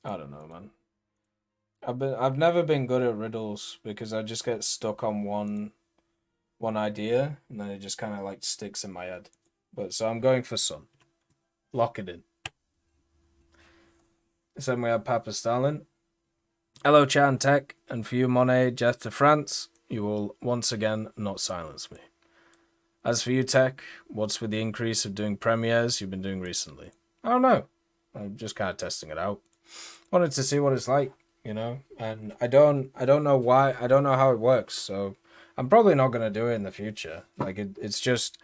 I don't know, man. I've never been good at riddles because I just get stuck on one idea and then it just kind of like sticks in my head. But so I'm going for sun. Lock it in. Then we have Papa Stalin. Hello, Chan Tech, and for you, Monet, Jet to France, you will once again not silence me. As for you, Tech, what's with the increase of doing premieres you've been doing recently? I don't know. I'm just kind of testing it out. Wanted to see what it's like, you know, and I don't know why, I don't know how it works, so I'm probably not gonna do it in the future. Like it's just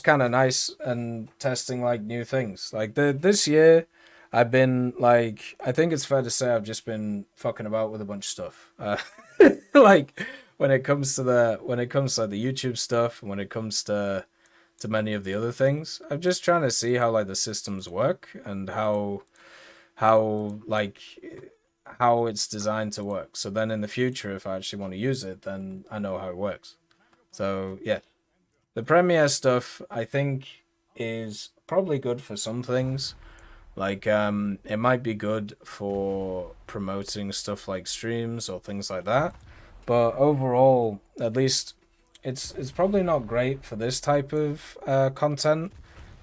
kind of nice and testing like new things. Like this year, I've been like, I think it's fair to say I've just been fucking about with a bunch of stuff. Like when it comes to the YouTube stuff, and when it comes to many of the other things, I'm just trying to see how like the systems work and how like how it's designed to work. So then in the future, if I actually want to use it, then I know how it works. So yeah, the Premiere stuff I think is probably good for some things. Like it might be good for promoting stuff like streams or things like that. But overall, at least it's probably not great for this type of content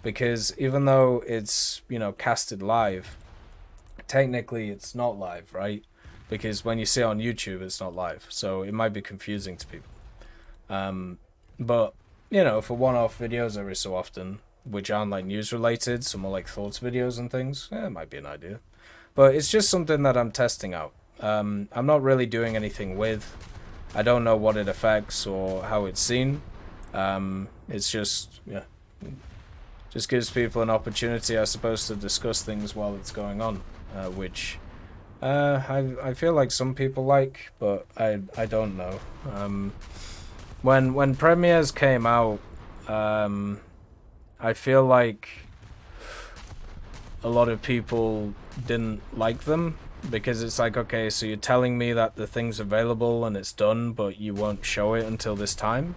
because even though it's, you know, casted live, technically it's not live, right? Because when you see it on YouTube, it's not live, so it might be confusing to people. But you know, for one-off videos every so often, which aren't like news related, some more like thoughts videos and things, it might be an idea. But it's just something that I'm testing out. I'm not really doing anything with. I don't know what it affects or how it's seen. It's just, yeah, just gives people an opportunity, I suppose, to discuss things while it's going on, which I feel like some people like, but I don't know. When premieres came out, I feel like a lot of people didn't like them because it's like, okay, so you're telling me that the thing's available and it's done, but you won't show it until this time.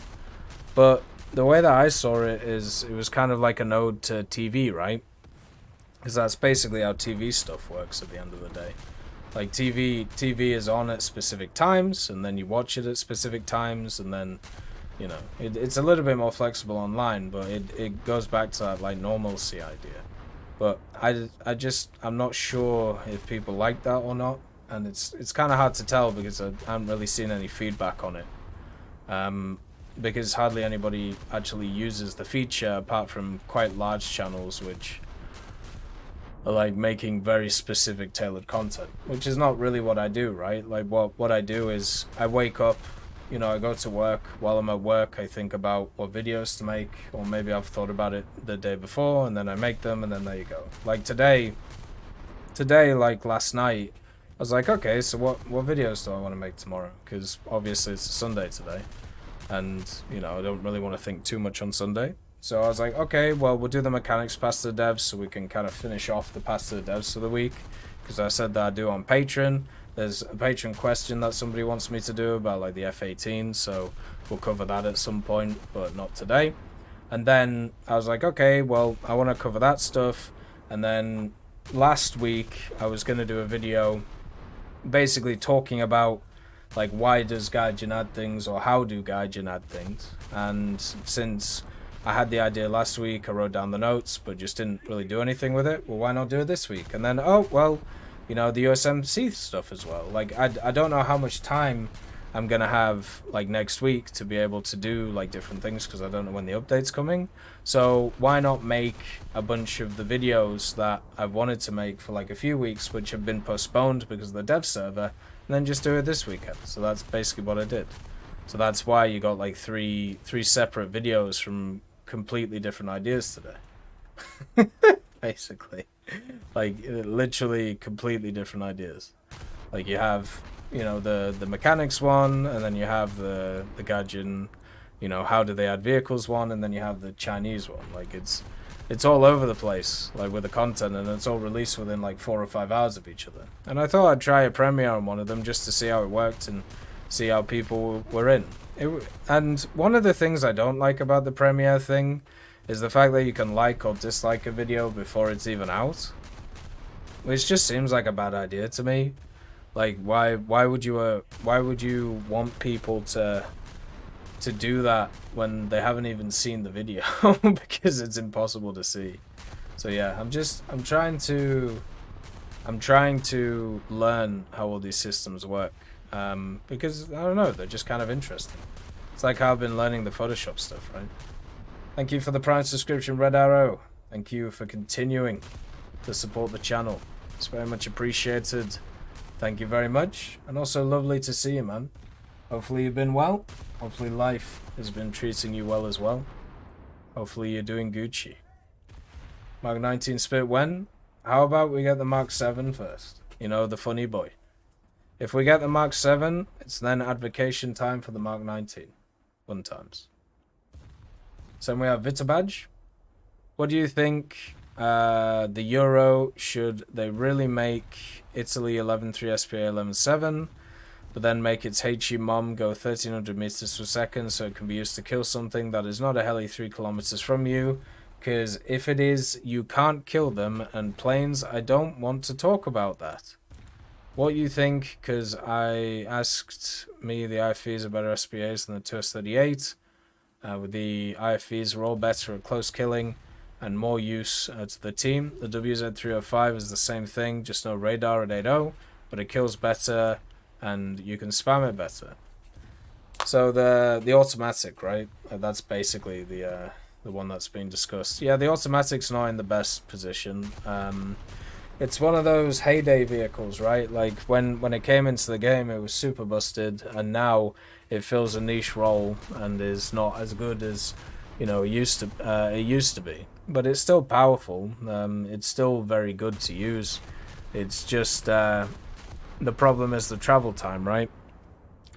But the way that I saw it is it was kind of like an ode to TV, right? Because that's basically how TV stuff works at the end of the day. Like TV is on at specific times, and then you watch it at specific times, and then, you know, it's a little bit more flexible online, but it goes back to that like normalcy idea. But I'm not sure if people like that or not, and it's kind of hard to tell because I haven't really seen any feedback on it. Because hardly anybody actually uses the feature apart from quite large channels which are like making very specific tailored content, which is not really what I do, right? Like what I do is I wake up, you know, I go to work. While I'm at work, I think about what videos to make, or maybe I've thought about it the day before, and then I make them, and then there you go. Like today, like last night, I was like, okay, so what videos do I want to make tomorrow? Because obviously it's a Sunday today, and, you know, I don't really want to think too much on Sunday. So I was like, okay, well, we'll do the mechanics past the devs so we can kind of finish off the past the devs for the week. Because I said that I do on Patreon. There's a Patreon question that somebody wants me to do about like the F-18, so we'll cover that at some point, but not today. And then I was like, okay, well, I want to cover that stuff. And then last week I was going to do a video basically talking about like why does Gaijin add things, or how do Gaijin add things. And since I had the idea last week, I wrote down the notes, but just didn't really do anything with it. Well, why not do it this week? And then, oh, well, you know, the USMC stuff as well. Like, I don't know how much time I'm going to have, like, next week to be able to do, like, different things, because I don't know when the update's coming. So why not make a bunch of the videos that I've wanted to make for, like, a few weeks, which have been postponed because of the dev server, and then just do it this weekend. So that's basically what I did. So that's why you got, like, three separate videos from completely different ideas today. Basically, like literally completely different ideas. Like you have, you know, the mechanics one, and then you have the Gaijin, you know, how do they add vehicles one, and then you have the Chinese one. Like it's it's all over the place, like with the content, and it's all released within like 4 or 5 hours of each other. And I thought I'd try a premiere on one of them just to see how it worked and see how people were in. And one of the things I don't like about the premiere thing is the fact that you can like or dislike a video before it's even out, which just seems like a bad idea to me. Like, why would you want people to do that when they haven't even seen the video because it's impossible to see. So yeah, I'm trying to learn how all these systems work, because I don't know, they're just kind of interesting. It's like how I've been learning the Photoshop stuff, right? Thank you for the Prime subscription, Red Arrow. Thank you for continuing to support the channel. It's very much appreciated. Thank you very much, and also lovely to see you, man. Hopefully you've been well. Hopefully life has been treating you well as well. Hopefully you're doing Gucci. Mark 19 Spit when? How about we get the Mark 7 first? You know, the funny boy. If we get the Mark 7, it's then advocation time for the Mark 19. Fun times. So we have Vita Badge. What do you think the Euro, should they really make Italy 11.3 SPA 11.7? But then make its HE mom go 1300 meters per second so it can be used to kill something that is not a heli 3 kilometers from you? Because if it is, you can't kill them, and planes, I don't want to talk about that. What you think? Because I asked me the IFVs are better SPAs than the 2S38. With the IFVs are all better at close killing and more use to the team. The WZ305 is the same thing, just no radar at 8.0, but it kills better and you can spam it better. So the automatic, right? That's basically the one that's been discussed. Yeah, the automatic's not in the best position. It's one of those heyday vehicles, right? Like when it came into the game, it was super busted, and now it fills a niche role and is not as good as, you know, it used to be. But it's still powerful. It's still very good to use. It's just the problem is the travel time, right?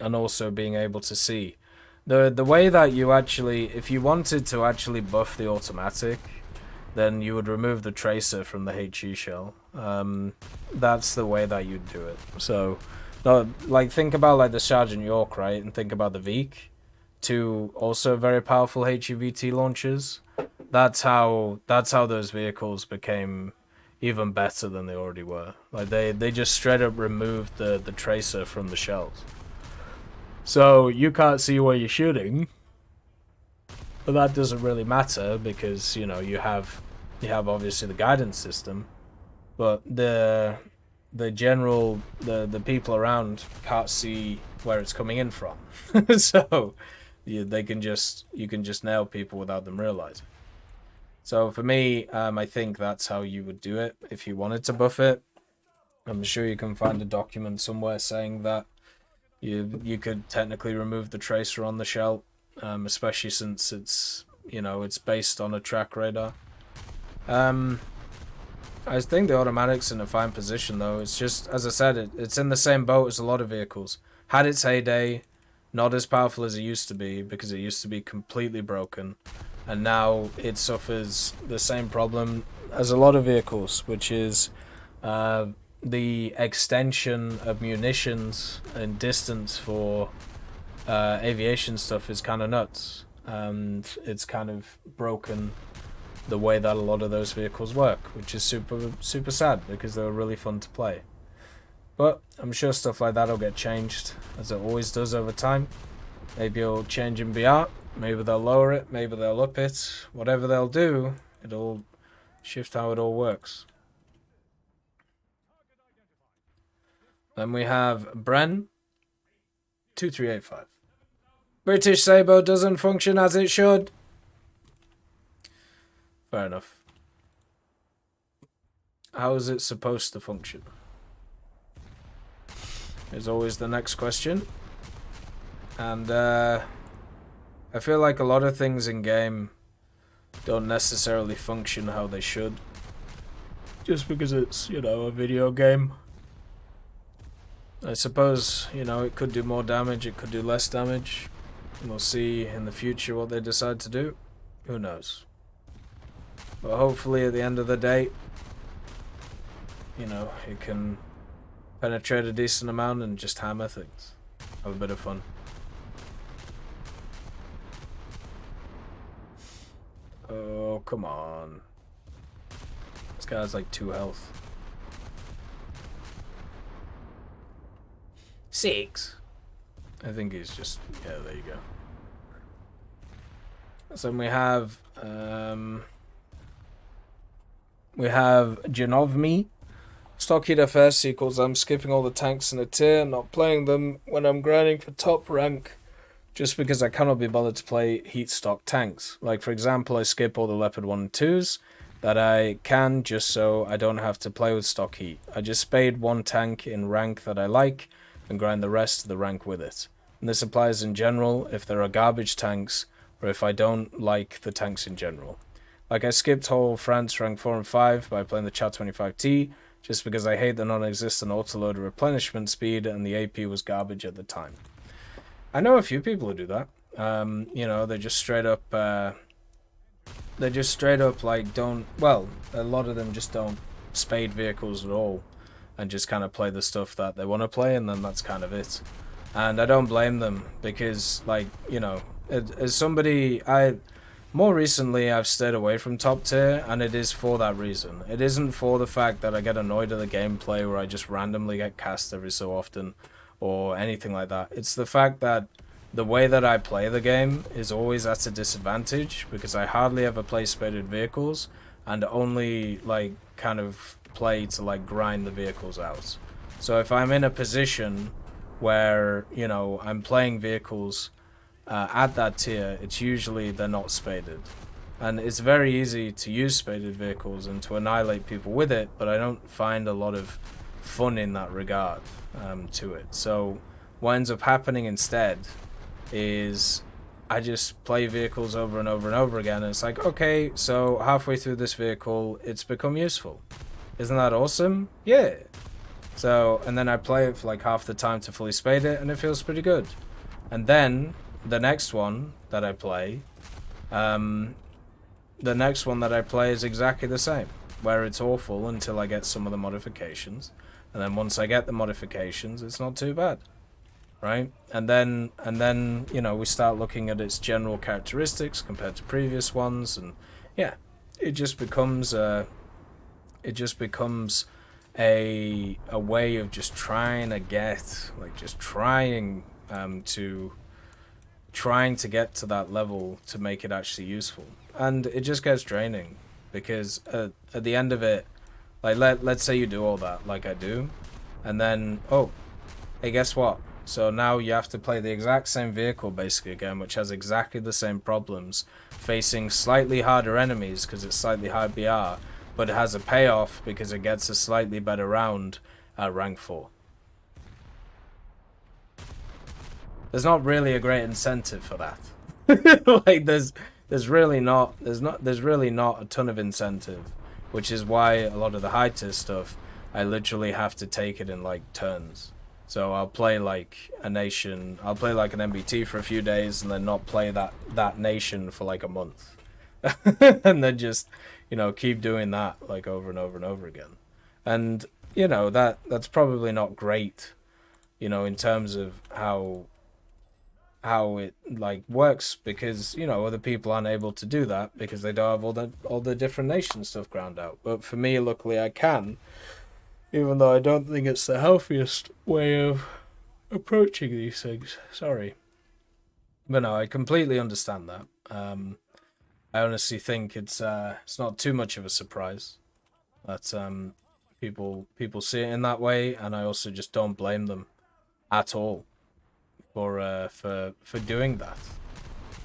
And also being able to see. The way that you actually, if you wanted to actually buff the automatic, then you would remove the tracer from the HE shell. That's the way that you'd do it. So, no, like, think about like the Sergeant York, right? And think about the Veek. Two also very powerful HEVT launchers. That's how those vehicles became even better than they already were. Like they just straight up removed the tracer from the shells. So you can't see where you're shooting. But that doesn't really matter because, you know, you have obviously the guidance system, but the general the people around can't see where it's coming in from. So you can just nail people without them realizing. So for me, I think that's how you would do it if you wanted to buff it. I'm sure you can find a document somewhere saying that you could technically remove the tracer on the shell, especially since it's, you know, it's based on a track radar. I think the automatic's in a fine position though. It's just, as I said, it's in the same boat as a lot of vehicles. Had its heyday, not as powerful as it used to be because it used to be completely broken. And now it suffers the same problem as a lot of vehicles, which is the extension of munitions and distance for aviation stuff is kind of nuts. And it's kind of broken the way that a lot of those vehicles work, which is super sad because they were really fun to play. But I'm sure stuff like that will get changed, as it always does over time. Maybe it'll change in BR. Maybe they'll lower it, maybe they'll up it. Whatever they'll do, it'll shift how it all works. Then we have Bren 2385. British Sabo doesn't function as it should. Fair enough. How is it supposed to function? Is always the next question. And I feel like a lot of things in game don't necessarily function how they should. Just because it's, you know, a video game. I suppose, you know, it could do more damage, it could do less damage. We'll see in the future what they decide to do. Who knows? But hopefully at the end of the day, you know, it can penetrate a decent amount and just hammer things. Have a bit of fun. Oh, come on. This guy has like 2 health. 6. I think he's just, yeah, there you go. So we have Genovme. Stock heat FS equals I'm skipping all the tanks in a tier, not playing them when I'm grinding for top rank, just because I cannot be bothered to play heat stock tanks. Like, for example, I skip all the Leopard 1 and 2s that I can just so I don't have to play with stock heat. I just spade one tank in rank that I like and grind the rest to the rank with it. And this applies in general if there are garbage tanks or if I don't like the tanks in general. Like, I skipped whole France rank 4 and 5 by playing the Chat 25T just because I hate the non-existent autoloader replenishment speed and the AP was garbage at the time. I know a few people who do that. You know, they just straight up like don't, well, a lot of them just don't spade vehicles at all and just kind of play the stuff that they want to play, and then that's kind of it. And I don't blame them because, like, you know, as somebody, more recently I've stayed away from top tier, and it is for that reason. It isn't for the fact that I get annoyed at the gameplay where I just randomly get cast every so often or anything like that. It's the fact that the way that I play the game is always at a disadvantage because I hardly ever play spaded vehicles and only like kind of play to like grind the vehicles out. So if I'm in a position where, you know, I'm playing vehicles at that tier, it's usually they're not spaded. And it's very easy to use spaded vehicles and to annihilate people with it, but I don't find a lot of fun in that regard to it. So what ends up happening instead is I just play vehicles over and over and over again, and it's like, okay, so halfway through this vehicle, it's become useful. Isn't that awesome? Yeah. So, and then I play it for like half the time to fully spade it, and it feels pretty good. And then the next one that I play is exactly the same, where it's awful until I get some of the modifications, and then once I get the modifications, it's not too bad, right? And then you know, we start looking at its general characteristics compared to previous ones, and yeah, it just becomes a way of just trying to get, like, just trying to get to that level to make it actually useful. And it just gets draining because at the end of it, like, let's say you do all that like I do, and then, oh, hey, guess what? So now you have to play the exact same vehicle basically again, which has exactly the same problems, facing slightly harder enemies because it's slightly high BR, but it has a payoff because it gets a slightly better round at rank 4. There's not really a great incentive for that. Like, there's really not a ton of incentive, which is why a lot of the high tier stuff I literally have to take it in like turns. So I'll play like a nation, I'll play like an MBT for a few days and then not play that nation for like a month. And then just, you know, keep doing that like over and over and over again. And, you know, that's probably not great, you know, in terms of how it like works, because, you know, other people aren't able to do that because they don't have all the different nation stuff ground out. But for me, luckily I can, even though I don't think it's the healthiest way of approaching these things. Sorry. But no, I completely understand that. I honestly think it's not too much of a surprise that people see it in that way, and I also just don't blame them at all for doing that.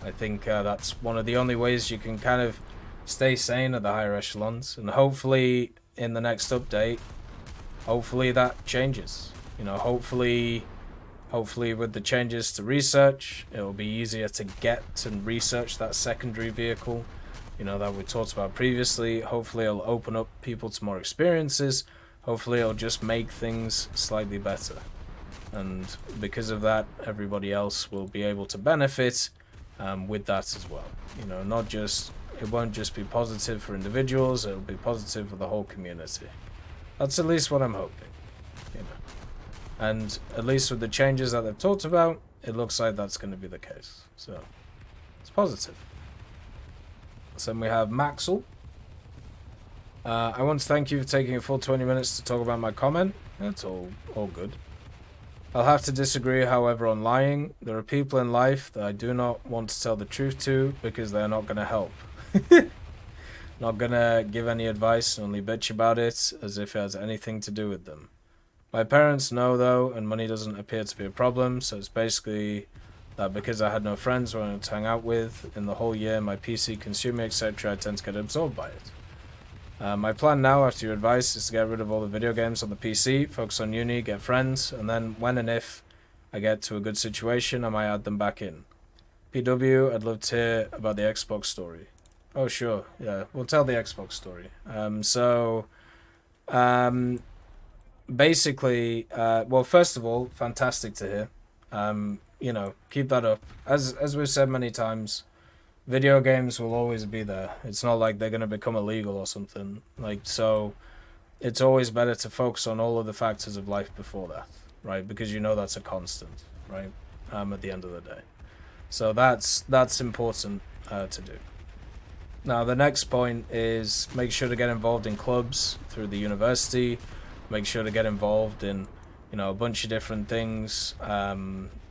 I think that's one of the only ways you can kind of stay sane at the higher echelons, and hopefully in the next update, hopefully that changes. You know, hopefully with the changes to research, it'll be easier to get and research that secondary vehicle, you know, that we talked about previously. Hopefully it'll open up people to more experiences. Hopefully it'll just make things slightly better. And because of that, everybody else will be able to benefit with that as well. You know, not just it won't just be positive for individuals, it'll be positive for the whole community. That's at least what I'm hoping, you know. And at least with the changes that they've talked about, it looks like that's going to be the case. So, it's positive. So then we have Maxwell. I want to thank you for taking a full 20 minutes to talk about my comment. That's all good. I'll have to disagree, however, on lying. There are people in life that I do not want to tell the truth to because they're not going to help. Not going to give any advice, only bitch about it as if it has anything to do with them. My parents know, though, and money doesn't appear to be a problem, so it's basically that because I had no friends or anyone to hang out with in the whole year, my PC consuming, etc., I tend to get absorbed by it. My plan now, after your advice, is to get rid of all the video games on the PC, focus on uni, get friends, and then when and if I get to a good situation, I might add them back in. PW, I'd love to hear about the Xbox story. Oh, sure, yeah, we'll tell the Xbox story. Basically, well, first of all, fantastic to hear. You know, keep that up. As we've said many times, video games will always be there. It's not like they're going to become illegal or something. Like, so it's always better to focus on all of the factors of life before that, right? Because you know that's a constant, right? At the end of the day. So that's important to do. Now, the next point is make sure to get involved in clubs through the university. Make sure to get involved in, you know, a bunch of different things,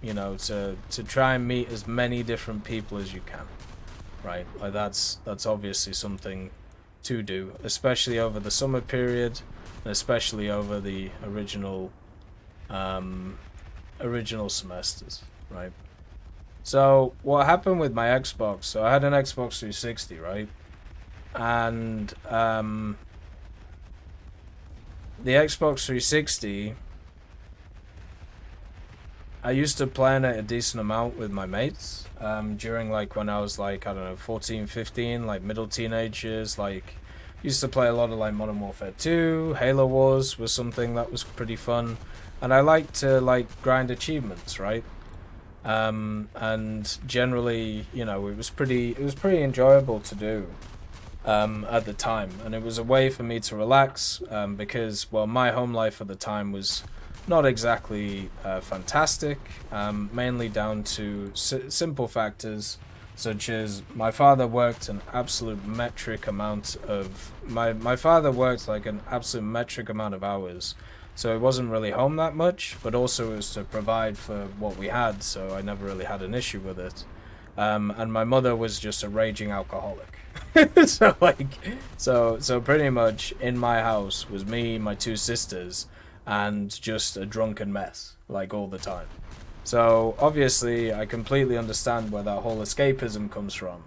you know, to try and meet as many different people as you can. Right, like that's obviously something to do, especially over the summer period, and especially over the original semesters, right? So what happened with my Xbox? So I had an Xbox 360, right? And the Xbox 360, I used to play on it a decent amount with my mates during, like, when I was, like, I don't know, 14, 15, like, middle teenagers. Like, used to play a lot of, like, Modern Warfare 2, Halo Wars was something that was pretty fun. And I like to, like, grind achievements, right? And generally, you know, it was pretty enjoyable to do at the time. And it was a way for me to relax because, well, my home life at the time was not exactly fantastic, mainly down to simple factors such as my father worked an absolute metric amount of my father worked like an absolute metric amount of hours, so he wasn't really home that much, but also it was to provide for what we had, so I never really had an issue with it. And my mother was just a raging alcoholic. so pretty much in my house was me, my two sisters, and just a drunken mess, like, all the time. So obviously I completely understand where that whole escapism comes from.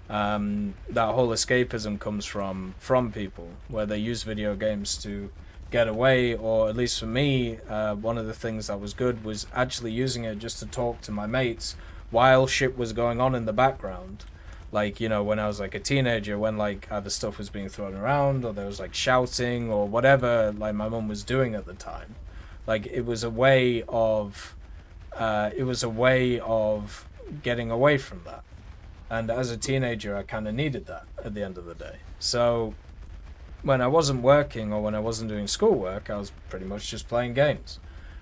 That whole escapism comes from people, where they use video games to get away, or at least for me, one of the things that was good was actually using it just to talk to my mates while shit was going on in the background. Like, you know, when I was like a teenager, when like either stuff was being thrown around or there was like shouting or whatever, like my mum was doing at the time. Like, it was a way of getting away from that. And as a teenager, I kind of needed that at the end of the day. So when I wasn't working or when I wasn't doing schoolwork, I was pretty much just playing games.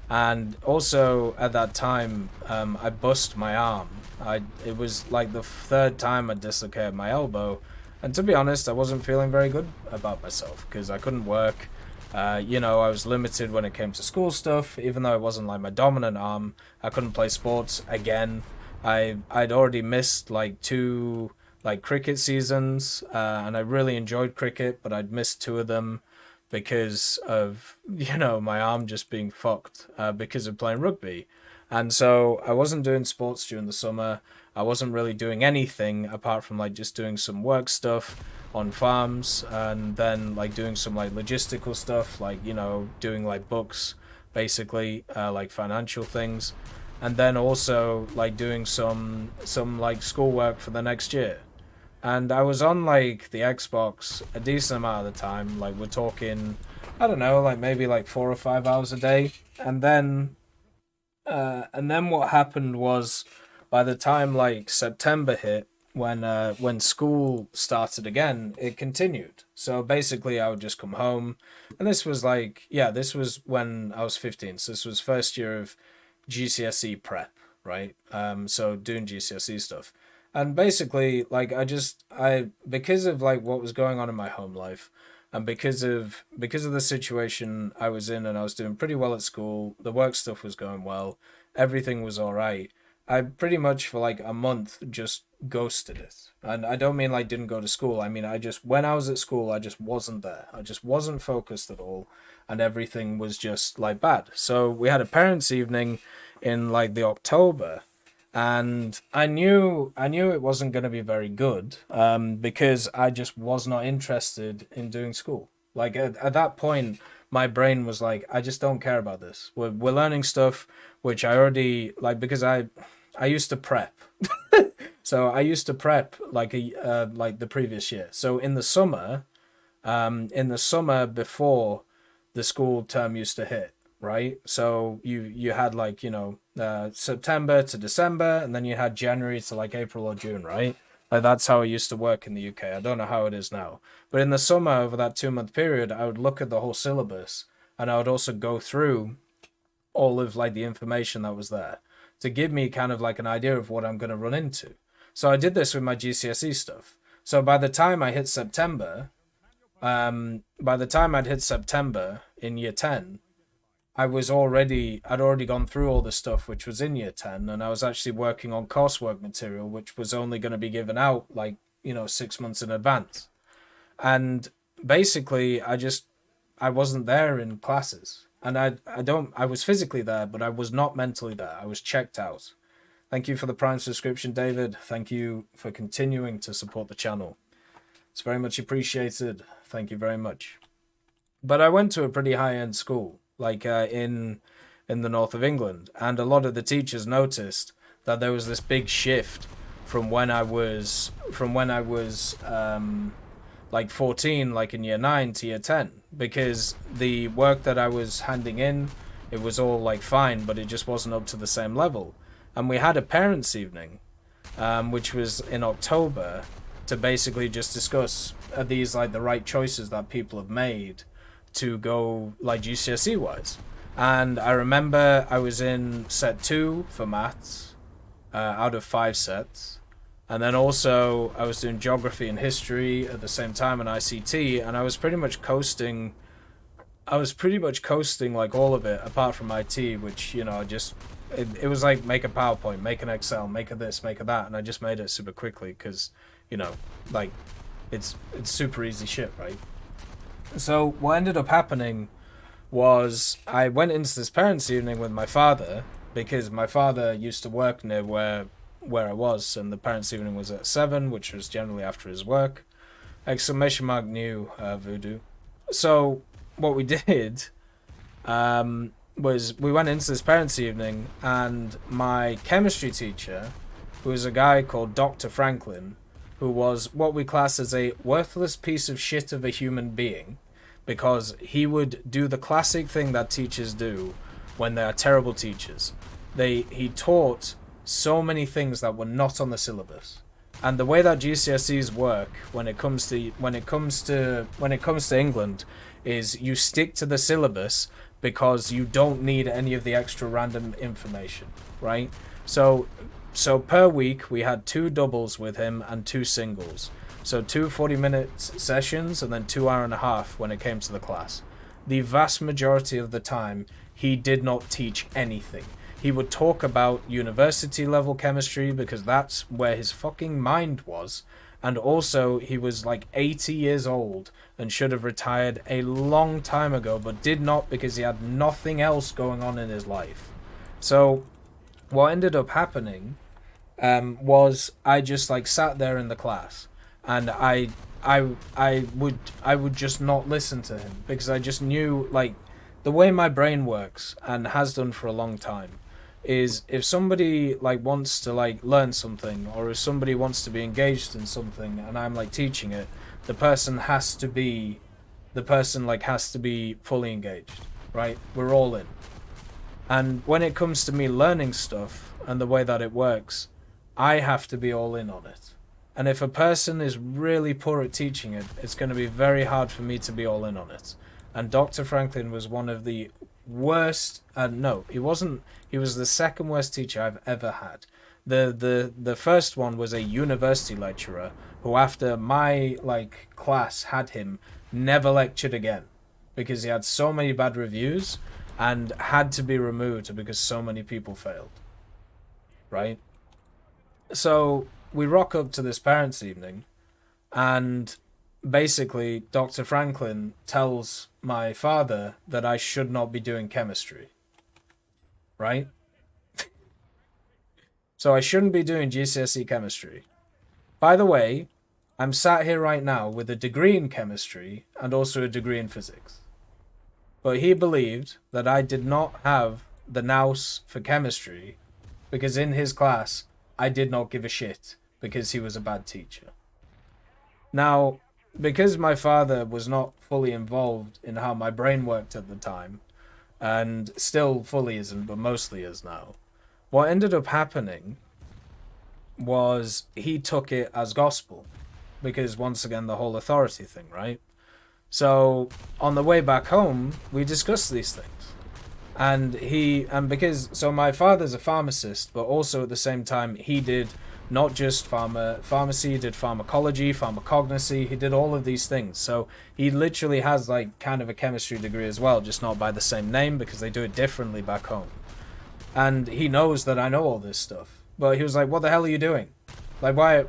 And also at that time, I bust my arm. It was like the third time I dislocated my elbow, and to be honest, I wasn't feeling very good about myself because I couldn't work. You know, I was limited when it came to school stuff, even though it wasn't like my dominant arm. I couldn't play sports again. I'd already missed like 2 like cricket seasons, and I really enjoyed cricket, but I'd missed 2 of them because of, you know, my arm just being fucked because of playing rugby. And so I wasn't doing sports during the summer. I wasn't really doing anything apart from like just doing some work stuff on farms, and then like doing some like logistical stuff, like, you know, doing like books, basically, like financial things, and then also like doing some like schoolwork for the next year. And I was on like the Xbox a decent amount of the time. Like, we're talking, I don't know, like maybe like 4 or 5 hours a day. And then what happened was, by the time like September hit, when school started again, it continued. So basically, I would just come home, and this was this was when I was 15. So this was first year of GCSE prep, right? So doing GCSE stuff, and basically, I because of like what was going on in my home life, and because of the situation I was in, and I was doing pretty well at school. The work stuff was going well. Everything was all right. I pretty much for like a month just ghosted it. And I don't mean like didn't go to school. I mean, when I was at school, I just wasn't there. I just wasn't focused at all. And everything was just like bad. So we had a parents' evening in like the October. And I knew it wasn't going to be very good because I just was not interested in doing school. Like at that point, my brain was like, I just don't care about this. We're learning stuff which I already like because I used to prep. So I used to prep like the previous year. So in the summer before the school term used to hit, right? So you had like, September to December, and then you had January to like April or June, right? Like that's how it used to work in the UK. I don't know how it is now. But in the summer, over that 2 month period, I would look at the whole syllabus, and I would also go through all of like the information that was there to give me kind of like an idea of what I'm going to run into. So I did this with my GCSE stuff. So by the time I hit September, by the time I'd hit September in year 10, I'd already gone through all the stuff which was in year 10, and I was actually working on coursework material, which was only going to be given out like, 6 months in advance. And basically, I wasn't there in classes. And I was physically there, but I was not mentally there. I was checked out. Thank you for the Prime subscription, David. Thank you for continuing to support the channel. It's very much appreciated. Thank you very much. But I went to a pretty high-end school, like in the north of England, and a lot of the teachers noticed that there was this big shift from when I was like 14, like in year 9 to year 10, because the work that I was handing in, it was all like fine, but it just wasn't up to the same level. And we had a parents' evening, which was in October, to basically just discuss are these like the right choices that people have made to go like GCSE wise. And I remember I was in set 2 for maths out of 5 sets. And then also I was doing geography and history at the same time and ICT, and I was pretty much coasting like all of it apart from IT, which, it was like make a PowerPoint, make an Excel, make a this, make a that, and I just made it super quickly because, like it's super easy shit, right? So what ended up happening was I went into this parents' evening with my father, because my father used to work near where I was, and the parents' evening was at 7, which was generally after his work. Exclamation mark new voodoo. So what we did was we went into this parents' evening, and my chemistry teacher, who was a guy called Dr. Franklin, who was what we class as a worthless piece of shit of a human being, because he would do the classic thing that teachers do when they are terrible teachers. He taught so many things that were not on the syllabus. And the way that GCSEs work when it comes to England is you stick to the syllabus because you don't need any of the extra random information, right? So per week we had 2 doubles with him and 2 singles. So 2 40-minute sessions and then 2 hour and a half when it came to the class. The vast majority of the time he did not teach anything. He would talk about university level chemistry because that's where his fucking mind was. And also he was like 80 years old and should have retired a long time ago, but did not because he had nothing else going on in his life. So what ended up happening was I just like sat there in the class, and I would just not listen to him because I just knew, like, the way my brain works and has done for a long time is if somebody like wants to like learn something, or if somebody wants to be engaged in something and I'm like teaching it, the person has to be fully engaged, right? We're all in. And when it comes to me learning stuff and the way that it works, I have to be all in on it. And if a person is really poor at teaching it, it's going to be very hard for me to be all in on it. And Dr. Franklin was one of the worst. No, he wasn't. He was the second worst teacher I've ever had. The first one was a university lecturer who, after my class had him, never lectured again because he had so many bad reviews and had to be removed because so many people failed. Right? So we rock up to this parents' evening, and basically Dr. Franklin tells my father that I should not be doing chemistry. Right? So I shouldn't be doing GCSE chemistry. By the way, I'm sat here right now with a degree in chemistry and also a degree in physics. But he believed that I did not have the nous for chemistry because in his class I did not give a shit because he was a bad teacher. Now, because my father was not fully involved in how my brain worked at the time, and still fully isn't, but mostly is now, what ended up happening was he took it as gospel. Because once again, the whole authority thing, right? So on the way back home, we discussed these things. So my father's a pharmacist, but also at the same time, he did not just pharmacy, he did pharmacology, pharmacognosy, he did all of these things. So he literally has kind of a chemistry degree as well, just not by the same name because they do it differently back home. And he knows that I know all this stuff. But he was like, what the hell are you doing? Why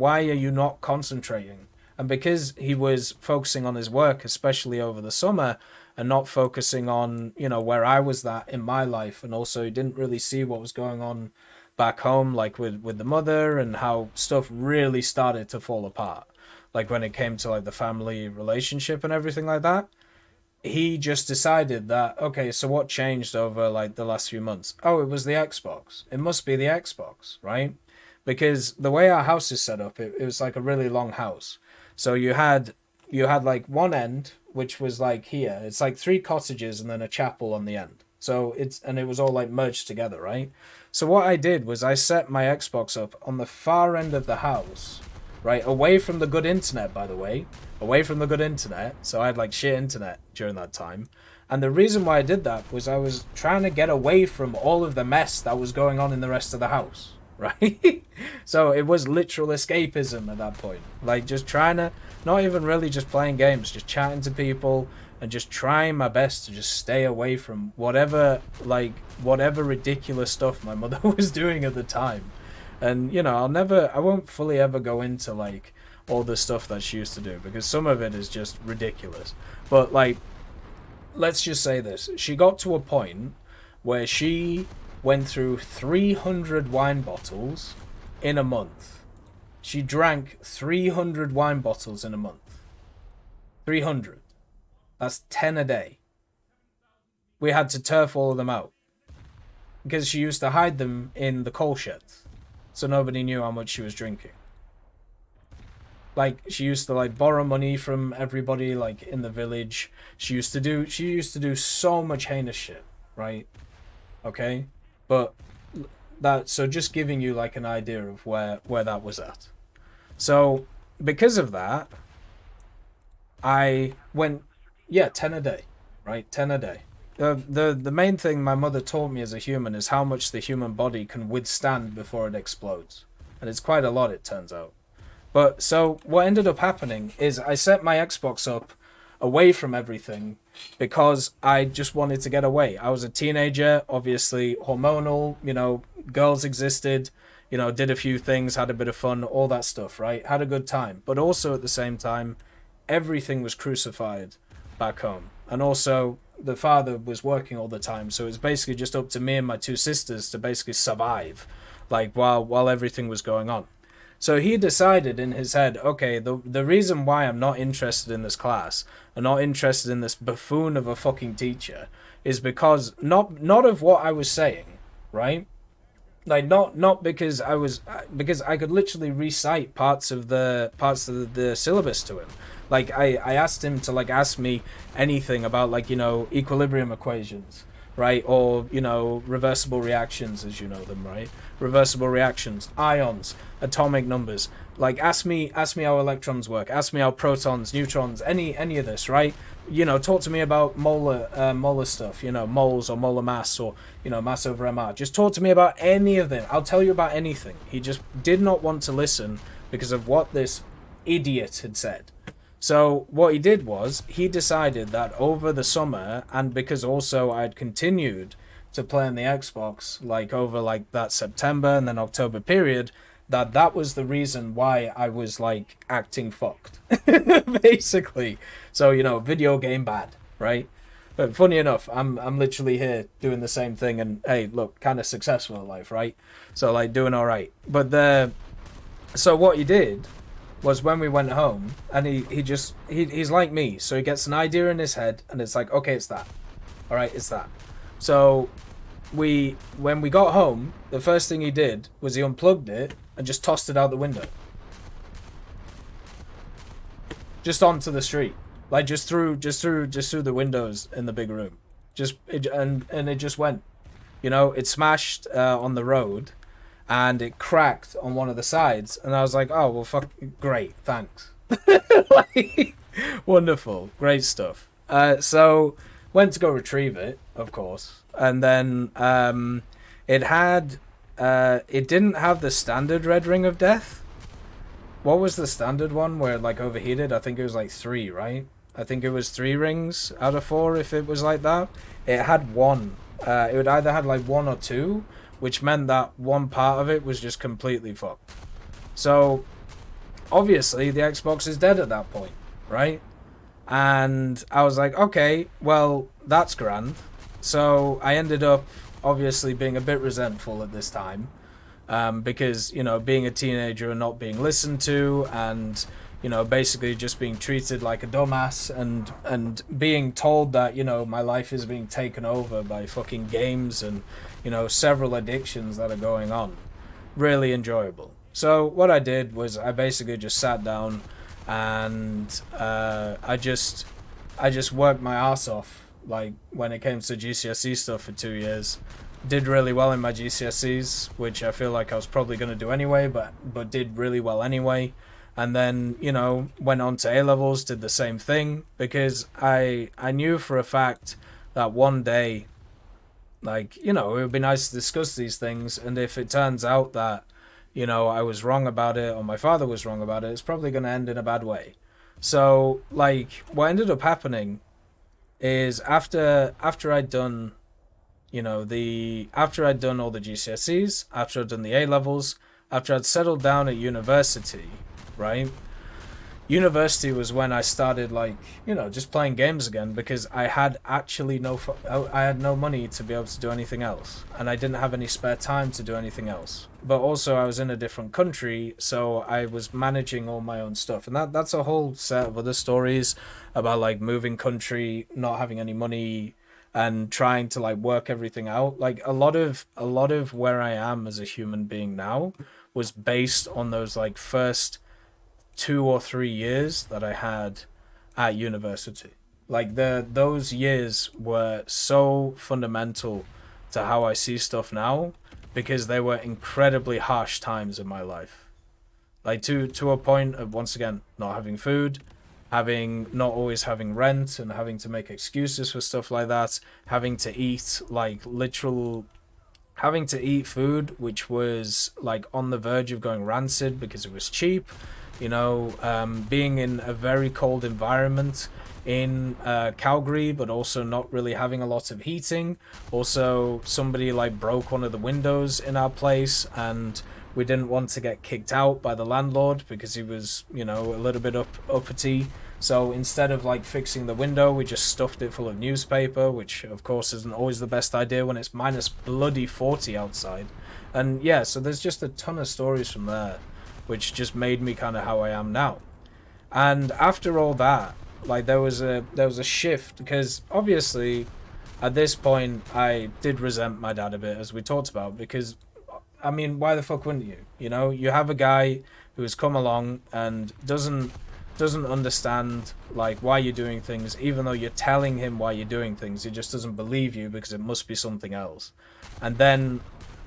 are you not concentrating? And because he was focusing on his work, especially over the summer, and not focusing on, where I was at in my life, and also he didn't really see what was going on back home, with the mother, and how stuff really started to fall apart. When it came to the family relationship and everything like that. He just decided that, okay, so what changed over the last few months? Oh, it was the Xbox. It must be the Xbox, right? Because the way our house is set up, it was a really long house. So you had one end, which was here. It's 3 cottages and then a chapel on the end. So it was all merged together, right? So what I did was I set my Xbox up on the far end of the house, right? Away from the good internet, by the way. Away from the good internet. So I had shit internet during that time. And the reason why I did that was I was trying to get away from all of the mess that was going on in the rest of the house. Right? So it was literal escapism at that point. Just trying to, not even really just playing games, just chatting to people and just trying my best to just stay away from whatever ridiculous stuff my mother was doing at the time. And, I won't fully ever go into all the stuff that she used to do because some of it is just ridiculous. But let's just say this. She got to a point where she went through 300 wine bottles in a month. She drank 300 wine bottles in a month. 300. That's 10 a day. We had to turf all of them out. Because she used to hide them in the coal sheds. So nobody knew how much she was drinking. She used to borrow money from everybody in the village. She used to do so much heinous shit, right? Okay? But so just giving you an idea of where that was at. So because of that, I went 10 a day, right? 10 a day. The main thing my mother taught me as a human is how much the human body can withstand before it explodes. And it's quite a lot, it turns out. But so what ended up happening is I set my Xbox up away from everything because I just wanted to get away. I was a teenager, obviously hormonal, girls existed, did a few things, had a bit of fun, all that stuff, right? Had a good time. But also at the same time, everything was crucified back home. And also the father was working all the time. So it was basically just up to me and my 2 sisters to basically survive, while everything was going on. So he decided in his head, okay, the reason why I'm not interested in this class and not interested in this buffoon of a fucking teacher is because not of what I was saying, right? Not because because I could literally recite parts of the syllabus to him. I asked him to ask me anything about equilibrium equations, right? Or, you know, reversible reactions, as you know them, right? Reversible reactions, ions, atomic numbers. Like, ask me how electrons work. Ask me how protons, neutrons, any of this, right? You know, talk to me about molar stuff. You know, moles or molar mass, or, you know, mass over mR. Just talk to me about any of them. I'll tell you about anything. He just did not want to listen because of what this idiot had said. So what he did was he decided that over the summer, and because also I'd continued to play on the Xbox like over like that September and then October period, that was the reason why I was like acting fucked basically. So, you know, video game bad, right? But funny enough, I'm literally here doing the same thing, and hey, look, kind of successful in life, right? So like doing all right. But so what he did was when we went home, and he's like me, so he gets an idea in his head, and it's like, okay, it's that. All right, it's that. So when we got home, the first thing he did was he unplugged it and just tossed it out the window, just onto the street, like just through the windows in the big room, and it just went, you know, it smashed on the road. And it cracked on one of the sides, and I was like, "Oh well, fuck, great, thanks." Like, wonderful, great stuff. So went to go retrieve it, of course, and then it didn't have the standard red ring of death. What was the standard one where it like overheated? I think it was like 3, right? I think it was 3 rings out of 4 if it was like that. It had 1. It would either had like 1 or 2. Which meant that one part of it was just completely fucked. So, obviously, the Xbox is dead at that point, right? And I was like, okay, well, that's grand. So, I ended up, obviously, being a bit resentful at this time. Because, you know, being a teenager and not being listened to, and, you know, basically just being treated like a dumbass, and being told that, you know, my life is being taken over by fucking games and, you know, several addictions that are going on. Really enjoyable. So what I did was I basically just sat down, and I just worked my ass off, like when it came to GCSE stuff for 2 years. Did really well in my GCSEs, which I feel like I was probably going to do anyway, but did really well anyway. And then, you know, went on to A-levels, did the same thing, because I knew for a fact that one day, like, you know, it would be nice to discuss these things, and if it turns out that, you know, I was wrong about it, or my father was wrong about it, it's probably going to end in a bad way. So, like, what ended up happening is after I'd done, you know, after I'd done all the GCSEs, after I'd done the A-levels, after I'd settled down at university, right? University was when I started, like, you know, just playing games again, because I had actually I had no money to be able to do anything else, and I didn't have any spare time to do anything else. But also I was in a different country, so I was managing all my own stuff, and that's a whole set of other stories about like moving country, not having any money, and trying to like work everything out. Like a lot of where I am as a human being now was based on those like first 2 or 3 years that I had at university. Like those years were so fundamental to how I see stuff now, because they were incredibly harsh times in my life. Like to a point of, once again, not having food, not always having rent, and having to make excuses for stuff like that, having to eat having to eat food which was like on the verge of going rancid because it was cheap. You know, being in a very cold environment in Calgary, but also not really having a lot of heating. Also, somebody like broke one of the windows in our place, and we didn't want to get kicked out by the landlord because he was, you know, a little bit uppity. So instead of like fixing the window, we just stuffed it full of newspaper, which of course isn't always the best idea when it's minus bloody 40 outside. And yeah, so there's just a ton of stories from there, which just made me kind of how I am now. And after all that, like there was a shift, because obviously at this point I did resent my dad a bit, as we talked about, because I mean, why the fuck wouldn't you? You know, you have a guy who has come along and doesn't doesn't understand like why you're doing things, even though you're telling him why you're doing things. He just doesn't believe you because it must be something else. And then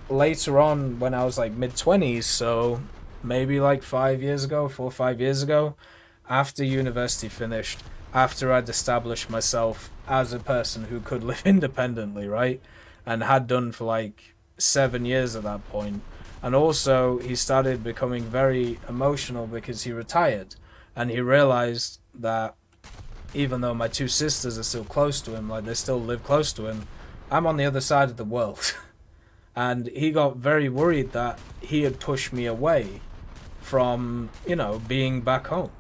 later on, when I was like mid-20s, so maybe like 5 years ago, 4 or 5 years ago, after university finished, after I'd established myself as a person who could live independently, right? And had done for like 7 years at that point. And also he started becoming very emotional because he retired, and he realized that even though my two sisters are still close to him, like they still live close to him, I'm on the other side of the world. And he got very worried that he had pushed me away from, you know, being back home.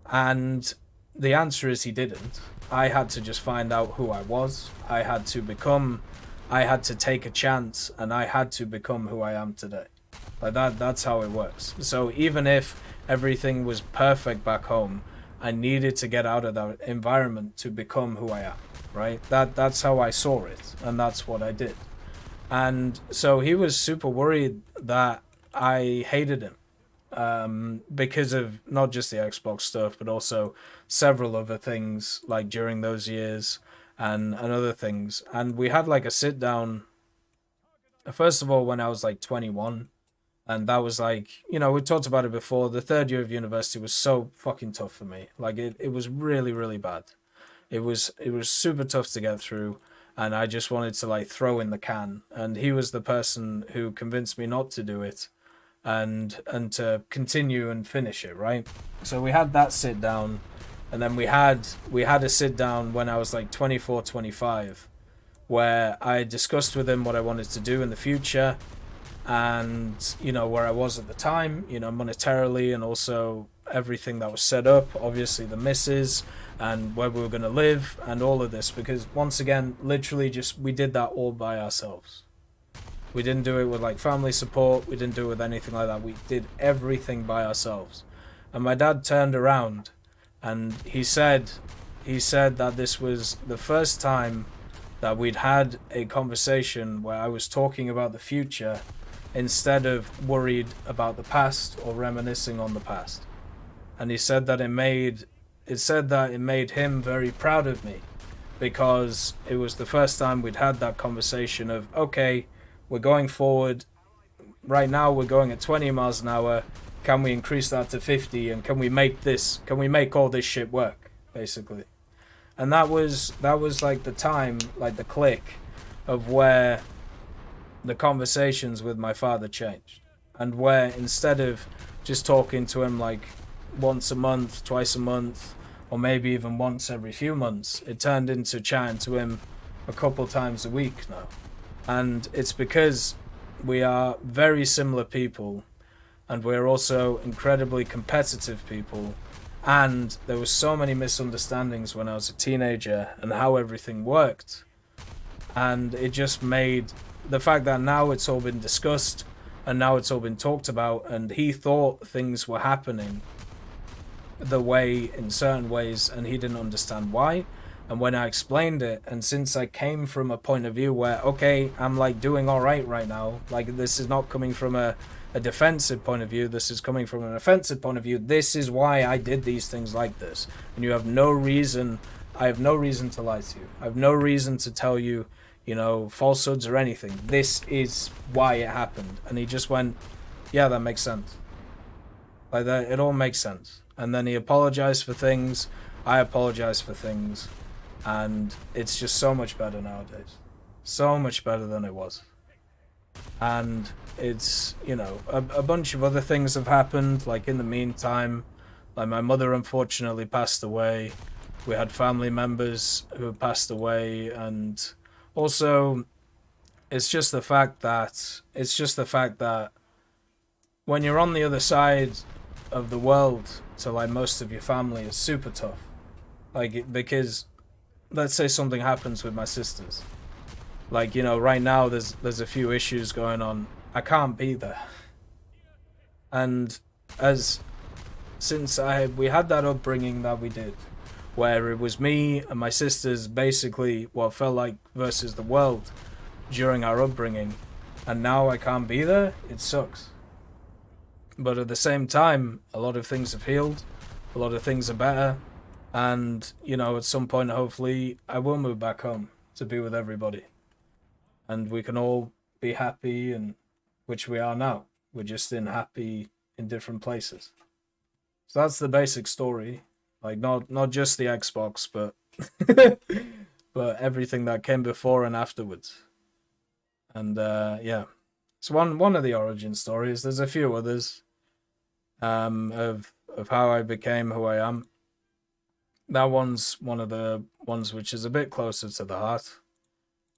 And the answer is he didn't. I had to just find out who I was. I had to take a chance, and I had to become who I am today. Like that's how it works. So even if everything was perfect back home, I needed to get out of that environment to become who I am, right? That's how I saw it, and that's what I did. And so he was super worried that I hated him, because of not just the Xbox stuff, but also several other things like during those years and other things. And we had like a sit down, first of all, when I was like 21. And that was like, you know, we talked about it before. The third year of university was so fucking tough for me. Like it was really, really bad. It was super tough to get through. And I just wanted to like throw in the can. And he was the person who convinced me not to do it and to continue and finish it, right? So we had that sit down, and then we had a sit down when I was like 24, 25, where I discussed with him what I wanted to do in the future, and you know where I was at the time, you know, monetarily, and also everything that was set up, obviously the misses and where we were going to live and all of this, because once again, literally just we did that all by ourselves. We didn't do it with like family support, we didn't do it with anything like that. We did everything by ourselves. And my dad turned around and he said that this was the first time that we'd had a conversation where I was talking about the future instead of worried about the past or reminiscing on the past. And he said that it made him very proud of me, because it was the first time we'd had that conversation of, okay, we're going forward. Right now we're going at 20 miles an hour. Can we increase that to 50? And can we make all this shit work, basically? And that was like the time, like the click of where the conversations with my father changed. And where instead of just talking to him like once a month, twice a month, or maybe even once every few months, it turned into chatting to him a couple times a week now. And it's because we are very similar people, and we're also incredibly competitive people. And there were so many misunderstandings when I was a teenager and how everything worked. And it just made the fact that now it's all been discussed and now it's all been talked about, and he thought things were happening the way in certain ways and he didn't understand why. And when I explained it, and since I came from a point of view where, okay, I'm like doing all right now, like this is not coming from a defensive point of view, this is coming from an offensive point of view, this is why I did these things like this, and you have no reason, I have no reason to lie to you, I have no reason to tell you, you know, falsehoods or anything, this is why it happened. And he just went, yeah, that makes sense, like that, it all makes sense. And then he apologized for things, I apologized for things, and it's just so much better nowadays, so much better than it was. And it's, you know, a bunch of other things have happened, like in the meantime, like my mother unfortunately passed away, we had family members who passed away, and also it's just the fact that when you're on the other side of the world to like most of your family, is super tough, like, because let's say something happens with my sisters, like, you know, right now there's a few issues going on, I can't be there. And since we had that upbringing that we did, where it was me and my sisters basically what felt like versus the world during our upbringing, and now I can't be there, it sucks. But at the same time, a lot of things have healed, a lot of things are better, and you know, at some point, hopefully, I will move back home to be with everybody, and we can all be happy, and which we are now. We're just happy in different places. So that's the basic story. Like not just the Xbox, but but everything that came before and afterwards. And yeah, it's one of the origin stories. There's a few others of how I became who I am. That one's one of the ones which is a bit closer to the heart.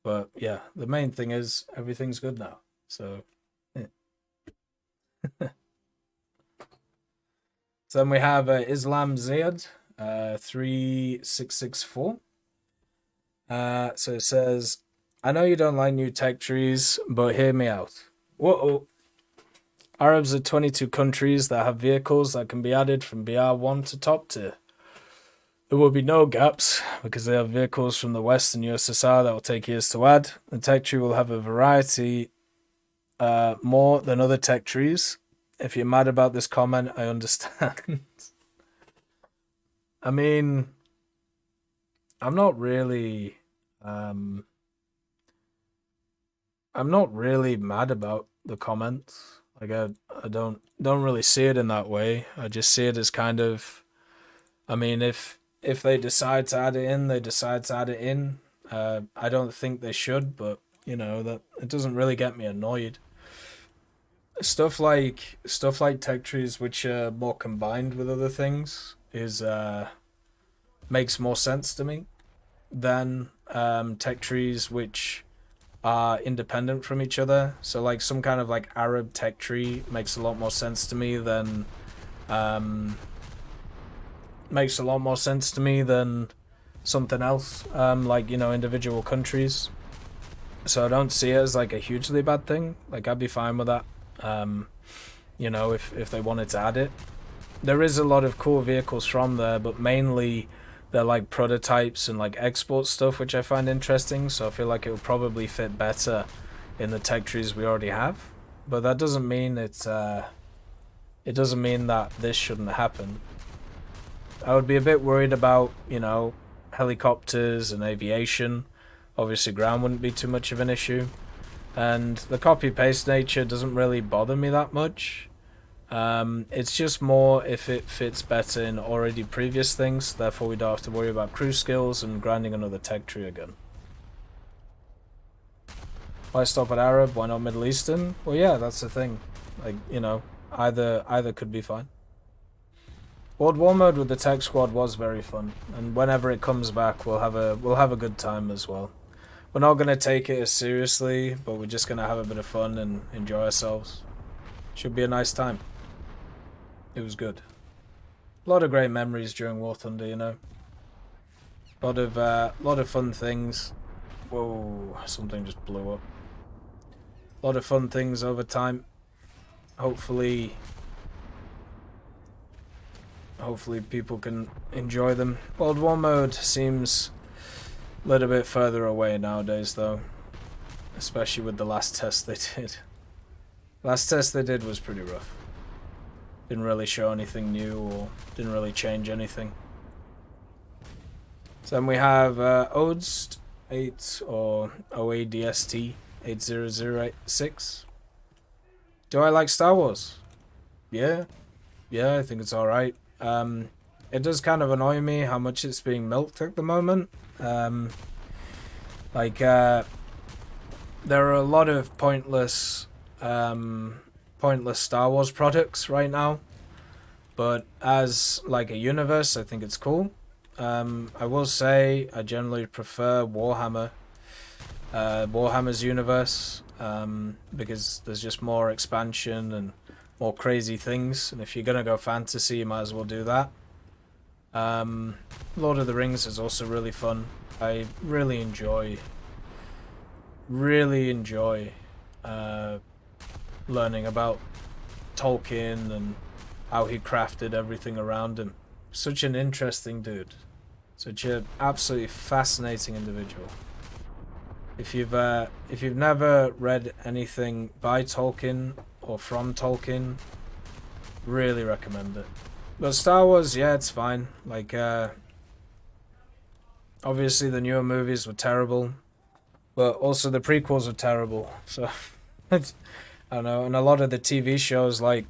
But yeah, the main thing is everything's good now. So yeah. So then we have Islam Zayed 3664. So it says, I know you don't like new tech trees, but hear me out. Whoa. Arabs are 22 countries that have vehicles that can be added from BR1 to top tier. There will be no gaps because they have vehicles from the West and USSR that will take years to add. The tech tree will have a variety more than other tech trees. If you're mad about this comment, I understand. I mean, I'm not really mad about the comments. Like I don't really see it in that way. I just see it as kind of, I mean, if they decide to add it in, they decide to add it in. I don't think they should, but you know, that it doesn't really get me annoyed. Stuff like tech trees which are more combined with other things is makes more sense to me than tech trees which are independent from each other. So like some kind of like Arab tech tree makes a lot more sense to me than something else, like, you know, individual countries. So I don't see it as like a hugely bad thing. Like I'd be fine with that. You know, if they wanted to add it. There is a lot of cool vehicles from there, but mainly they're like prototypes and like export stuff, which I find interesting. So I feel like it would probably fit better in the tech trees we already have. But that doesn't mean it doesn't mean that this shouldn't happen. I would be a bit worried about, you know, helicopters and aviation. Obviously ground wouldn't be too much of an issue. And the copy-paste nature doesn't really bother me that much. It's just more if it fits better in already previous things, therefore we don't have to worry about crew skills and grinding another tech tree again. Why stop at Arab? Why not Middle Eastern? Well, yeah, that's the thing. Like, you know, either could be fine. World War mode with the tech squad was very fun, and whenever it comes back, we'll have a good time as well. We're not gonna take it as seriously, but we're just gonna have a bit of fun and enjoy ourselves. Should be a nice time. It was good. A lot of great memories during War Thunder, you know. A lot of fun things. Whoa, something just blew up. A lot of fun things over time. Hopefully people can enjoy them. World War mode seems a little bit further away nowadays, though. Especially with the last test they did. Last test they did was pretty rough. Didn't really show anything new or didn't really change anything. So then we have Odst 8 or OADST 80086. Do I like Star Wars? Yeah, I think it's alright. It does kind of annoy me how much it's being milked at the moment. There are a lot of pointless Star Wars products right now, but as like a universe, I think it's cool. I will say I generally prefer Warhammer, Warhammer's universe, because there's just more expansion and more crazy things, and if you're gonna go fantasy, you might as well do that. Lord of the Rings is also really fun. I really enjoy learning about Tolkien and how he crafted everything around him. Such an interesting dude. Such an absolutely fascinating individual. If you've never read anything by Tolkien or from Tolkien, really recommend it. But Star Wars, yeah, it's fine. Like, obviously the newer movies were terrible, but also the prequels are terrible. So, it's, I don't know. And a lot of the TV shows, like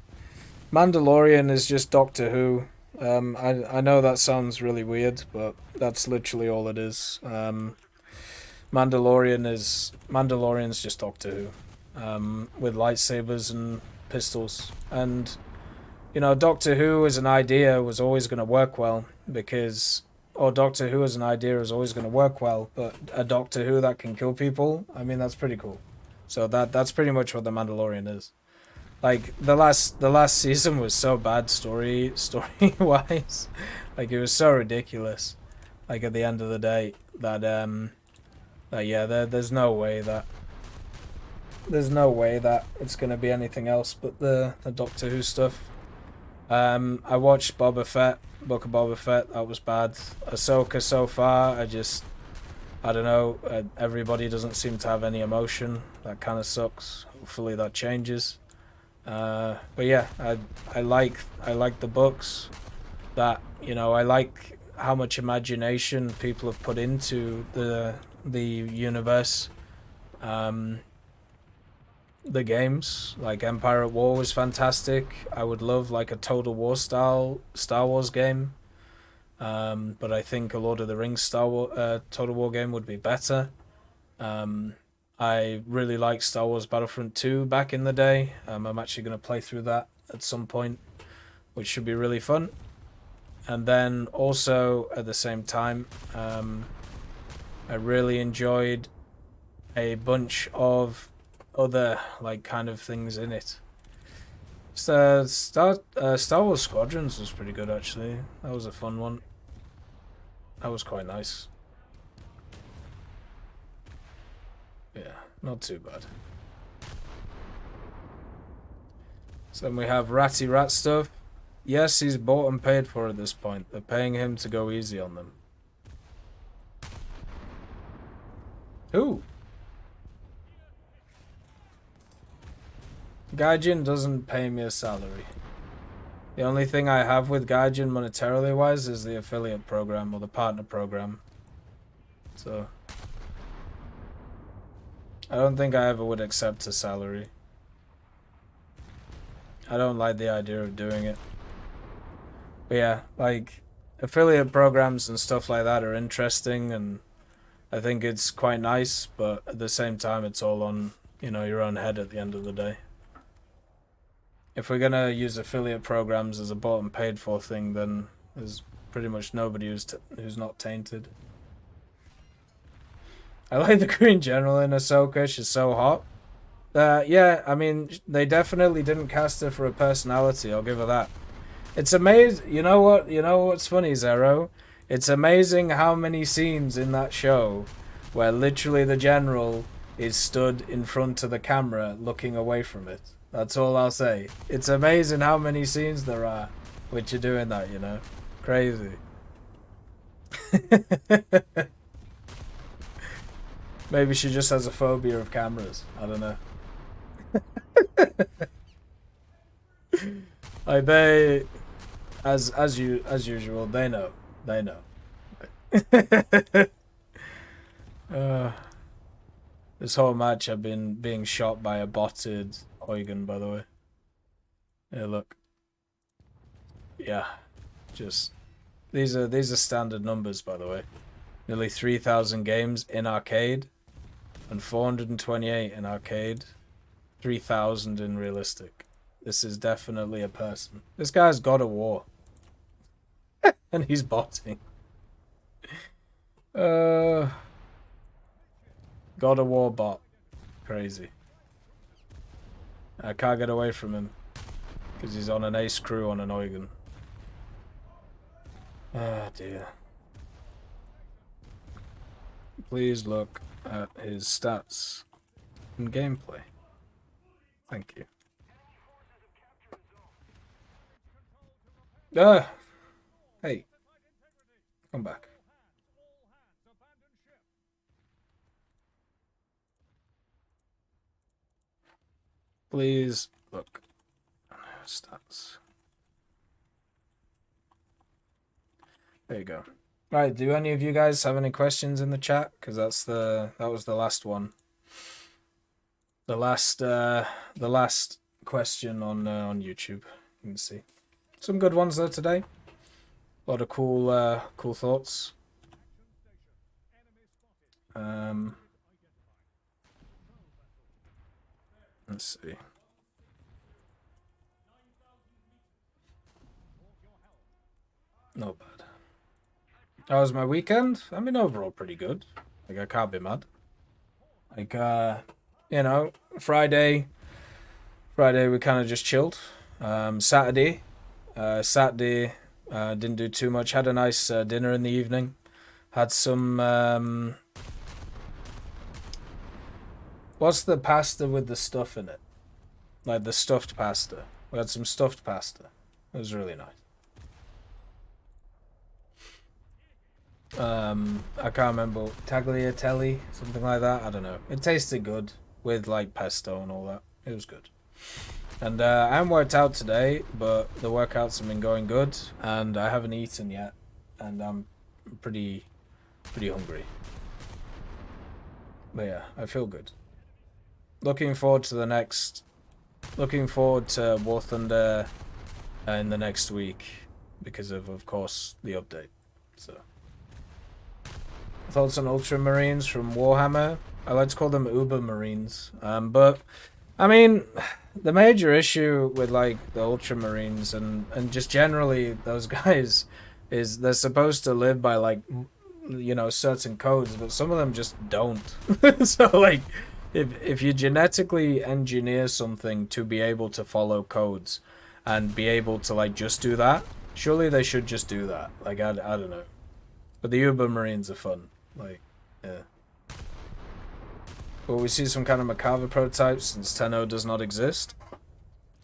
Mandalorian, is just Doctor Who. I know that sounds really weird, but that's literally all it is. Mandalorian's just Doctor Who, with lightsabers and pistols. And you know, Doctor Who as an idea was always going to work well because, or Doctor Who as an idea is always going to work well. But a Doctor Who that can kill people, I mean, that's pretty cool. So that's pretty much what the Mandalorian is. Like the last season was so bad story wise, like it was so ridiculous. Like at the end of the day, that yeah, there's no way that it's gonna be anything else but the Doctor Who stuff. I watched Boba Fett, Book of Boba Fett. That was bad. Ahsoka so far, I don't know. Everybody doesn't seem to have any emotion. That kind of sucks. Hopefully that changes. But yeah, I like the books. That you know, I like how much imagination people have put into the universe. Um, the games like Empire at War was fantastic. I would love like a Total War style Star Wars game. But I think a Lord of the Rings Total War game would be better. Um, I really liked Star Wars Battlefront 2 back in the day. I'm actually going to play through that at some point, which should be really fun. And then also at the same time, I really enjoyed a bunch of other like kind of things in it. Star Wars Squadrons was pretty good actually. That was a fun one. That was quite nice. Yeah, not too bad. So then we have Ratty Rat stuff. Yes, he's bought and paid for at this point. They're paying him to go easy on them. Who? Gaijin doesn't pay me a salary. The only thing I have with Gaijin monetarily wise is the affiliate program or the partner program. So I don't think I ever would accept a salary. I don't like the idea of doing it. But yeah, like affiliate programs and stuff like that are interesting and I think it's quite nice, but at the same time it's all on, you know, your own head at the end of the day. If we're gonna use affiliate programs as a bought and paid for thing, then there's pretty much nobody who's not tainted. I like the Green General in Ahsoka. She's so hot. Yeah, I mean, they definitely didn't cast her for a personality. I'll give her that. It's amazing. You know what? You know what's funny, Zero? It's amazing how many scenes in that show where literally the general is stood in front of the camera looking away from it. That's all I'll say. It's amazing how many scenes there are which are doing that, you know? Crazy. Maybe she just has a phobia of cameras. I don't know. Like they as usual, they know. They know. This whole match I've been being shot by a botted Huygen, by the way. Yeah, look. Yeah. Just these are standard numbers, by the way. Nearly 3,000 games in arcade and 428 in arcade, 3,000 in realistic. This is definitely a person. This guy's God of War. And he's botting. God of War bot. Crazy. I can't get away from him. Because he's on an ace crew on an Eugen. Ah, dear. Please look at his stats and gameplay. Thank you. Hey. Come back. Please look at his stats. There you go. Right, do any of you guys have any questions in the chat? Because that was the last one. The last question on YouTube. You can see some good ones though today. A lot of cool thoughts. Let's see. Not bad. How was my weekend? I mean, overall pretty good. Like, I can't be mad. Like, you know, Friday we kind of just chilled. Saturday didn't do too much. Had a nice dinner in the evening. Had some what's the pasta with the stuff in it? Like the stuffed pasta. We had some stuffed pasta. It was really nice. I can't remember, tagliatelle, something like that. I don't know. It tasted good with like pesto and all that. It was good. And I haven't worked out today, but the workouts have been going good, and I haven't eaten yet, and I'm pretty hungry. But yeah, I feel good. Looking forward to War Thunder in the next week because of course the update. So thoughts on Ultramarines from Warhammer? I like to call them Uber Marines. But I mean, the major issue with like the Ultramarines and just generally those guys is they're supposed to live by like, you know, certain codes, but some of them just don't. So like, if you genetically engineer something to be able to follow codes and be able to like just do that, surely they should just do that. Like I don't know. But the Uber Marines are fun. Like, yeah. Will we see some kind of Macabre prototype since 10.0 does not exist?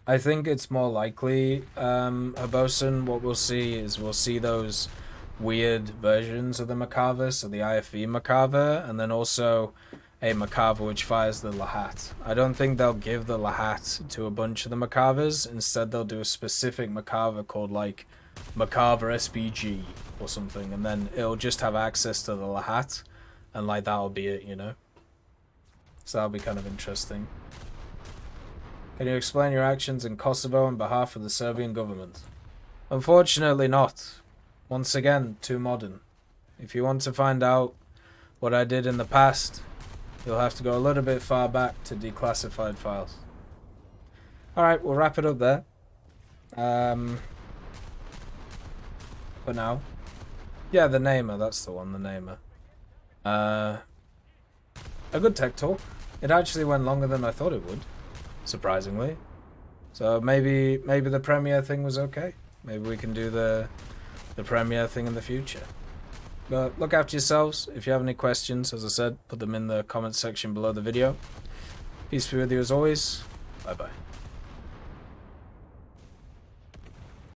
I think it's more likely, Abosin, what we'll see is we'll see those weird versions of the Macabre, so the IFV Macabre, and then also a Macabre which fires the Lahat. I don't think they'll give the Lahat to a bunch of the Macabres. Instead, they'll do a specific Macabre called, like, Macabre SPG or something, and then it'll just have access to the Lahat, and, like, that'll be it, you know? So that'll be kind of interesting. Can you explain your actions in Kosovo on behalf of the Serbian government? Unfortunately not. Once again, too modern. If you want to find out what I did in the past, you'll have to go a little bit far back to declassified files. Alright, we'll wrap it up there. For now. Yeah, the Namer, that's the one, the Namer. A good tech talk. It actually went longer than I thought it would, surprisingly. So maybe the Premiere thing was okay. Maybe we can do the Premiere thing in the future. But look after yourselves. If you have any questions, as I said, put them in the comment section below the video. Peace be with you as always. Bye bye.